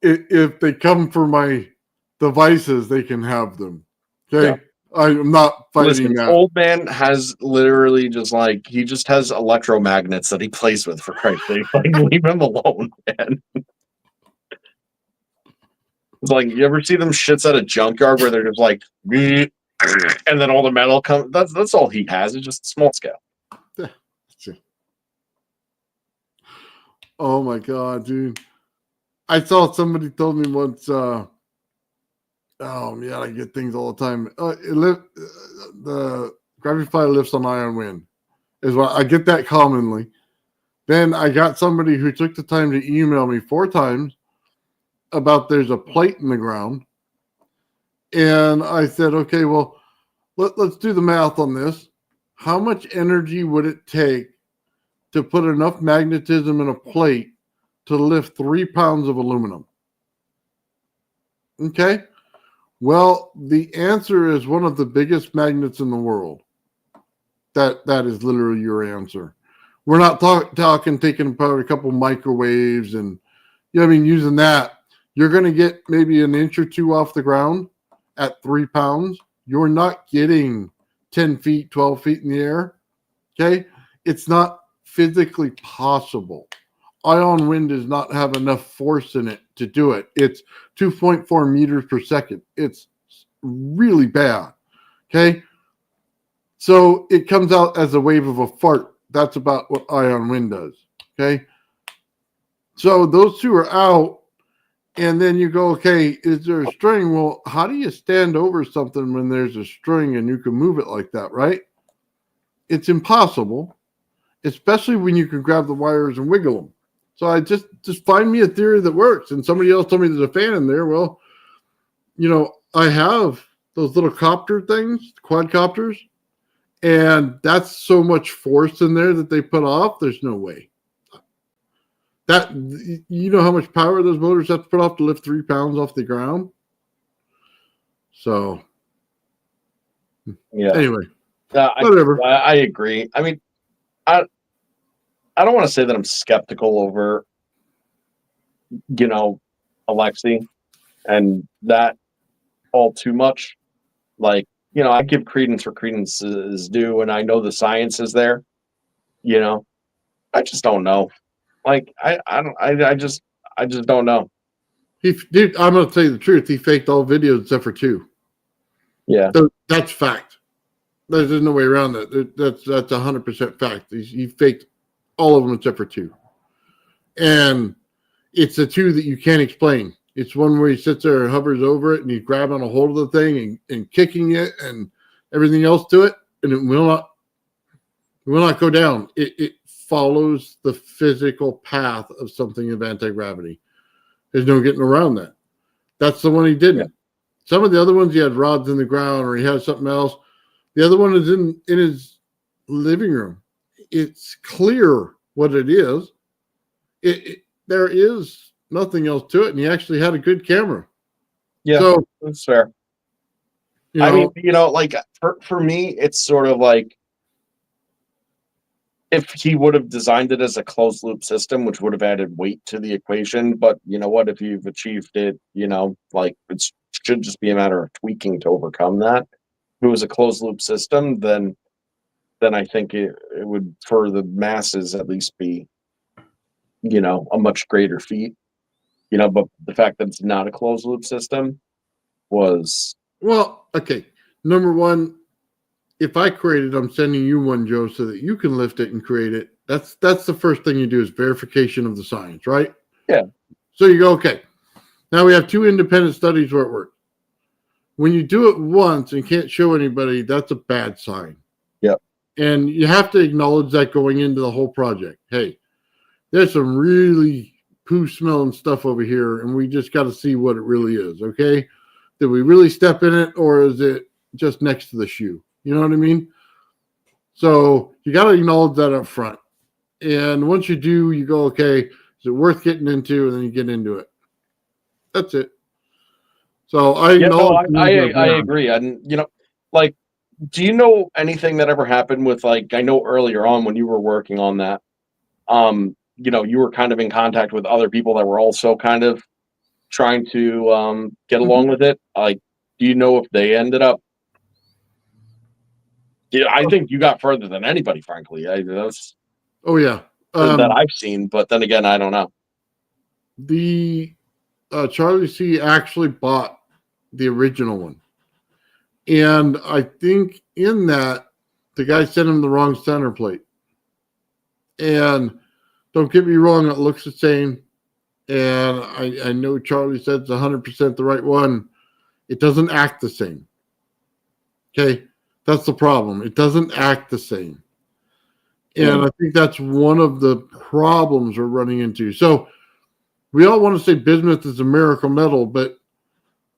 If they come for my devices, they can have them, okay? Yeah. I'm not fighting that. Old man has literally he just has electromagnets that he plays with, for Christ's sake. Like, leave him alone, man. It's like, you ever see them shits at a junkyard where they're just like, and then all the metal comes? That's all he has. It's just small scale. Oh my God, dude. I saw somebody told me once, oh man, I get things all the time. The gravity fly lifts on ion wind is what I get that commonly. Then I got somebody who took the time to email me 4 times about there's a plate in the ground. And I said, okay, well, let's do the math on this. How much energy would it take to put enough magnetism in a plate to lift 3 pounds of aluminum? Okay. Well, the answer is one of the biggest magnets in the world. That is literally your answer. We're not talking taking apart a couple microwaves and using that. You're going to get maybe an inch or 2 off the ground at 3 pounds. You're not getting 10 feet, 12 feet in the air. Okay. It's not physically possible. Ion wind does not have enough force in it to do it. It's 2.4 meters per second. It's really bad. Okay. So it comes out as a wave of a fart. That's about what ion wind does. Okay. So those two are out. And then you go, okay, is there a string? Well, how do you stand over something when there's a string and you can move it like that, right? It's impossible, especially when you can grab the wires and wiggle them. So I just find me a theory that works. And somebody else told me there's a fan in there. Well, I have those little copter things, quadcopters, and that's so much force in there that they put off. There's no way. That, how much power those motors have to put off to lift 3 pounds off the ground. So, yeah. Anyway, whatever. I agree. I mean, I don't want to say that I'm skeptical over, Alexei and that all too much. Like, I give credence where credence is due, and I know the science is there. I just don't know. Like, I just don't know. Dude, I'm going to tell you the truth. He faked all videos except for 2. Yeah. So that's fact. There's no way around that. That's 100% fact. He faked all of them except for 2. And it's the 2 that you can't explain. It's one where he sits there and hovers over it and he's grabbing a hold of the thing and kicking it and everything else to it. And it will not go down. It follows the physical path of something of anti-gravity. There's no getting around that. That's the one he didn't. Yeah. Some of the other ones, he had rods in the ground or he had something else. The other one is in his living room. It's clear what it is. There is nothing else to it, and he actually had a good camera. Yeah, so that's fair. I mean, like for me, it's sort of like if he would have designed it as a closed loop system, which would have added weight to the equation. But you know what? If you've achieved it, like it should just be a matter of tweaking to overcome that. If it was a closed loop system, then I think it would, for the masses at least, be, a much greater feat. But the fact that it's not a closed loop system was... Well, okay. Number one, if I create it, I'm sending you one, Joe, so that you can lift it and create it. That's the first thing you do, is verification of the science, right? Yeah. So you go, okay, now we have 2 independent studies where it works. when you do it once and can't show anybody, that's a bad sign. Yep. And you have to acknowledge that going into the whole project. Hey, there's some really poo smelling stuff over here, and we just got to see what it really is. Okay. Did we really step in it, or is it just next to the shoe? You know what I mean? So you got to acknowledge that up front. And once you do, you go, okay, is it worth getting into? And then you get into it. That's it. So I agree. And like, do you know anything that ever happened with, like, I know earlier on when you were working on that, you were kind of in contact with other people that were also kind of trying to get along with it. Like, do you know if they ended up? Yeah, I think you got further than anybody, frankly. That's yeah. that I've seen, but then again, I don't know. The Charlie C actually bought the original one, and I think in that the guy sent him the wrong center plate. And don't get me wrong, it looks the same, and I know Charlie said it's 100% the right one. It doesn't act the same. Okay, that's the problem. It doesn't act the same, and I think that's one of the problems we're running into. So we all want to say bismuth is a miracle metal, but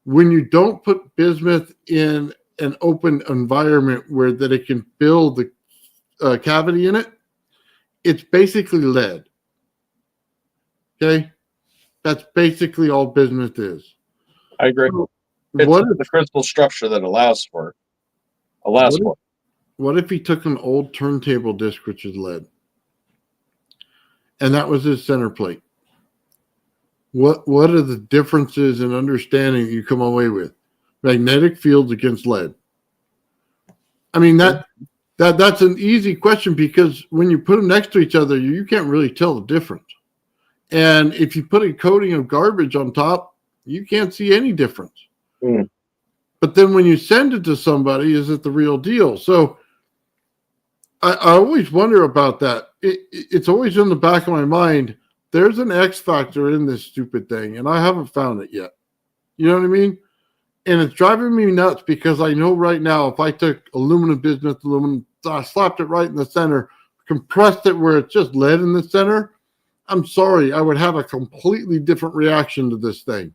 when you don't put bismuth in an open environment where that it can build the cavity in it, it's basically lead. Okay, that's basically all bismuth is. I agree. So it's the crystal structure that allows for it. What if he took an old turntable disc, which is lead, and that was his center plate? What are the differences in understanding you come away with? Magnetic fields against lead. I mean, that's an easy question, because when you put them next to each other, you can't really tell the difference. And if you put a coating of garbage on top, you can't see any difference. But then when you send it to somebody, is it the real deal? So I always wonder about that. It's always in the back of my mind. There's an X factor in this stupid thing, and I haven't found it yet. You know what I mean? And it's driving me nuts, because I know right now, if I took aluminum, bismuth, slapped it right in the center, compressed it where it's just lead in the center, I'm sorry, I would have a completely different reaction to this thing.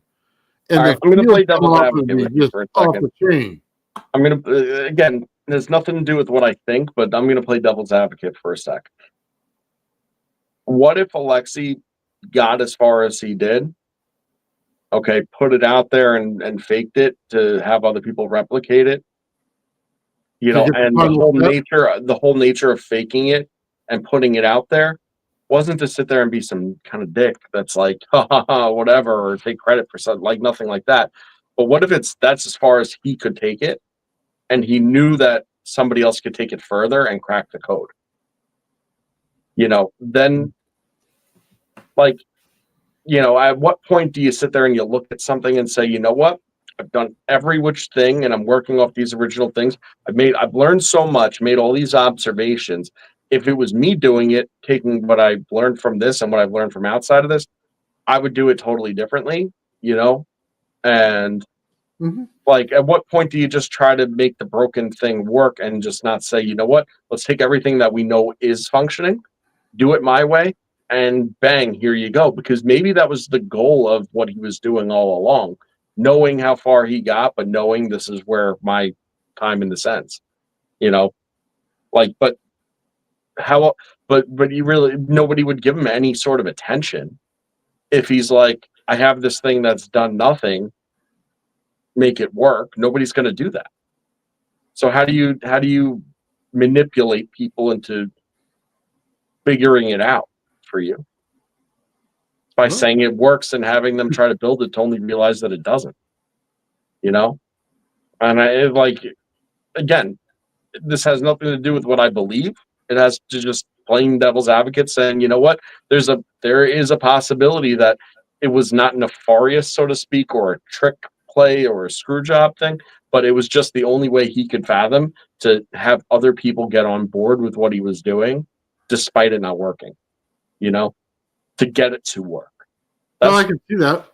And I'm going to play devil's advocate with you for a second. I'm going to, again, there's nothing to do with what I think, but I'm going to play devil's advocate for a sec. What if Alexei got as far as he did? Okay, put it out there and faked it to have other people replicate it. And the whole nature of faking it and putting it out there wasn't to sit there and be some kind of dick that's like, ha ha ha, whatever, or take credit for something, like nothing like that. But what if that's as far as he could take it, and he knew that somebody else could take it further and crack the code? Then, like, at what point do you sit there and you look at something and say, you know what? I've done every which thing, and I'm working off these original things. I've learned so much, made all these observations. If it was me doing it, taking what I've learned from this and what I've learned from outside of this, I would do it totally differently, And like, at what point do you just try to make the broken thing work and just not say, you know what? Let's take everything that we know is functioning, do it my way, and bang, here you go. Because maybe that was the goal of what he was doing all along, knowing how far he got, but knowing this is where my time in the sense, but you really, nobody would give him any sort of attention if he's like, I have this thing that's done nothing, make it work. Nobody's going to do that. So how do you manipulate people into figuring it out for you? By saying it works and having them try to build it to only realize that it doesn't, And again, this has nothing to do with what I believe. It has to just playing devil's advocate, saying, you know what, there is a possibility that it was not nefarious, so to speak, or a trick play or a screw job thing, but it was just the only way he could fathom to have other people get on board with what he was doing, despite it not working, to get it to work. I can see that.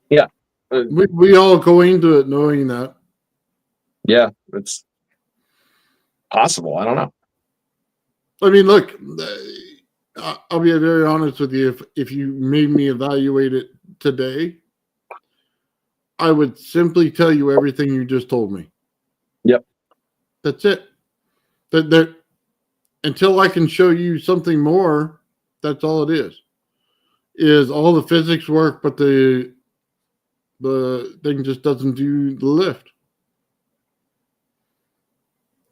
Yeah. We all go into it knowing that. Yeah, it's possible. I don't know. I mean, look, I'll be very honest with you. If you made me evaluate it today, I would simply tell you everything you just told me. Yep. That's it. That until I can show you something more, that's all it is. Is all the physics work, but the thing just doesn't do the lift.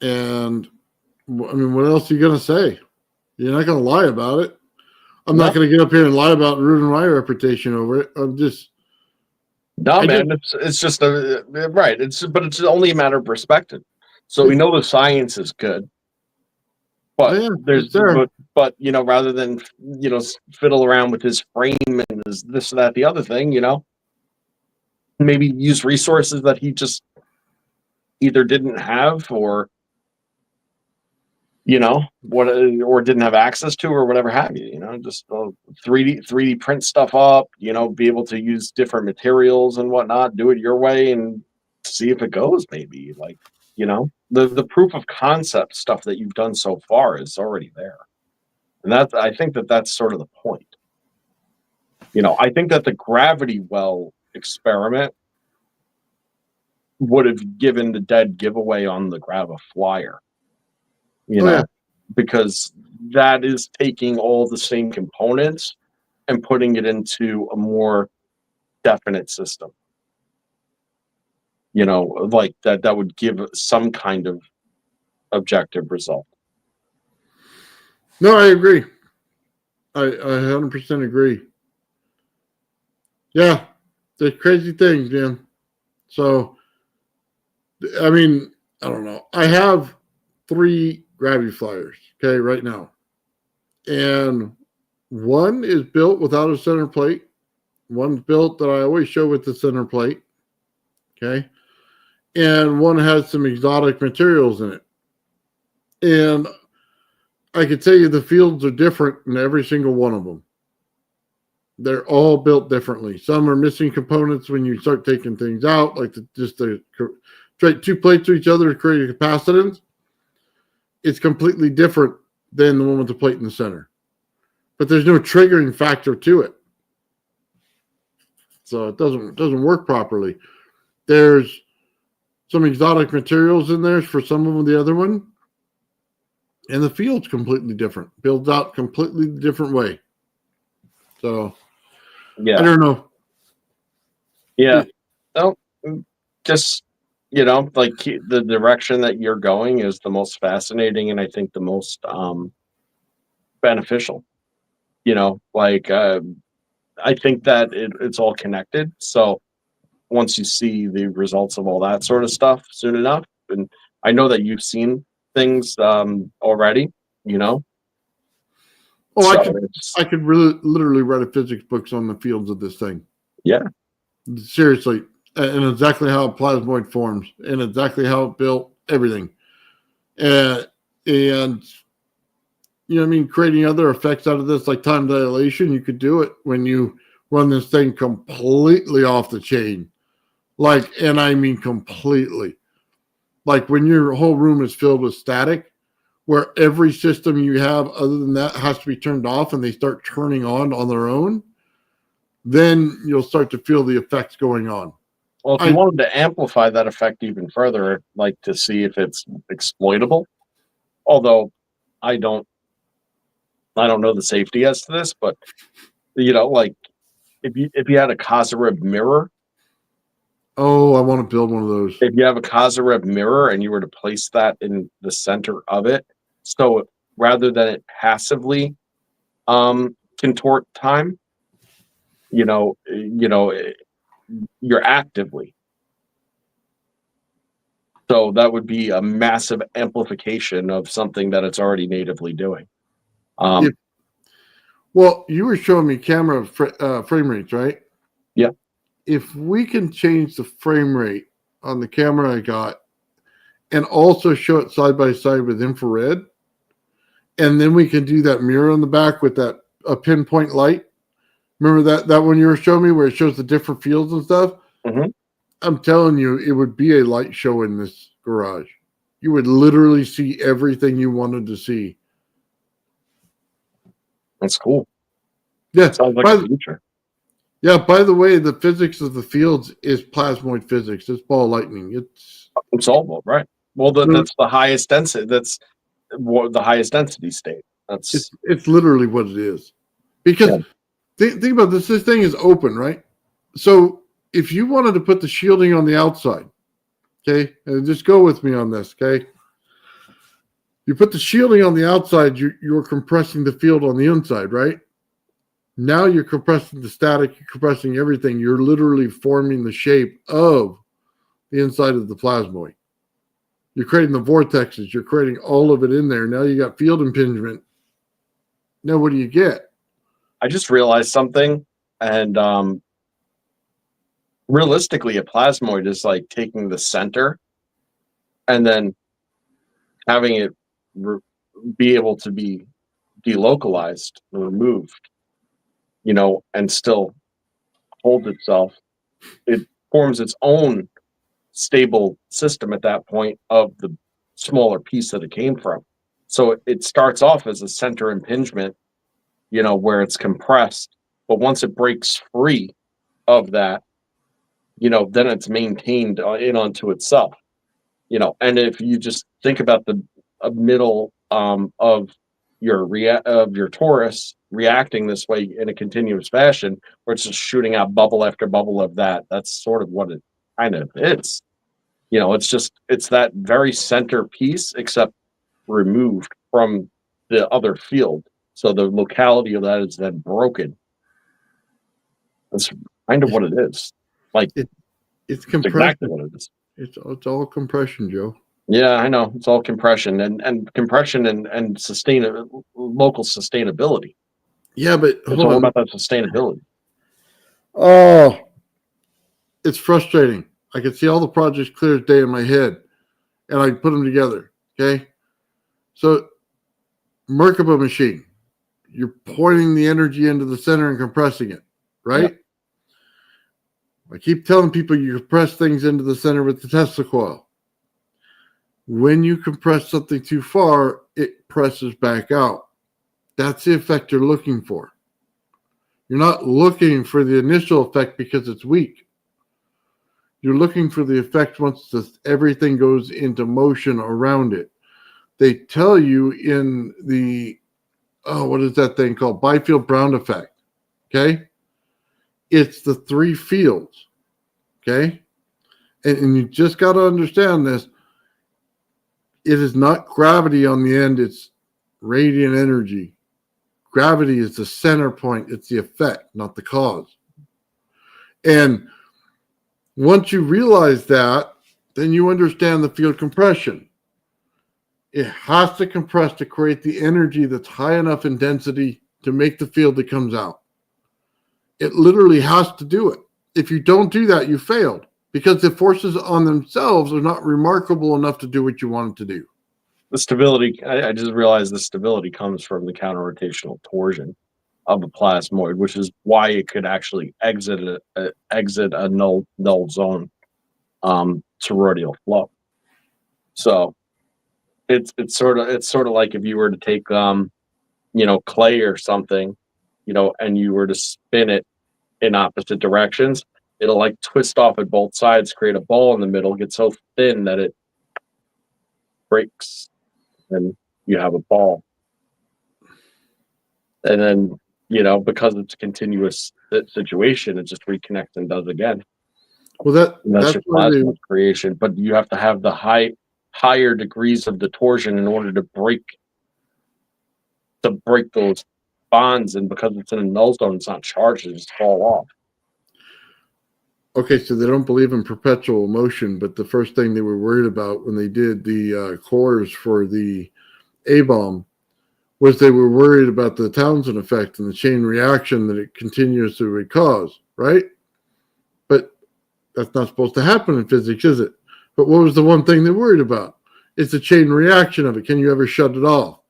And I mean, what else are you gonna say? You're not gonna lie about it. I'm not gonna get up here and lie about ruining my reputation over it. I'm just man. It's just right. It's only a matter of perspective. So we know the science is good, but but rather than fiddle around with his frame and his this, that, the other thing, maybe use resources that he just either didn't have or or didn't have access to or whatever have you, just 3D print stuff up, be able to use different materials and whatnot, do it your way and see if it goes, maybe the proof of concept stuff that you've done so far is already there. And I think that's sort of the point. I think that the gravity well experiment would have given the dead giveaway on the Grava Flyer. Because that is taking all the same components and putting it into a more definite system. Like that would give some kind of objective result. No, I agree. I 100% agree. Yeah, the crazy things, man. So, I mean, I don't know. I have 3 gravity flyers, okay, right now. And one is built without a center plate. One's built that I always show with the center plate, okay? And one has some exotic materials in it. And I can tell you the fields are different in every single one of them. They're all built differently. Some are missing components when you start taking things out, like straight 2 plates to each other to create a capacitance. It's completely different than the one with the plate in the center. But there's no triggering factor to it. So it doesn't work properly. There's some exotic materials in there for some of them, the other one. And the field's completely different. Builds out completely different way. So yeah. I don't know. Yeah. No, just like the direction that you're going is the most fascinating and I think the most beneficial. I think that it's all connected. So once you see the results of all that sort of stuff soon enough, and I know that you've seen things already, Oh, so I could really literally write a physics books on the fields of this thing. Yeah. Seriously. And exactly how a plasmoid forms and exactly how it built everything. And creating other effects out of this, like time dilation, you could do it when you run this thing completely off the chain. And I mean completely. Like when your whole room is filled with static, where every system you have other than that has to be turned off and they start turning on their own, then you'll start to feel the effects going on. Well, if you wanted to amplify that effect even further, like to see if it's exploitable, although I don't know the safety as to this, but like if you had a Kazarib mirror. Oh, I want to build one of those. If you have a Kazarib mirror and you were to place that in the center of it, so rather than it passively contort time, you're actively. So that would be a massive amplification of something that it's already natively doing. Well, you were showing me camera frame rates, right? Yeah. If we can change the frame rate on the camera I got and also show it side by side with infrared, and then we can do that mirror on the back with a pinpoint light. Remember that one you were showing me where it shows the different fields and stuff? Mm-hmm. I'm telling you, it would be a light show in this garage. You would literally see everything you wanted to see. That's cool. Yeah. Sounds like the future. Yeah, by the way, the physics of the fields is plasmoid physics. It's ball lightning. It's Solvable, right? Well, that's the highest density. That's the highest density state. That's it's literally what it is. Because think about this. This thing is open, right? So if you wanted to put the shielding on the outside, okay, and just go with me on this, okay? You put the shielding on the outside, you're compressing the field on the inside, right? Now you're compressing the static, you're compressing everything. You're literally forming the shape of the inside of the plasmoid. You're creating the vortexes. You're creating all of it in there. Now you got field impingement. Now what do you get? I just realized something, and realistically, a plasmoid is like taking the center and then having it be able to be delocalized, removed, and still hold itself. It forms its own stable system at that point of the smaller piece that it came from. So it starts off as a center impingement, where it's compressed, but once it breaks free of that, then it's maintained in onto itself, and if you just think about the middle of your torus reacting this way in a continuous fashion, where it's just shooting out bubble after bubble of that's sort of what it kind of is. It's that very center piece, except removed from the other field. So the locality of that is then broken. That's kind of what it is. Like it's compression. Exactly what it is. It's all compression, Joe. Yeah, I know. It's all compression and compression and local sustainability. Yeah, but it's all about that sustainability. Oh, it's frustrating. I can see all the projects clear as day in my head, and I put them together. Okay, so Merkaba machine, you're pointing the energy into the center and compressing it, right? Yep. I keep telling people you compress things into the center with the Tesla coil. When you compress something too far, it presses back out. That's the effect you're looking for. You're not looking for the initial effect because it's weak. You're looking for the effect once everything goes into motion around it. They tell you in the, what is that thing called? Bifield Brown effect. Okay? It's the three fields. Okay? And you just got to understand this. It is not gravity on the end. It's radiant energy. Gravity is the center point. It's the effect, not the cause. And once you realize that, then you understand the field compression. It has to compress to create the energy that's high enough in density to make the field that comes out. It literally has to do it. If you don't do that, you failed, because the forces on themselves are not remarkable enough to do what you want it to do. The stability, I just realized the stability comes from the counter-rotational torsion of a plasmoid, which is why it could actually exit a null zone toroidal flow. So it's sort of like if you were to take clay or something, and you were to spin it in opposite directions, it'll like twist off at both sides, create a ball in the middle, get so thin that it breaks, and you have a ball. And then, because it's a continuous situation, it just reconnects and does again. Well, that's your plasma creation. But you have to have the higher degrees of the torsion in order to break those bonds. And because it's in a null zone, it's not charged; it just fall off. Okay, so they don't believe in perpetual motion, but the first thing they were worried about when they did the cores for the A-bomb was they were worried about the Townsend effect and the chain reaction that it continuously would cause, right? But that's not supposed to happen in physics, is it? But what was the one thing they're worried about? It's the chain reaction of it. Can you ever shut it off?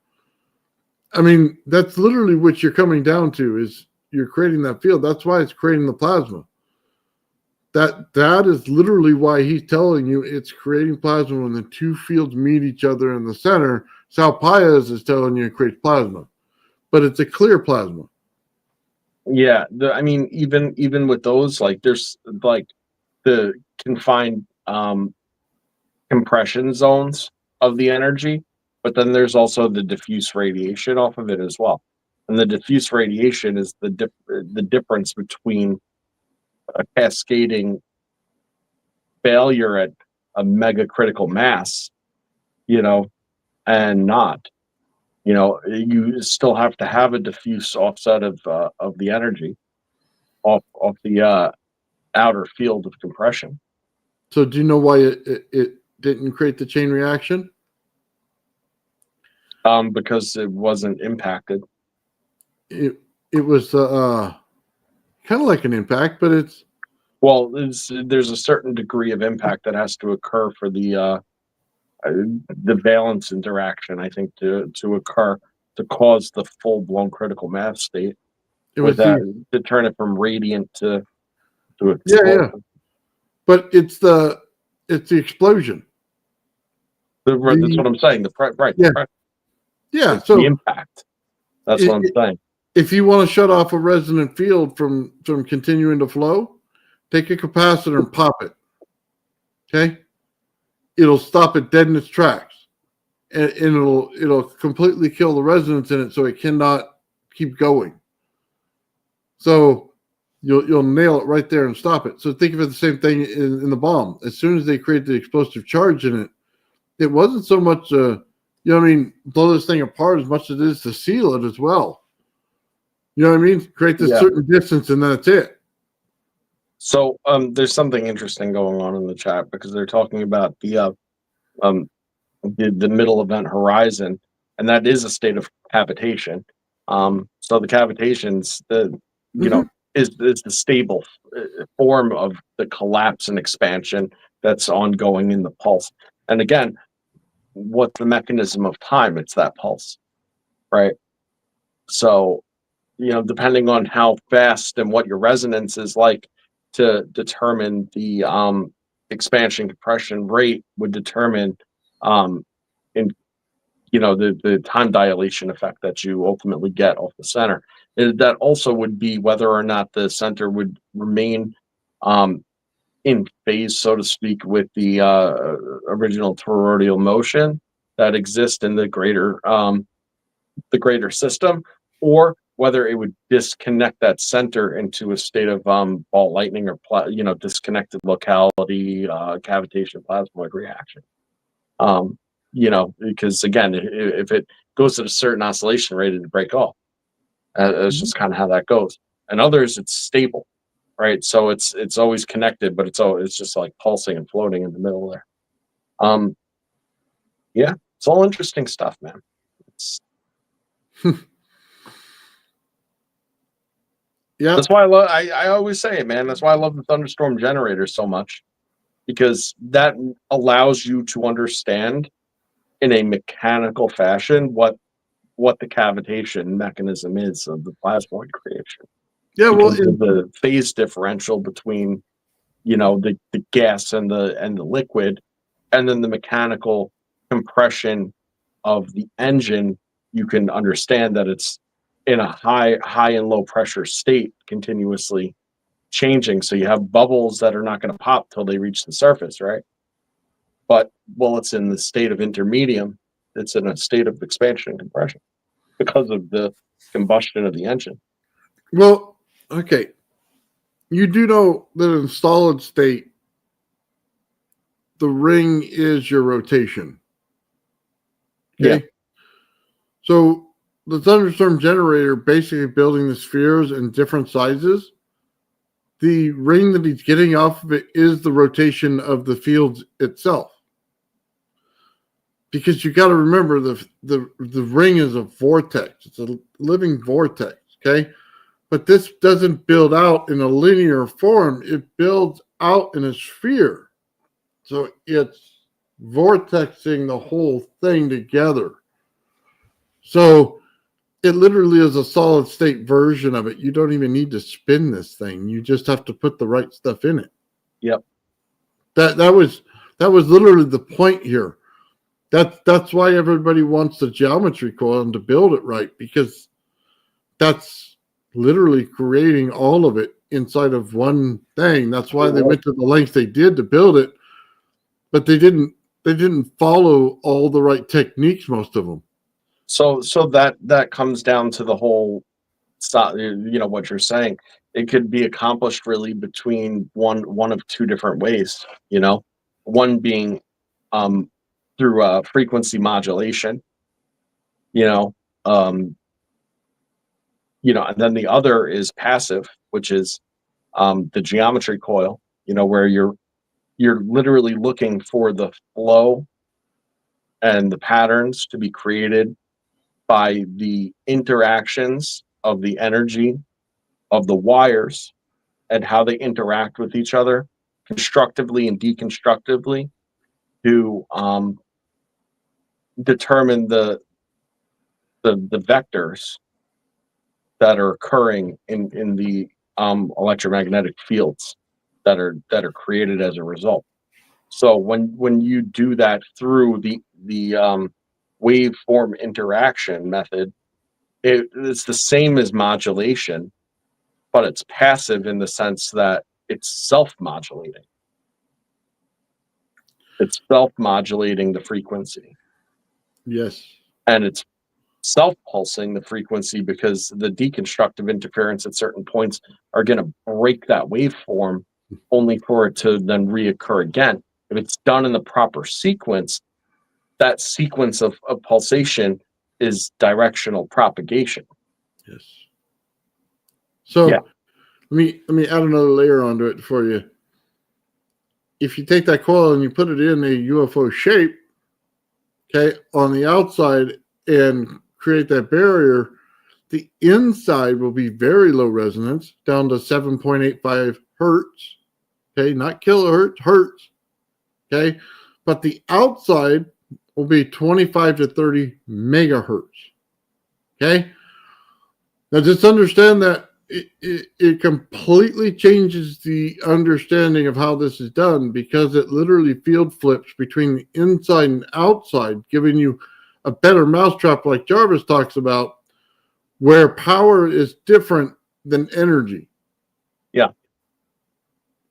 I mean, that's literally what you're coming down to, is you're creating that field. That's why it's creating the plasma. that is literally why he's telling you it's creating plasma when the two fields meet each other in the center. Sal Paez is telling you it creates plasma, but it's a clear plasma. Yeah, I mean, even with those, like there's like the confined compression zones of the energy, but then there's also the diffuse radiation off of it as well. And the diffuse radiation is the difference between a cascading failure at a mega critical mass, you know, and not. You know, you still have to have a diffuse offset of the energy off the outer field of compression. So do you know why it didn't create the chain reaction? Because it wasn't impacted. It was kind of like an impact, but it's Well, there's a certain degree of impact that has to occur for the valence interaction, I think, to occur to cause the full blown critical mass state. it With was that, to turn it from radiant to yeah. explosive. But it's the explosion. That's what I'm saying. Yeah. It's So the impact. That's what I'm saying. If you want to shut off a resonant field from continuing to flow, take a capacitor and pop it. Okay, it'll stop it dead in its tracks, and it'll completely kill the resonance in it, so it cannot keep going. So you'll nail it right there and stop it. So think of it the same thing in the bomb. As soon as they create the explosive charge in it, it wasn't so much blow this thing apart as much as it is to seal it as well. You know what I mean? Create this certain distance and then that's it. So there's something interesting going on in the chat because they're talking about the middle event horizon, and that is a state of cavitation. So the cavitation's is the stable form of the collapse and expansion that's ongoing in the pulse. And again, what's the mechanism of time? It's that pulse, right? So, depending on how fast and what your resonance is like to determine the expansion compression rate would determine the time dilation effect that you ultimately get off the center. That also would be whether or not the center would remain in phase, so to speak, with the original toroidal motion that exists in the greater system, or whether it would disconnect that center into a state of ball lightning or disconnected locality cavitation plasmoid reaction. Because again, if it goes at a certain oscillation rate, it'd break off. It's just kind of how that goes. And others, it's stable, right? So it's always connected, but it's just like pulsing and floating in the middle there. Yeah, it's all interesting stuff, man. Yeah, that's why I always say it, man. That's why I love the thunderstorm generator so much, because that allows you to understand in a mechanical fashion what the cavitation mechanism is of the plasmoid creation. Yeah, because of the phase differential between the gas and the liquid, and then the mechanical compression of the engine. You can understand that it's in a high and low pressure state, continuously changing. So you have bubbles that are not going to pop till they reach the surface, right? But while it's in the state of intermedium, it's in a state of expansion and compression because of the combustion of the engine. Well, okay. You do know that in solid state, the ring is your rotation. Okay. Yeah. So the thunderstorm generator basically building the spheres in different sizes. The ring that he's getting off of it is the rotation of the field itself. Because you got to remember the ring is a vortex. It's a living vortex, okay? But this doesn't build out in a linear form. It builds out in a sphere. So it's vortexing the whole thing together. So it literally is a solid state version of it. You don't even need to spin this thing. You just have to put the right stuff in it. Yep. That was literally the point here. That's why everybody wants the geometry coil and to build it right, because that's literally creating all of it inside of one thing. That's why they went to the lengths they did to build it, but they didn't follow all the right techniques, most of them. So that comes down to the whole, what you're saying. It could be accomplished really between one of two different ways. One being through frequency modulation. Um, and then the other is passive, which is the geometry coil. Where you're literally looking for the flow and the patterns to be created by the interactions of the energy of the wires and how they interact with each other constructively and deconstructively to determine the vectors that are occurring in the electromagnetic fields that are created as a result. So when you do that through the waveform interaction method, it's the same as modulation, but it's passive in the sense that it's self-modulating. It's self-modulating the frequency. Yes. And it's self-pulsing the frequency because the deconstructive interference at certain points are going to break that waveform only for it to then reoccur again. If it's done in the proper sequence, that sequence of pulsation is directional propagation. Yes. So Yeah. let me add another layer onto it for you. If you take that coil and you put it in a UFO shape, okay, on the outside and create that barrier, the inside will be very low resonance, down to 7.85 hertz. Okay, not kilohertz, hertz. Okay, but the outside will be 25 to 30 megahertz. Okay, now just understand that it completely changes the understanding of how this is done, because it literally field flips between the inside and outside, giving you a better mousetrap like Jarvis talks about, where power is different than energy. Yeah.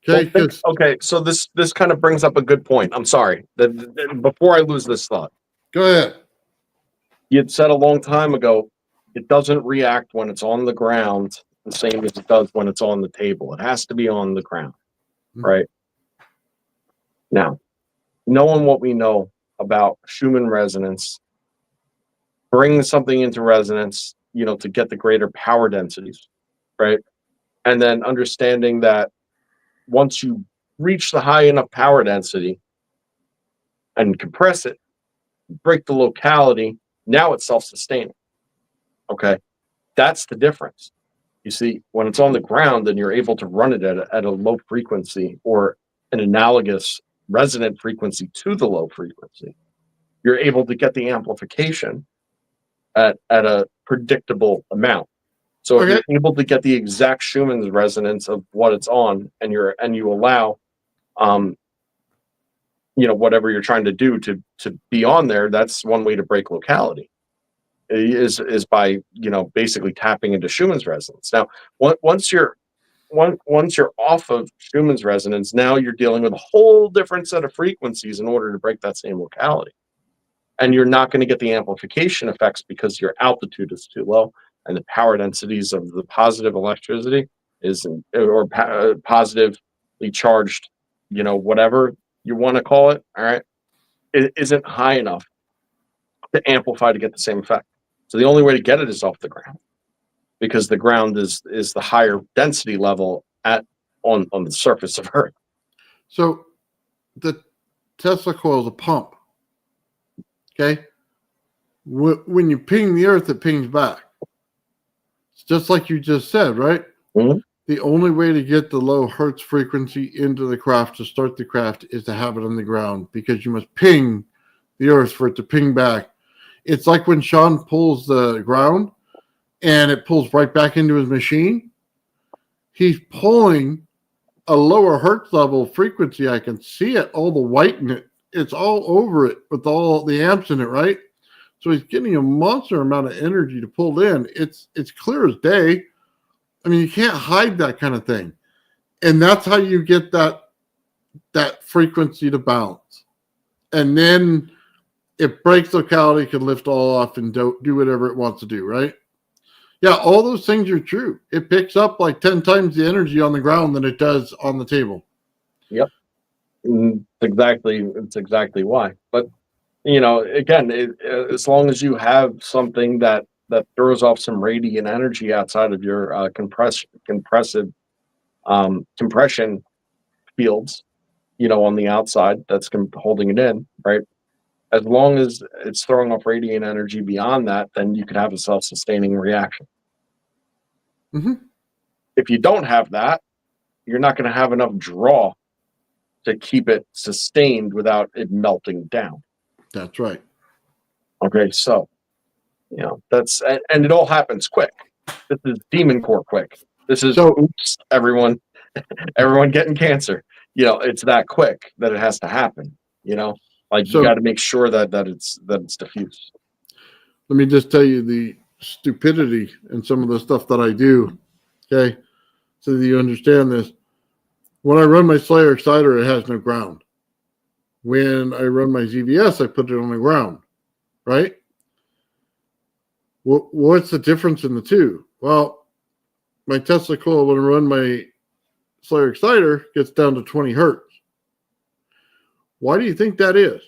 Okay. Okay. So this kind of brings up a good point. I'm sorry. Before I lose this thought, Go ahead. you had said a long time ago, it doesn't react when it's on the ground the same as it does when it's on the table. It has to be on the ground, right? Now, knowing what we know about Schumann resonance, bringing something into resonance, to get the greater power densities, right? And then understanding that once you reach the high enough power density and compress it, break the locality, now it's self-sustaining. Okay. That's the difference. You see, when it's on the ground, then you're able to run it at a low frequency or an analogous resonant frequency to the low frequency. You're able to get the amplification at a predictable amount. So if you're able to get the exact Schumann's resonance of what it's on, and you allow whatever you're trying to do to be on there, that's one way to break locality. Is by basically tapping into Schumann's resonance. Now, once you're off of Schumann's resonance, now you're dealing with a whole different set of frequencies in order to break that same locality, and you're not going to get the amplification effects because your altitude is too low, and the power densities of the positive electricity positively charged, whatever you want to call it, all right, it isn't high enough to amplify to get the same effect. So the only way to get it is off the ground, because the ground is the higher density level on the surface of Earth. So the Tesla coil is a pump. Okay. When you ping the Earth, it pings back. It's just like you just said, right? Mm-hmm. The only way to get the low hertz frequency into the craft to start the craft is to have it on the ground, because you must ping the Earth for it to ping back. It's like when Sean pulls the ground and it pulls right back into his machine. He's pulling a lower hertz level frequency, I can see it, all the white in it. It's all over it with all the amps in it, right? So he's getting a monster amount of energy to pull in. It's clear as day. I mean, you can't hide that kind of thing. And that's how you get that frequency to bounce. And then it breaks locality, can lift all off and do whatever it wants to do, right? Yeah, all those things are true. It picks up like 10 times the energy on the ground than it does on the table. Yep. It's exactly why. But, again, as long as you have something that throws off some radiant energy outside of your compression fields, on the outside that's holding it in, right? As long as it's throwing off radiant energy beyond that, then you could have a self-sustaining reaction. Mm-hmm. If you don't have that, you're not going to have enough draw to keep it sustained without it melting down. That's right. Okay, so, that's, and it all happens quick. This is demon core quick. This is, oops, everyone getting cancer. It's that quick that it has to happen, Like, you got to make sure that it's diffused. Let me just tell you the stupidity in some of the stuff that I do, okay? So that you understand this. When I run my Slayer Exciter, it has no ground. When I run my ZVS, I put it on the ground, right? What's the difference in the two? Well, my Tesla coil, when I run my Slayer Exciter, gets down to 20 hertz. Why do you think that is?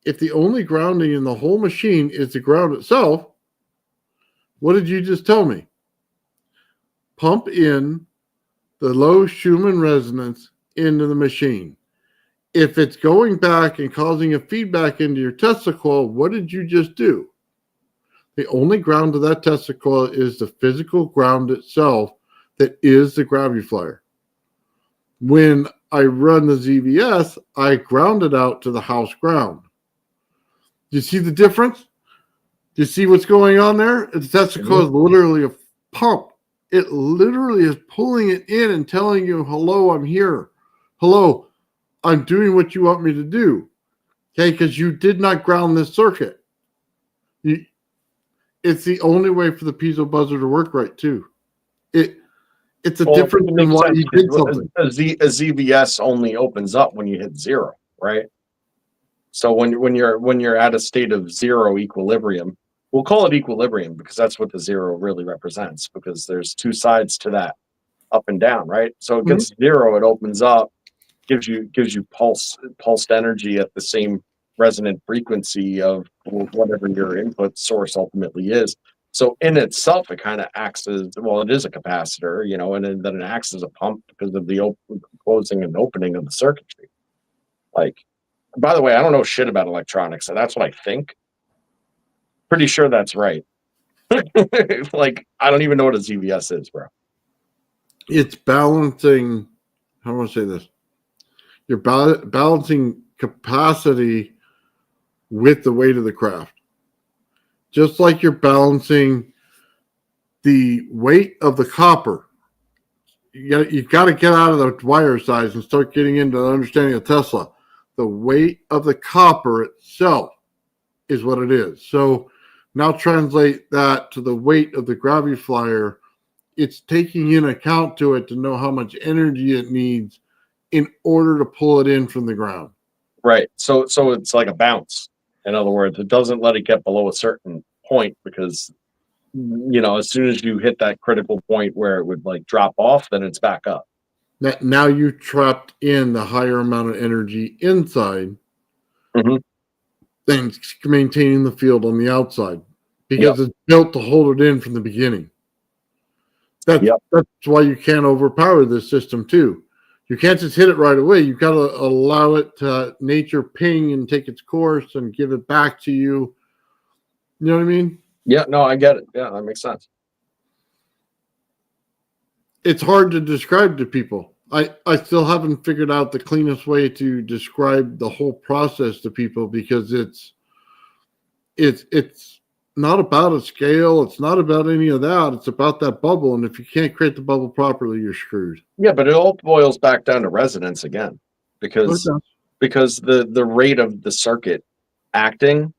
If the only grounding in the whole machine is the ground itself, what did you just tell me? Pump in the low Schumann resonance into the machine. If it's going back and causing a feedback into your Tesla coil, what did you just do? The only ground of that Tesla coil is the physical ground itself that is the Graviflyer. When I run the ZVS, I ground it out to the house ground. Do you see the difference? Do you see what's going on there? The Tesla coil is literally a pump. It literally is pulling it in and telling you, hello, I'm here. Hello, I'm doing what you want me to do. Okay, because you did not ground this circuit. It's the only way for the piezo buzzer to work right, too. It's a difference in why you did something. A ZVS only opens up when you hit zero, right? So when you're at a state of zero equilibrium, we'll call it equilibrium because that's what the zero really represents, because there's two sides to that, up and down, right? So it gets zero, it opens up, gives you pulsed energy at the same resonant frequency of whatever your input source ultimately is. So in itself, it kind of acts as, well, it is a capacitor, and then it acts as a pump because of the closing and opening of the circuitry. Like, by the way, I don't know shit about electronics, so that's what I think. Pretty sure that's right. Like, I don't even know what a ZVS is, bro. It's balancing, how do I say this? You're balancing capacity with the weight of the craft. Just like you're balancing the weight of the copper. You got to get out of the wire size and start getting into the understanding of Tesla. The weight of the copper itself is what it is. So now translate that to the weight of the Graviflyer. It's taking in account to it to know how much energy it needs in order to pull it in from the ground. Right. So it's like a bounce. In other words, it doesn't let it get below a certain point because, as soon as you hit that critical point where it would like drop off, then it's back up. Now you trapped in the higher amount of energy inside than maintaining the field on the outside because it's built to hold it in from the beginning. That's why you can't overpower this system too. You can't just hit it right away. You've got to allow it to nature ping and take its course and give it back to you. You know what I mean? Yeah, no, I get it. Yeah, that makes sense. It's hard to describe to people. I still haven't figured out the cleanest way to describe the whole process to people because it's not about a scale. It's not about any of that. It's about that bubble. And if you can't create the bubble properly, you're screwed. Yeah, but it all boils back down to resonance again, because Okay. the rate of the circuit acting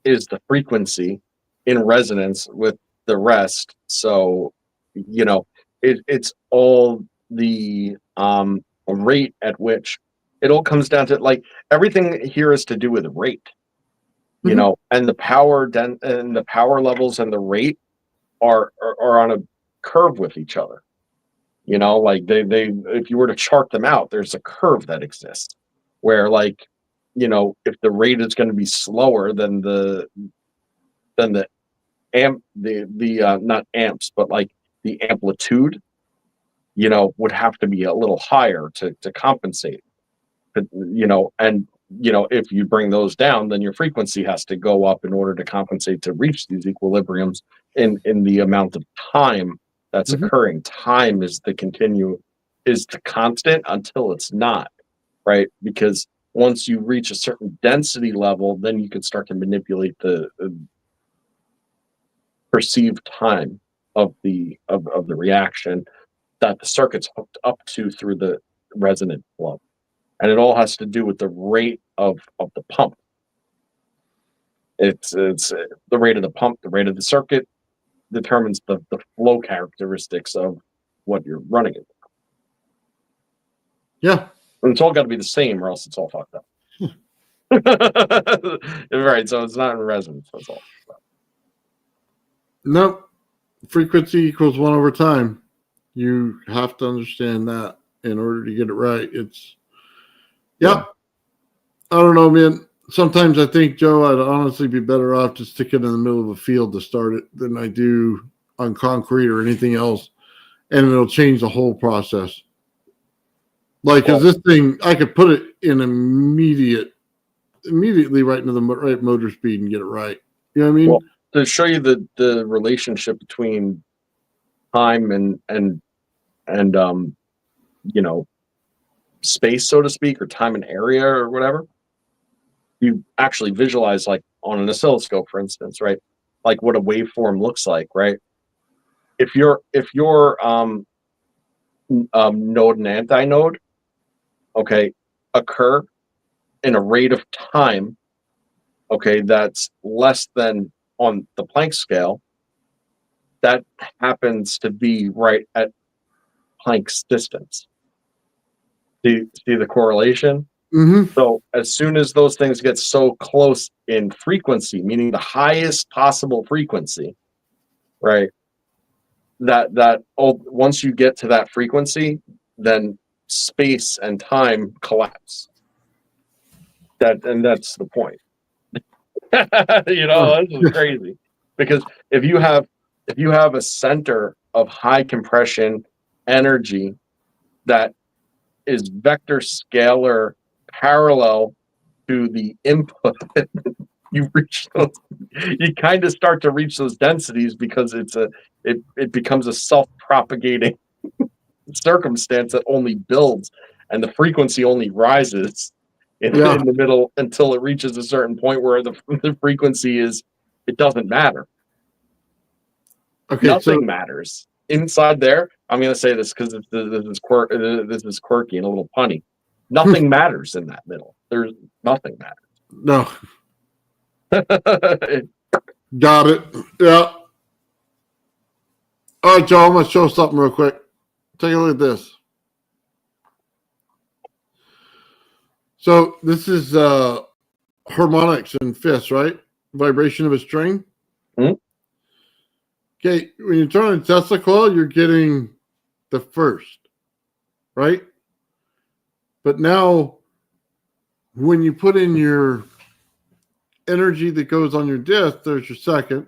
is the frequency in resonance with the rest. So, it's all the rate at which it all comes down to, like, everything here is to do with rate, Mhm. and the and the power levels and the rate are on a curve with each other. Like, they if you were to chart them out, there's a curve that exists where, like, if the rate is going to be slower than the not amps, but like the amplitude, would have to be a little higher to compensate. But, and if you bring those down, then your frequency has to go up in order to compensate to reach these equilibriums in the amount of time that's Mhm. occurring. Time is the constant until it's not, right? Because once you reach a certain density level, then you can start to manipulate the perceived time of the reaction that the circuit's hooked up to through the resonant flow. And it all has to do with the rate of the pump. It's the rate of the pump, the rate of the circuit determines the flow characteristics of what you're running it. Yeah. And it's all got to be the same, or else it's all fucked up. Right, so it's not in resonance. That's all. Nope. Frequency equals 1 over time. You have to understand that in order to get it right. It's, yeah. I don't know, man. Sometimes I think, Joe, I'd honestly be better off just sticking in the middle of a field to start it than I do on concrete or anything else. And it'll change the whole process. Like, because this thing, I could put it in immediately right into the right motor speed and get it right. You know what I mean? Well, to show you the relationship between time and space, so to speak, or time and area or whatever, you actually visualize, like on an oscilloscope, for instance, right? Like what a waveform looks like, right? If your node and antinode, okay, occur in a rate of time, okay, that's less than on the Planck scale, that happens to be right at Planck's distance. See the correlation? Mm-hmm. So as soon as those things get so close in frequency, meaning the highest possible frequency, right? Once you get to that frequency, then space and time collapse. That's the point. This is crazy. Because if you have a center of high compression energy that is vector scalar parallel to the input, you kind of start to reach those densities, because it becomes a self-propagating circumstance that only builds, and the frequency only rises in the middle until it reaches a certain point where the frequency it doesn't matter. Okay, Nothing matters inside there. I'm going to say this because this is quirky and a little punny. Nothing matters in that middle. There's nothing matters. No. Got it. Yeah. All right, Joe, I'm going to show something real quick. Take a look at this. So this is harmonics and fifths, right? Vibration of a string. Mm-hmm. Okay, when you turn on a Tesla coil, you're getting the first, right? But now, when you put in your energy that goes on your disc, there's your second.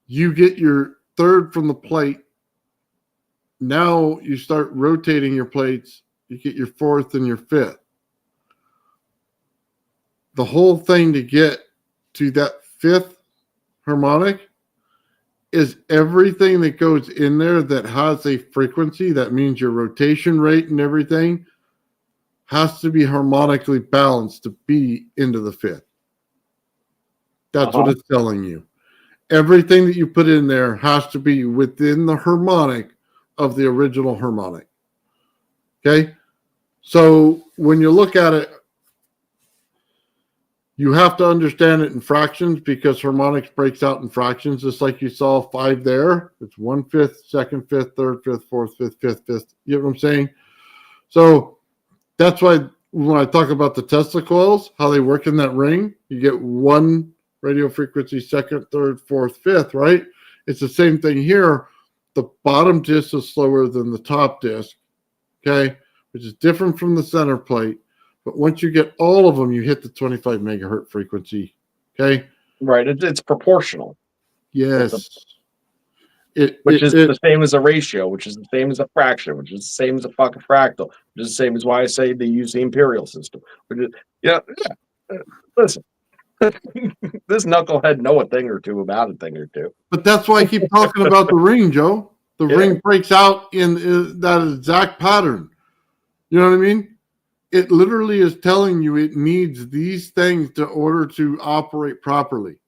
You get your third from the plate. Now you start rotating your plates. You get your fourth and your fifth. The whole thing to get to that fifth harmonic is everything that goes in there that has a frequency. That means your rotation rate and everything has to be harmonically balanced to be into the fifth. That's what it's telling you. Everything that you put in there has to be within the harmonic of the original harmonic. Okay? So when you look at it, you have to understand it in fractions because harmonics breaks out in fractions, just like you saw 5 there. It's 1/5, 2nd, 5th, 3rd, 5th, 4th, 5th, 5th, 5th. You know what I'm saying? So that's why when I talk about the Tesla coils, how they work in that ring, you get 1 radio frequency, 2nd, 3rd, 4th, 5th, right? It's the same thing here. The bottom disc is slower than the top disc, okay, which is different from the center plate. But once you get all of them, you hit the 25 megahertz frequency. Okay. Right. It's proportional. Yes. Which is the same as a ratio, which is the same as a fraction, which is the same as a fucking fractal, which is the same as why I say they use the imperial system. Which is, listen, this knucklehead know a thing or two about a thing or two. But that's why I keep talking about the ring, Joe. The ring breaks out in that exact pattern. You know what I mean? It literally is telling you it needs these things in order to operate properly.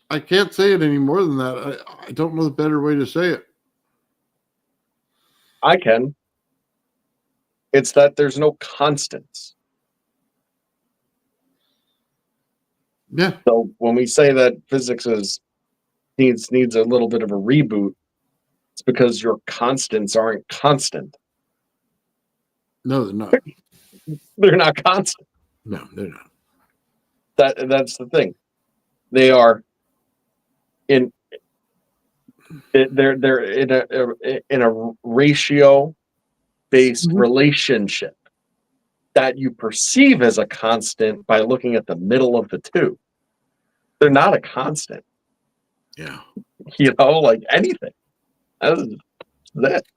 I can't say it any more than that. I don't know the better way to say it. I can. It's that there's no constants. Yeah. So when we say that physics needs a little bit of a reboot, it's because your constants aren't constant. No, they're not. They're not constant. No, they're not. That's the thing. They are they're in a ratio based relationship that you perceive as a constant by looking at the middle of the two. They're not a constant. Yeah. You know, like anything. That's it.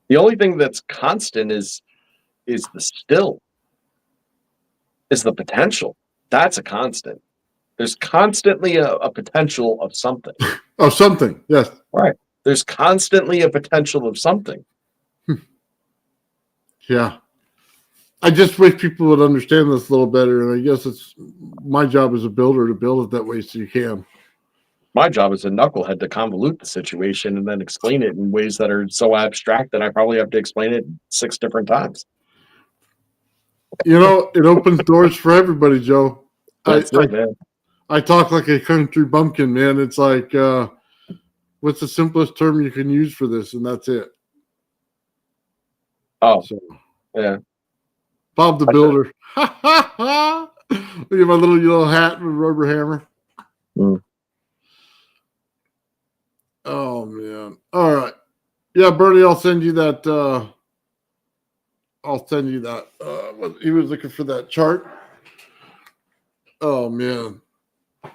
The only thing that's constant is the still, is the potential. That's a constant. There's constantly a potential of something. Of something, yes. Right. There's constantly a potential of something. Yeah. I just wish people would understand this a little better, and I guess it's my job as a builder to build it that way so you can. My job as a knucklehead to convolute the situation and then explain it in ways that are so abstract that I probably have to explain it 6 different times. You know, it opens doors for everybody, Joe. I talk like a country bumpkin, man. It's like, what's the simplest term you can use for this? And that's it. Oh, so, yeah. Bob the Builder. Look at my little yellow hat with a rubber hammer. Oh, man. All right. Yeah, Bernie, I'll send you that. He was looking for that chart. Oh, man.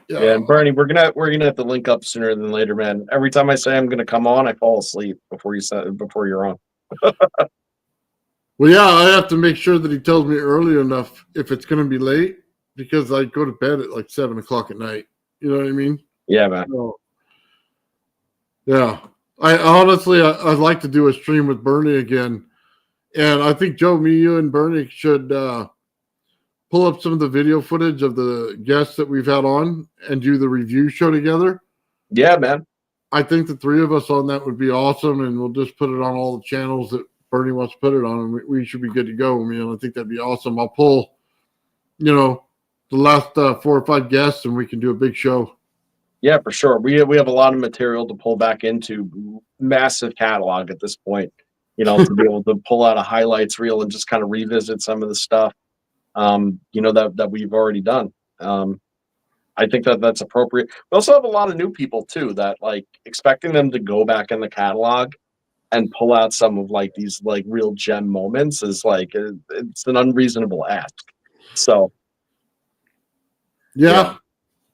Yeah, and Bernie, we're gonna have to link up sooner than later, man. Every time I say I'm gonna come on, I fall asleep before you're on. Well, yeah, I have to make sure that he tells me early enough if it's gonna be late because I go to bed at like 7 o'clock at night. You know what I mean? Yeah, man. So, yeah, I honestly I'd like to do a stream with Bernie again, and I think Joe, me, you, and Bernie should pull up some of the video footage of the guests that we've had on and do the review show together. Yeah, man. I think the 3 of us on that would be awesome, and we'll just put it on all the channels that Bernie wants to put it on, and we should be good to go. I mean, I think that'd be awesome. I'll pull, the last 4 or 5 guests, and we can do a big show. Yeah, for sure. We have a lot of material to pull back into, massive catalog at this point, to be able to pull out a highlights reel and just kind of revisit some of the stuff. That we've already done. I think that's appropriate. We also have a lot of new people too that like expecting them to go back in the catalog and pull out some of like these like real gem moments is like it's an unreasonable ask. So yeah,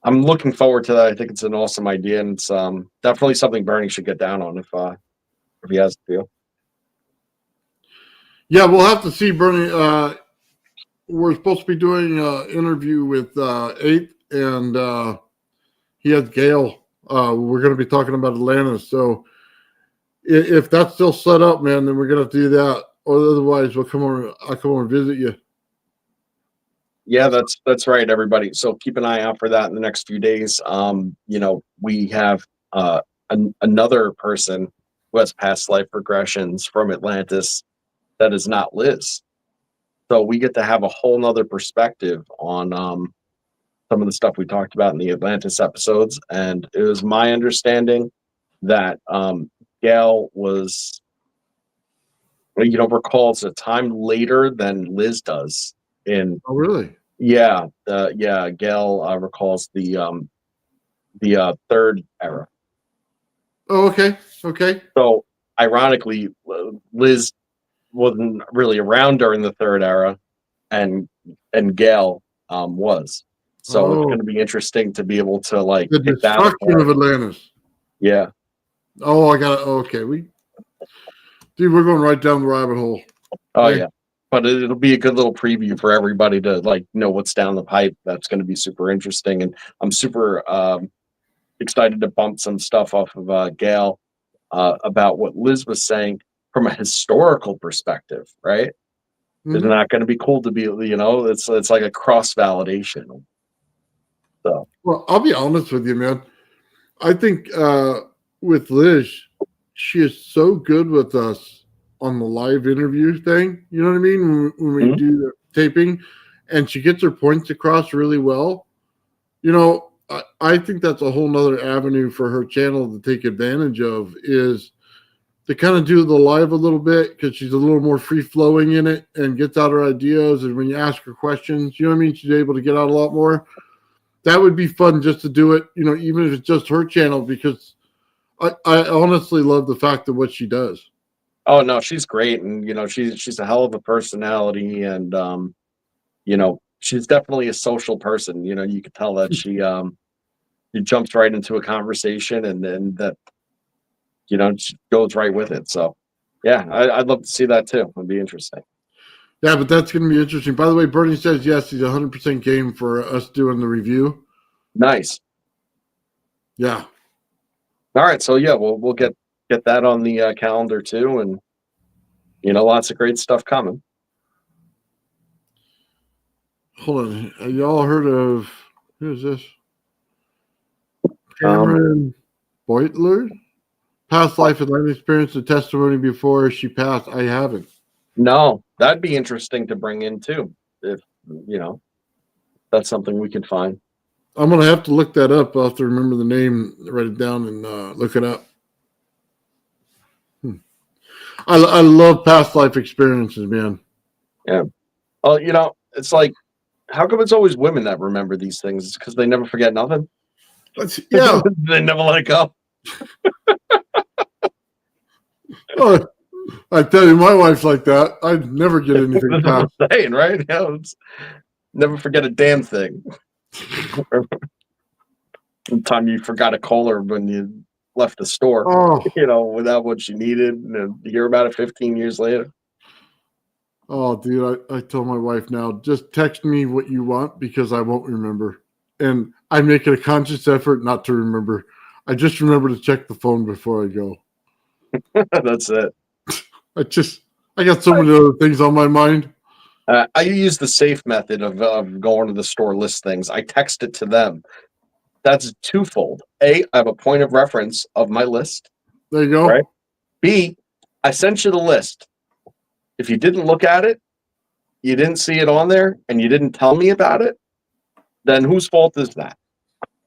I'm looking forward to that. I think it's an awesome idea, and it's definitely something Bernie should get down on if he has the feel. Yeah, we'll have to see, Bernie. We're supposed to be doing an interview with 8th, and he has Gail. We're going to be talking about Atlantis. So if that's still set up, man, then we're going to have to do that. Or otherwise, I'll come over and visit you. Yeah, that's right, everybody. So keep an eye out for that in the next few days. We have another person who has past life regressions from Atlantis that is not Liz. So we get to have a whole nother perspective on some of the stuff we talked about in the Atlantis episodes. And it was my understanding that Gail was, recalls a time later than Liz does in. Oh, really? Yeah, Gail recalls the third era. Oh, okay. Okay. So ironically, Liz wasn't really around during the third era, and Gail was. So it's Oh, going to be interesting to be able to like the pick that destruction apart. of Atlantis. Yeah. Oh, I got it. Okay, we're going right down the rabbit hole. Oh Okay. yeah. But it'll be a good little preview for everybody to like know what's down the pipe. That's going to be super interesting, and I'm super excited to bump some stuff off of Gail about what Liz was saying from a historical perspective, right? Isn't that going to be cool to be, it's like a cross validation. So, Well, I'll be honest with you, man. I think with Liz, she is so good with us on the live interview thing. You know what I mean? When we do the taping, and she gets her points across really well. I think that's a whole nother avenue for her channel to take advantage of, is to kind of do the live a little bit, because she's a little more free flowing in it and gets out her ideas. And when you ask her questions, you know what I mean? She's able to get out a lot more. That would be fun just to do it, even if it's just her channel, because I honestly love the fact of what she does. oh no, she's great. And, she's a hell of a personality. And, she's definitely a social person. You could tell that she jumps right into a conversation, and then that, she goes right with it. So yeah, I'd love to see that too. It'd be interesting. Yeah, but that's going to be interesting. By the way, Bernie says yes, he's 100% game for us doing the review. Nice. Yeah. All right. So yeah, we'll get that on the calendar too. And, lots of great stuff coming. Hold on. Have y'all heard of, who is this? Cameron Beutler? Past life Atlantic experience, the testimony before she passed. I haven't. No, that'd be interesting to bring in too. If, that's something we could find. I'm going to have to look that up. I'll have to remember the name, write it down, and look it up. I love past life experiences, man. Yeah. Well, it's like, how come it's always women that remember these things? It's because they never forget nothing. Yeah. They never let it go. Oh, I tell you, my wife's like that. I'd never get anything That's past. what I'm saying, right? Yeah, never forget a damn thing. The time you forgot a Kohler when you left the store, without what you needed, and you hear about it 15 years later. Oh, dude, I tell my wife now, just text me what you want, because I won't remember. And I make it a conscious effort not to remember. I just remember to check the phone before I go. That's it. I got so many other things on my mind. I use the safe method of going to the store, list things. I text it to them. That's twofold. A, I have a point of reference of my list. There you go. Right. B, I sent you the list. If you didn't look at it, you didn't see it on there, and you didn't tell me about it, then whose fault is that?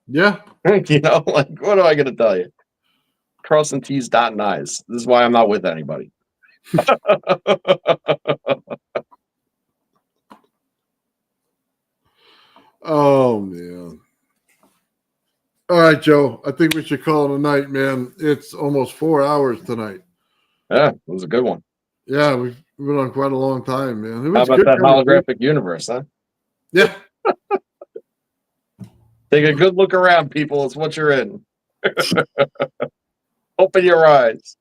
Yeah. Like, what am I going to tell you? Crossing T's, dotting I's. This is why I'm not with anybody. Oh, man. All right, Joe. I think we should call it a night, man. It's almost 4 hours tonight. Yeah, it was a good one. Yeah, we've been on quite a long time, man. It was How about that holographic universe, huh? Yeah. Take a good look around, people. It's what you're in. Open your eyes.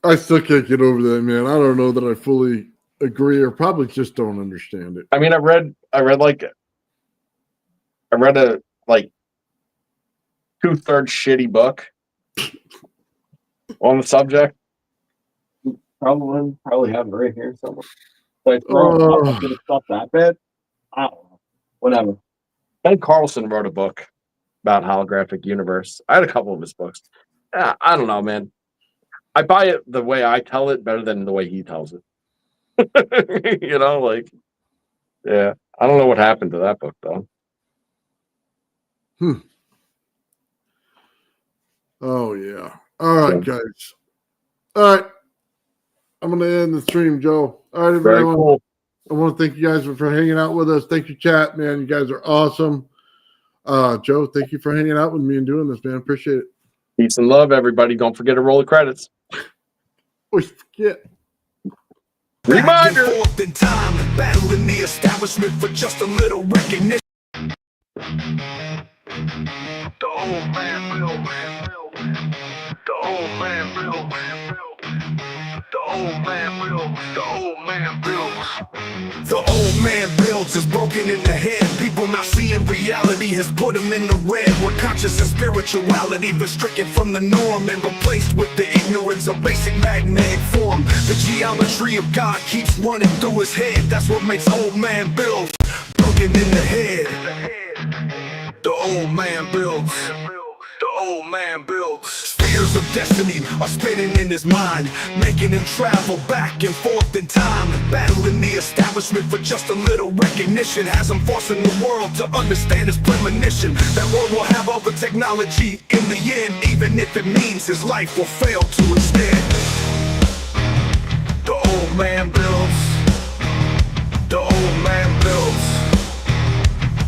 I still can't get over that, man. I don't know that I fully agree, or probably just don't understand it. I mean, I read a 2/3 shitty book on the subject. Probably have it right here somewhere. So I throw stuff that bad. I don't know. Whatever. Ben Carlson wrote a book about Holographic Universe. I had a couple of his books. Yeah, I don't know, man. I buy it the way I tell it better than the way he tells it. You know, like, yeah. I don't know what happened to that book, though. Oh, yeah. All right, guys. All right. I'm going to end the stream, Joe. All right, Very everyone. cool. I want to thank you guys for hanging out with us. Thank you, chat, man. You guys are awesome. Joe, thank you for hanging out with me and doing this, man. Appreciate it. Peace and love, everybody. Don't forget to roll the credits. Always forget. Reminder. Forth in time, battling the establishment for just a little recognition. The old man Bill. The old man Bill. The old man Bill. The old man builds. The old man builds is broken in the head. People not seeing reality has put them in the red. Where conscious and spirituality been stricken from the norm and replaced with the ignorance of basic magnetic form. The geometry of God keeps running through his head. That's what makes old man builds broken in the head. The old man builds. The old man builds. Spheres of destiny are spinning in his mind, making him travel back and forth in time, battling the establishment for just a little recognition. Has him forcing the world to understand his premonition. That world will have all the technology in the end, even if it means his life will fail to instead. The old man builds. The old man builds.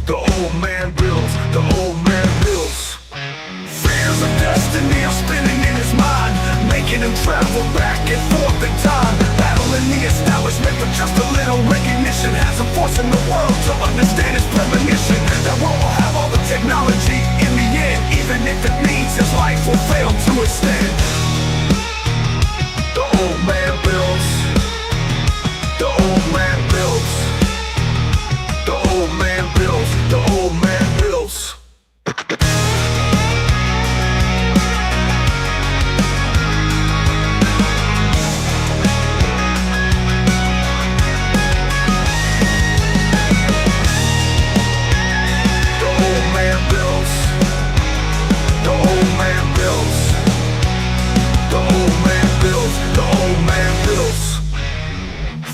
The old man builds. The old man builds. Fears of destiny are spinning in his mind, making him travel back and forth in time, battling the establishment for just a little recognition. Has him forcing the world to understand his premonition. That world will have all the technology in the end, even if it means his life will fail to extend. The old man builds. The old man builds. The old man builds. The old man builds.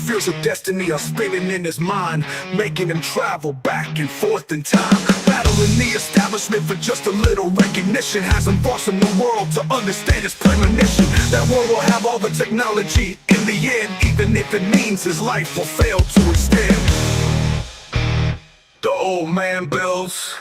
Fears of destiny are spinning in his mind, making him travel back and forth in time, battling the establishment for just a little recognition. Has him forcing the world to understand his premonition. That world will have all the technology in the end, even if it means his life will fail to extend. The old man builds.